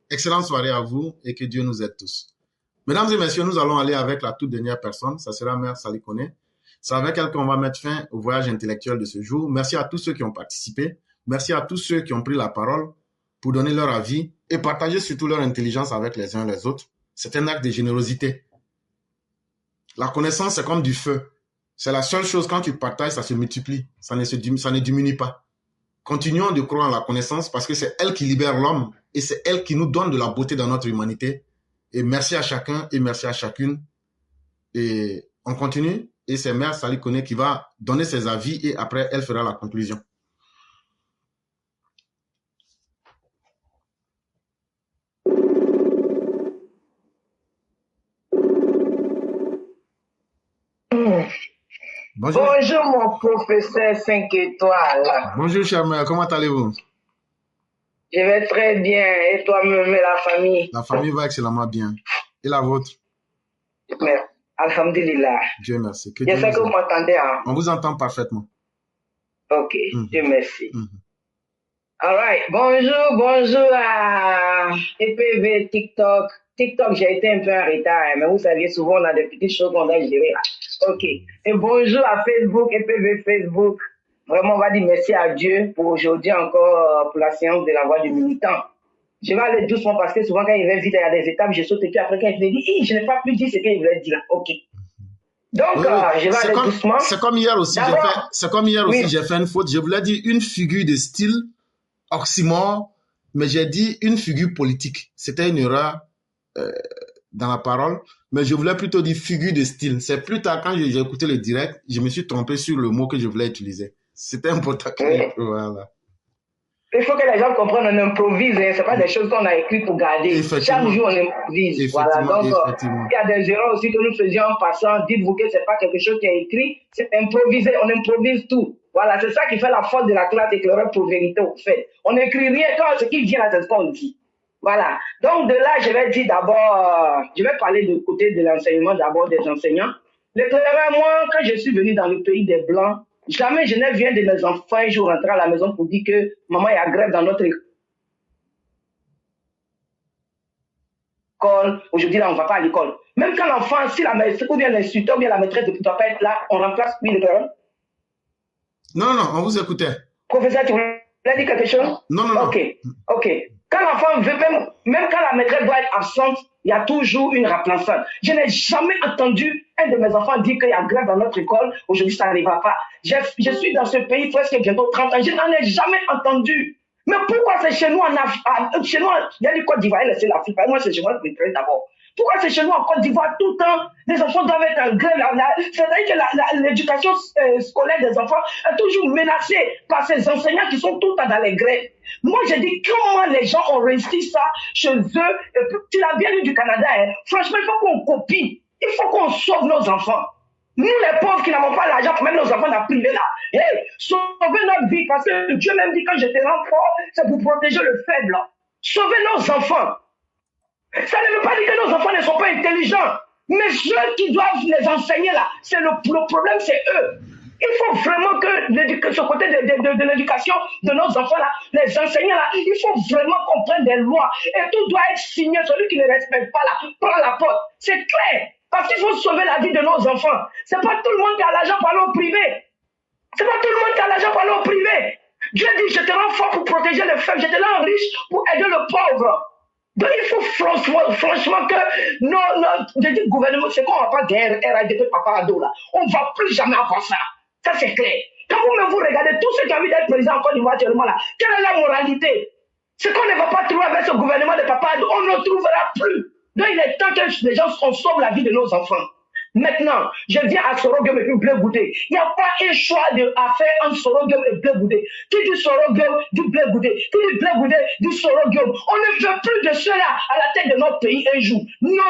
Excellente soirée à vous et que Dieu nous aide tous. Mesdames et messieurs, nous allons aller avec la toute dernière personne. Ça sera Mère Salikone. C'est avec elle qu'on va mettre fin au voyage intellectuel de ce jour. Merci à tous ceux qui ont participé. Merci à tous ceux qui ont pris la parole pour donner leur avis et partager surtout leur intelligence avec les uns les autres. C'est un acte de générosité. La connaissance, c'est comme du feu. C'est la seule chose, quand tu partages, ça se multiplie. Ça ne diminue pas. Continuons de croire en la connaissance parce que c'est elle qui libère l'homme et c'est elle qui nous donne de la beauté dans notre humanité. Et merci à chacun et merci à chacune. Et on continue. Et c'est Mère Sally Kone qui va donner ses avis et après, elle fera la conclusion. Bonjour. Bonjour mon professeur 5 étoiles. Bonjour, chère mère. Comment allez-vous? Je vais très bien. Et toi-même et la famille? La famille va excellemment bien. Et la vôtre? Mais, alhamdulillah. Dieu merci. Que J'espère que vous m'entendez. Hein? On vous entend parfaitement. Ok, Dieu merci. All right. Bonjour à EPV, TikTok. TikTok, j'ai été un peu en retard, mais vous savez, souvent on a des petites choses qu'on doit gérer. Ok. Et bonjour à Facebook, EPV Facebook. Vraiment, on va dire merci à Dieu pour aujourd'hui encore, pour la séance de la voix du militant. Je vais aller doucement parce que souvent quand il va vite, il y a des étapes, je saute et puis après quand il me dit, je n'ai pas pu dire ce qu'il voulait dire. Ok. Donc, je vais aller doucement. C'est comme hier aussi, j'ai fait une faute. Je voulais dire une figure de style oxymore, mais j'ai dit une figure politique. C'était une erreur dans la parole, mais je voulais plutôt dire figure de style. C'est plus tard, quand j'ai écouté le direct, je me suis trompé sur le mot que je voulais utiliser. C'était important. Voilà. Il faut que les gens comprennent, on improvise, hein. Ce n'est pas des choses qu'on a écrites pour garder. Chaque jour, on improvise. Voilà. Donc, il y a des erreurs aussi que nous faisions en passant. Dites-vous que ce n'est pas quelque chose qui est écrit, c'est improvisé, on improvise tout. Voilà, c'est ça qui fait la force de la classe éclaireur pour vérité au fait. On n'écrit rien, quand ce qui vient là, c'est ce qu'on dit. Voilà. Donc, de là, je vais dire d'abord, je vais parler du côté de l'enseignement, d'abord des enseignants. L'éclaireur, moi, quand je suis venu dans le pays des Blancs, jamais je n'ai vu un de mes enfants un jour rentrer à la maison pour dire que maman, il y a grève dans notre école. Aujourd'hui, là, on ne va pas à l'école. Même quand l'enfant, si la maîtresse ou bien l'instituteur ou bien la maîtresse ne doit pas être là, on remplace lui l'éclaireur. Non, on vous écoutait. Professeur, tu voulais dire quelque chose? Non. Ok. Quand l'enfant veut, même quand la maîtresse doit être absente, il y a toujours une remplaçante. Je n'ai jamais entendu un de mes enfants dire qu'il y a grève dans notre école. Aujourd'hui, ça ne va pas. Je suis dans ce pays presque bientôt 30 ans. Je n'en ai jamais entendu. Mais pourquoi c'est chez nous en Afrique? Chez nous, il y a du Côte d'Ivoire, c'est l'Afrique. Moi, c'est chez moi le préféré d'abord. Pourquoi c'est chez nous en Côte d'Ivoire tout le temps? Les enfants doivent être en grève. C'est-à-dire que l'éducation scolaire des enfants est toujours menacée par ces enseignants qui sont tout le temps dans les grèves. Moi, je dis comment les gens ont réussi ça chez eux. Tu l'as bien lu du Canada. Hein? Franchement, il faut qu'on copie. Il faut qu'on sauve nos enfants. Nous, les pauvres qui n'avons pas l'argent pour mettre nos enfants dans la privée là. Hey, sauvez notre vie parce que Dieu même dit quand je te rends fort, c'est pour protéger le faible. Sauvez nos enfants. Ça ne veut pas dire que nos enfants ne sont pas intelligents. Mais ceux qui doivent les enseigner là, c'est le problème, c'est eux. Il faut vraiment que ce côté de l'éducation de nos enfants là, les enseignants là, il faut vraiment qu'on prenne des lois. Et tout doit être signé. Celui qui ne respecte pas là, prend la porte. C'est clair. Parce qu'il faut sauver la vie de nos enfants. C'est pas tout le monde qui a l'argent pour aller au privé. C'est pas tout le monde qui a l'argent pour aller au privé. Dieu dit, je te rends fort pour protéger les faibles, je te rends riche pour aider le pauvre. Donc il faut franchement que le gouvernement, c'est qu'on ne va pas gagner RADP Papa Ado là. On ne va plus jamais avoir ça. Ça c'est clair. Quand vous regardez tous ceux qui ont envie d'être président en Côte d'Ivoire actuellement là, quelle est la moralité? C'est qu'on ne va pas trouver avec ce gouvernement de Papa Ado, on ne trouvera plus. Donc il est temps que les gens sauvent la vie de nos enfants. Maintenant, je viens à Sorogum et puis Blé Goudé. Il n'y a pas un choix à faire entre Sorogum et Blé Goudé. Qui dit Sorogum, dit Blé Goudé. Qui dit Blé Goudé, dit Sorogum. On ne veut plus de cela à la tête de notre pays un jour. Non.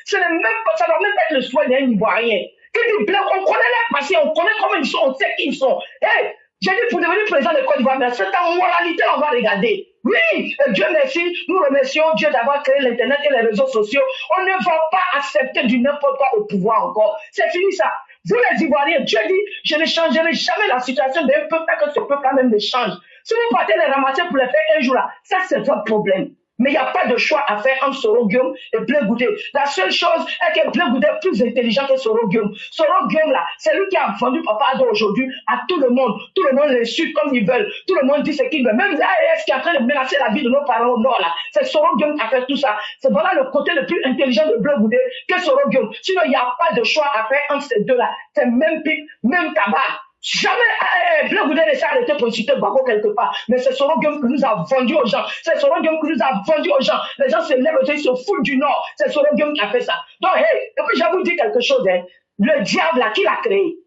Ça ne doit même pas être le souhait d'un Ivoirien. Qui dit Blé, on connaît les passés, on connaît comment ils sont, on sait qui ils sont. Hey, j'ai dit pour devenir président de Côte d'Ivoire, mais c'est ta moralité, on va regarder. Oui, Dieu merci, nous remercions Dieu d'avoir créé l'Internet et les réseaux sociaux. On ne va pas accepter du n'importe quoi au pouvoir encore. C'est fini ça. Vous les Ivoiriens, Dieu dit, je ne changerai jamais la situation d'un peuple, que ce peuple-là même ne change. Si vous partez les ramasser pour les faire un jour là, ça c'est votre problème. Mais il n'y a pas de choix à faire entre Soro Guillaume et Blé Goudé. La seule chose est que Blé Goudé est plus intelligent que Soro Guillaume. Soro Guillaume, là, c'est lui qui a vendu Papa Ado aujourd'hui à tout le monde. Tout le monde l'insulte comme ils veulent. Tout le monde dit ce qu'il veut. Même l'AES qui est en train de menacer la vie de nos parents au nord, là, c'est Soro Guillaume qui a fait tout ça. C'est voilà le côté le plus intelligent de Blé Goudé que Soro Guillaume. Sinon, il n'y a pas de choix à faire entre ces deux-là. C'est même pipe, même tabac. Jamais Blé Goudé ne s'est arrêté pour insulter Bako quelque part. Mais c'est Soro Guillaume qui nous a vendu aux gens. C'est Soro Guillaume qui nous a vendu aux gens. Les gens se lèvent, ils se foutent du Nord. C'est Soro Guillaume qui a fait ça. Donc, hey, et puis je vais vous dire quelque chose. Hein. Le diable là, qui l'a créé?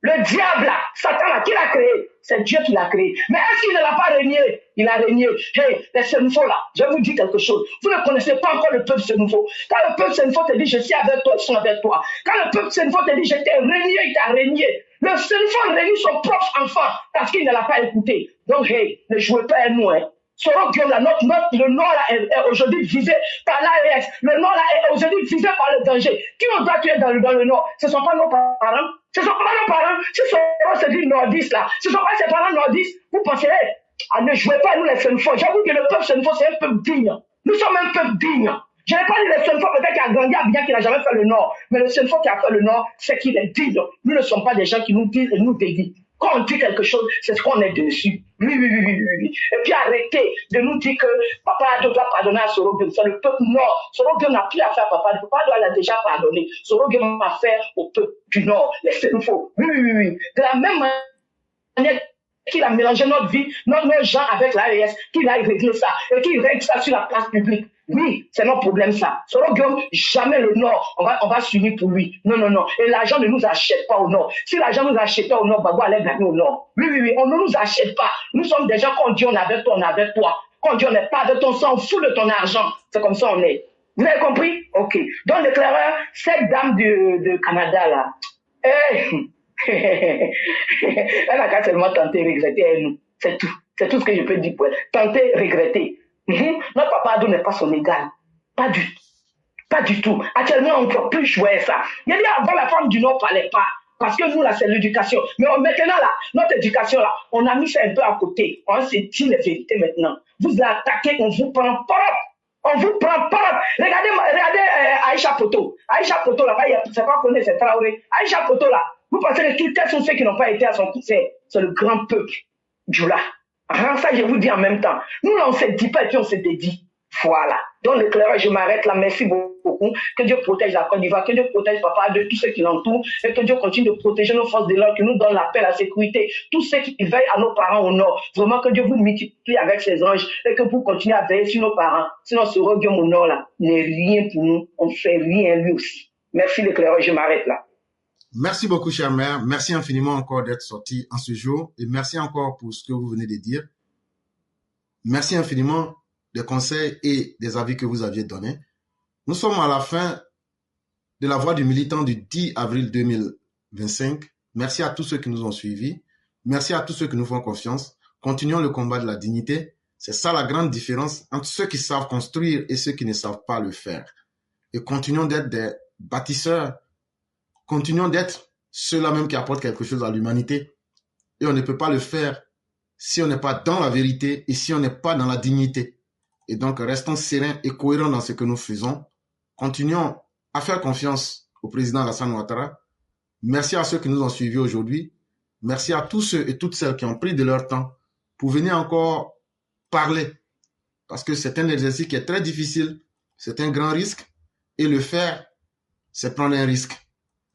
Le diable là, Satan là, qui l'a créé? C'est Dieu qui l'a créé. Mais est-ce qu'il ne l'a pas régné? Il a régné. Hey, les Sénoufos là, je vais vous dire quelque chose. Vous ne connaissez pas encore le peuple Sénoufo. Quand le peuple Sénoufo te dit je suis avec toi, ils sont avec toi. Quand le peuple Sénoufo te dit je t'ai régné, il t'a régné. Le Sénoufo réunit son propre enfant parce qu'il ne l'a pas écouté. Donc, hey, ne jouez pas à nous, hein. Soro Guillaume, là, le Nord là, est aujourd'hui visé par l'AES. Le Nord là est aujourd'hui visé par le danger. Qui on doit tuer dans le Nord? Ce ne sont pas nos parents. Ce ne sont pas nos parents. Si Soro se dit nordiste là, ce ne sont pas ses parents nordistes. Vous pensez, hey, ne jouez pas à nous les Sénoufos. J'avoue que le peuple Sénoufo, c'est un peuple digne. Nous sommes un peuple digne. Je n'ai pas dit le Sénoufo peut-être qui a grandi à bien qu'il n'a jamais fait le Nord. Mais le Sénoufo qui a fait le Nord, c'est qu'il est digne. Nous ne sommes pas des gens qui nous disent et nous dédient. Quand on dit quelque chose, c'est ce qu'on est dessus. Oui. Et puis arrêtez de nous dire que Papa Ado doit pardonner à Soro Guillaume. C'est le peuple Nord. Soro Guillaume n'a plus à faire Papa Ado. Papa Ado l'a déjà pardonné. Soro Guillaume a fait au peuple du Nord. Les Sénoufos. Oui. De la même manière qu'il a mélangé notre vie, nos gens avec l'AES, qu'il a réglé ça et qu'il règle ça sur la place publique. Oui, c'est notre problème ça. Soro Guillaume, jamais le Nord, on va s'unir pour lui. Non. Et l'argent ne nous achète pas au Nord. Si l'argent nous achetait au Nord, Babo allait gagner au Nord. Oui, on ne nous achète pas. Nous sommes des gens qu'on dit on est avec toi, on est avec toi. Quand on dit on n'est pas avec toi, on s'en fout de ton argent. C'est comme ça on est. Vous avez compris? Ok. Donc l'éclaireur, cette dame de Canada là, elle n'a qu'à seulement tenter, regretter nous. C'est tout. C'est tout ce que je peux dire pour elle. Tenter, regretter. Notre Papa Ado n'est pas son égal. Pas du tout. Actuellement, on ne peut plus jouer ça. Il y a dit avant, la femme du Nord ne parlait pas. Parce que nous, là, c'est l'éducation. Mais maintenant, là, notre éducation, là, on a mis ça un peu à côté. On s'est dit les vérités maintenant. Vous attaquez, on vous prend pas. On vous prend pas. Regardez Aïcha Poto. Aïcha Poto, là, c'est pas qu'on est, c'est Traoré. Aïcha Poto, là, vous pensez que quels sont ceux qui n'ont pas été à son coup? C'est le grand peuple. Djoula. Ça, je vous dis en même temps. Nous, là, on ne se dit pas et puis on se dédie. Voilà. Donc, l'éclaireur, je m'arrête là. Merci beaucoup. Que Dieu protège la Côte d'Ivoire, que Dieu protège Papa de tous ceux qui l'entourent et que Dieu continue de protéger nos forces de l'ordre, qui nous donnent la paix, la sécurité, tous ceux qui veillent à nos parents au Nord. Vraiment, que Dieu vous multiplie avec ses anges et que vous continuez à veiller sur nos parents. Sinon, ce Guillaume au Nord, là, n'est rien pour nous. On ne fait rien lui aussi. Merci, l'éclaireur, je m'arrête là. Merci beaucoup, chère mère. Merci infiniment encore d'être sorti en ce jour et merci encore pour ce que vous venez de dire. Merci infiniment des conseils et des avis que vous aviez donnés. Nous sommes à la fin de la voix du militant du 10 avril 2025. Merci à tous ceux qui nous ont suivis. Merci à tous ceux qui nous font confiance. Continuons le combat de la dignité. C'est ça la grande différence entre ceux qui savent construire et ceux qui ne savent pas le faire. Et continuons d'être des bâtisseurs. Continuons d'être ceux-là même qui apportent quelque chose à l'humanité. Et on ne peut pas le faire si on n'est pas dans la vérité et si on n'est pas dans la dignité. Et donc, restons sereins et cohérents dans ce que nous faisons. Continuons à faire confiance au président Alassane Ouattara. Merci à ceux qui nous ont suivis aujourd'hui. Merci à tous ceux et toutes celles qui ont pris de leur temps pour venir encore parler. Parce que c'est un exercice qui est très difficile. C'est un grand risque. Et le faire, c'est prendre un risque.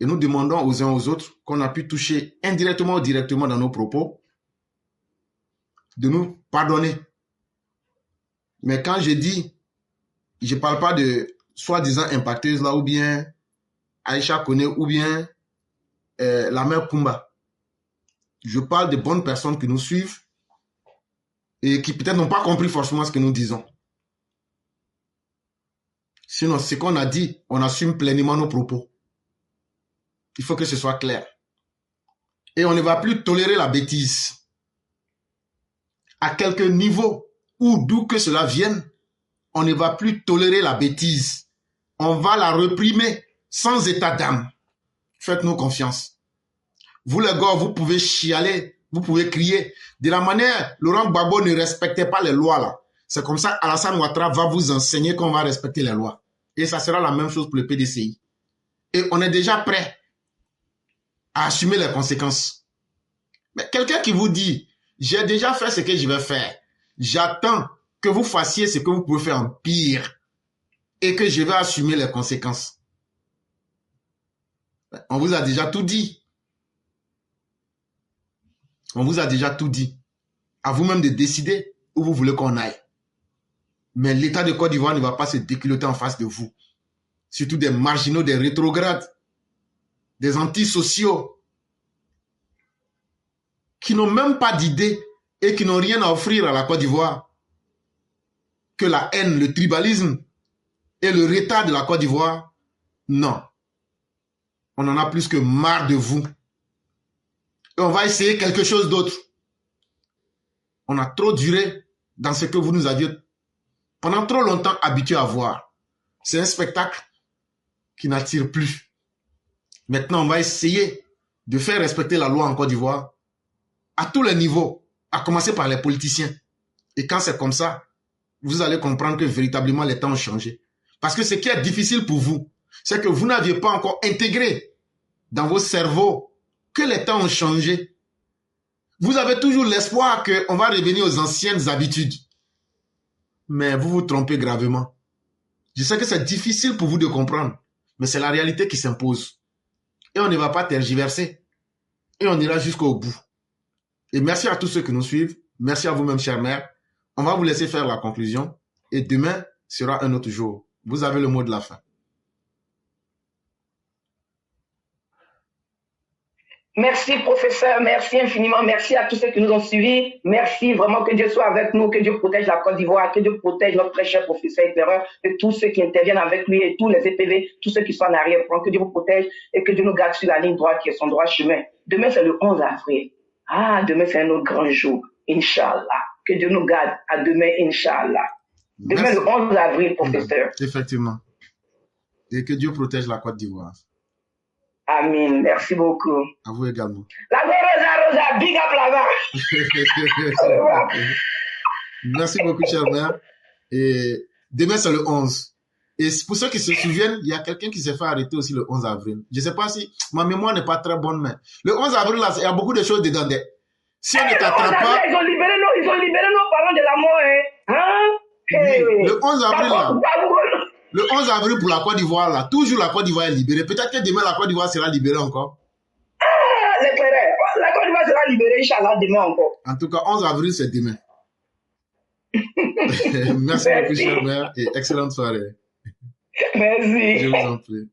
Et nous demandons aux uns aux autres qu'on a pu toucher indirectement ou directement dans nos propos de nous pardonner. Mais quand je dis, je ne parle pas de soi-disant impacteuses là, ou bien Aïcha Kone, ou bien la mère Kumba. Je parle de bonnes personnes qui nous suivent et qui peut-être n'ont pas compris forcément ce que nous disons. Sinon, ce qu'on a dit, on assume pleinement nos propos. Il faut que ce soit clair. Et on ne va plus tolérer la bêtise. À quelque niveau ou d'où que cela vienne, on ne va plus tolérer la bêtise. On va la réprimer sans état d'âme. Faites-nous confiance. Vous les gars, vous pouvez chialer, vous pouvez crier. De la manière, Laurent Gbagbo ne respectait pas les lois là. C'est comme ça, Alassane Ouattara va vous enseigner qu'on va respecter les lois. Et ça sera la même chose pour le PDCI. Et on est déjà prêt à assumer les conséquences. Mais quelqu'un qui vous dit, j'ai déjà fait ce que je vais faire, j'attends que vous fassiez ce que vous pouvez faire en pire et que je vais assumer les conséquences. On vous a déjà tout dit. On vous a déjà tout dit. À vous-même de décider où vous voulez qu'on aille. Mais l'État de Côte d'Ivoire ne va pas se déculotter en face de vous. Surtout des marginaux, des rétrogrades, des antisociaux, qui n'ont même pas d'idée et qui n'ont rien à offrir à la Côte d'Ivoire que la haine, le tribalisme et le retard de la Côte d'Ivoire. Non. On en a plus que marre de vous. Et on va essayer quelque chose d'autre. On a trop duré dans ce que vous nous aviez pendant trop longtemps habitués à voir. C'est un spectacle qui n'attire plus. Maintenant, on va essayer de faire respecter la loi en Côte d'Ivoire à tous les niveaux, à commencer par les politiciens. Et quand c'est comme ça, vous allez comprendre que véritablement les temps ont changé. Parce que ce qui est difficile pour vous, c'est que vous n'aviez pas encore intégré dans vos cerveaux que les temps ont changé. Vous avez toujours l'espoir qu'on va revenir aux anciennes habitudes. Mais vous vous trompez gravement. Je sais que c'est difficile pour vous de comprendre, mais c'est la réalité qui s'impose. Et on ne va pas tergiverser. Et on ira jusqu'au bout. Et merci à tous ceux qui nous suivent. Merci à vous-même, chère mère. On va vous laisser faire la conclusion. Et demain sera un autre jour. Vous avez le mot de la fin. Merci, professeur. Merci infiniment. Merci à tous ceux qui nous ont suivis. Merci vraiment, que Dieu soit avec nous, que Dieu protège la Côte d'Ivoire, que Dieu protège notre très cher professeur éclaireur et tous ceux qui interviennent avec lui et tous les EPV, tous ceux qui sont en arrière. Que Dieu vous protège et que Dieu nous garde sur la ligne droite qui est son droit chemin. Demain, c'est le 11 avril. Ah, demain, c'est un autre grand jour. Inch'Allah. Que Dieu nous garde. À demain, Inch'Allah. Demain, Merci. le 11 avril, professeur. Effectivement. Et que Dieu protège la Côte d'Ivoire. Amen. Merci beaucoup. À vous également. La Rosa, big up là-bas. Merci beaucoup, chère mère. Et demain, c'est le 11. Et pour ceux qui se souviennent, il y a quelqu'un qui s'est fait arrêter aussi le 11 avril. Je ne sais pas si ma mémoire n'est pas très bonne, mais le 11 avril, là, il y a beaucoup de choses dedans. Si on ne t'attrape pas... Ils ont libéré nos parents de la mort. Hein? Oui, le 11 avril, là. Le 11 avril pour la Côte d'Ivoire, là, toujours la Côte d'Ivoire est libérée. Peut-être que demain, la Côte d'Ivoire sera libérée encore. Ah, c'est clair. La Côte d'Ivoire sera libérée, Inch'Allah, demain encore. En tout cas, 11 avril, c'est demain. Merci beaucoup, chère mère, et excellente soirée. Merci. Je vous en prie.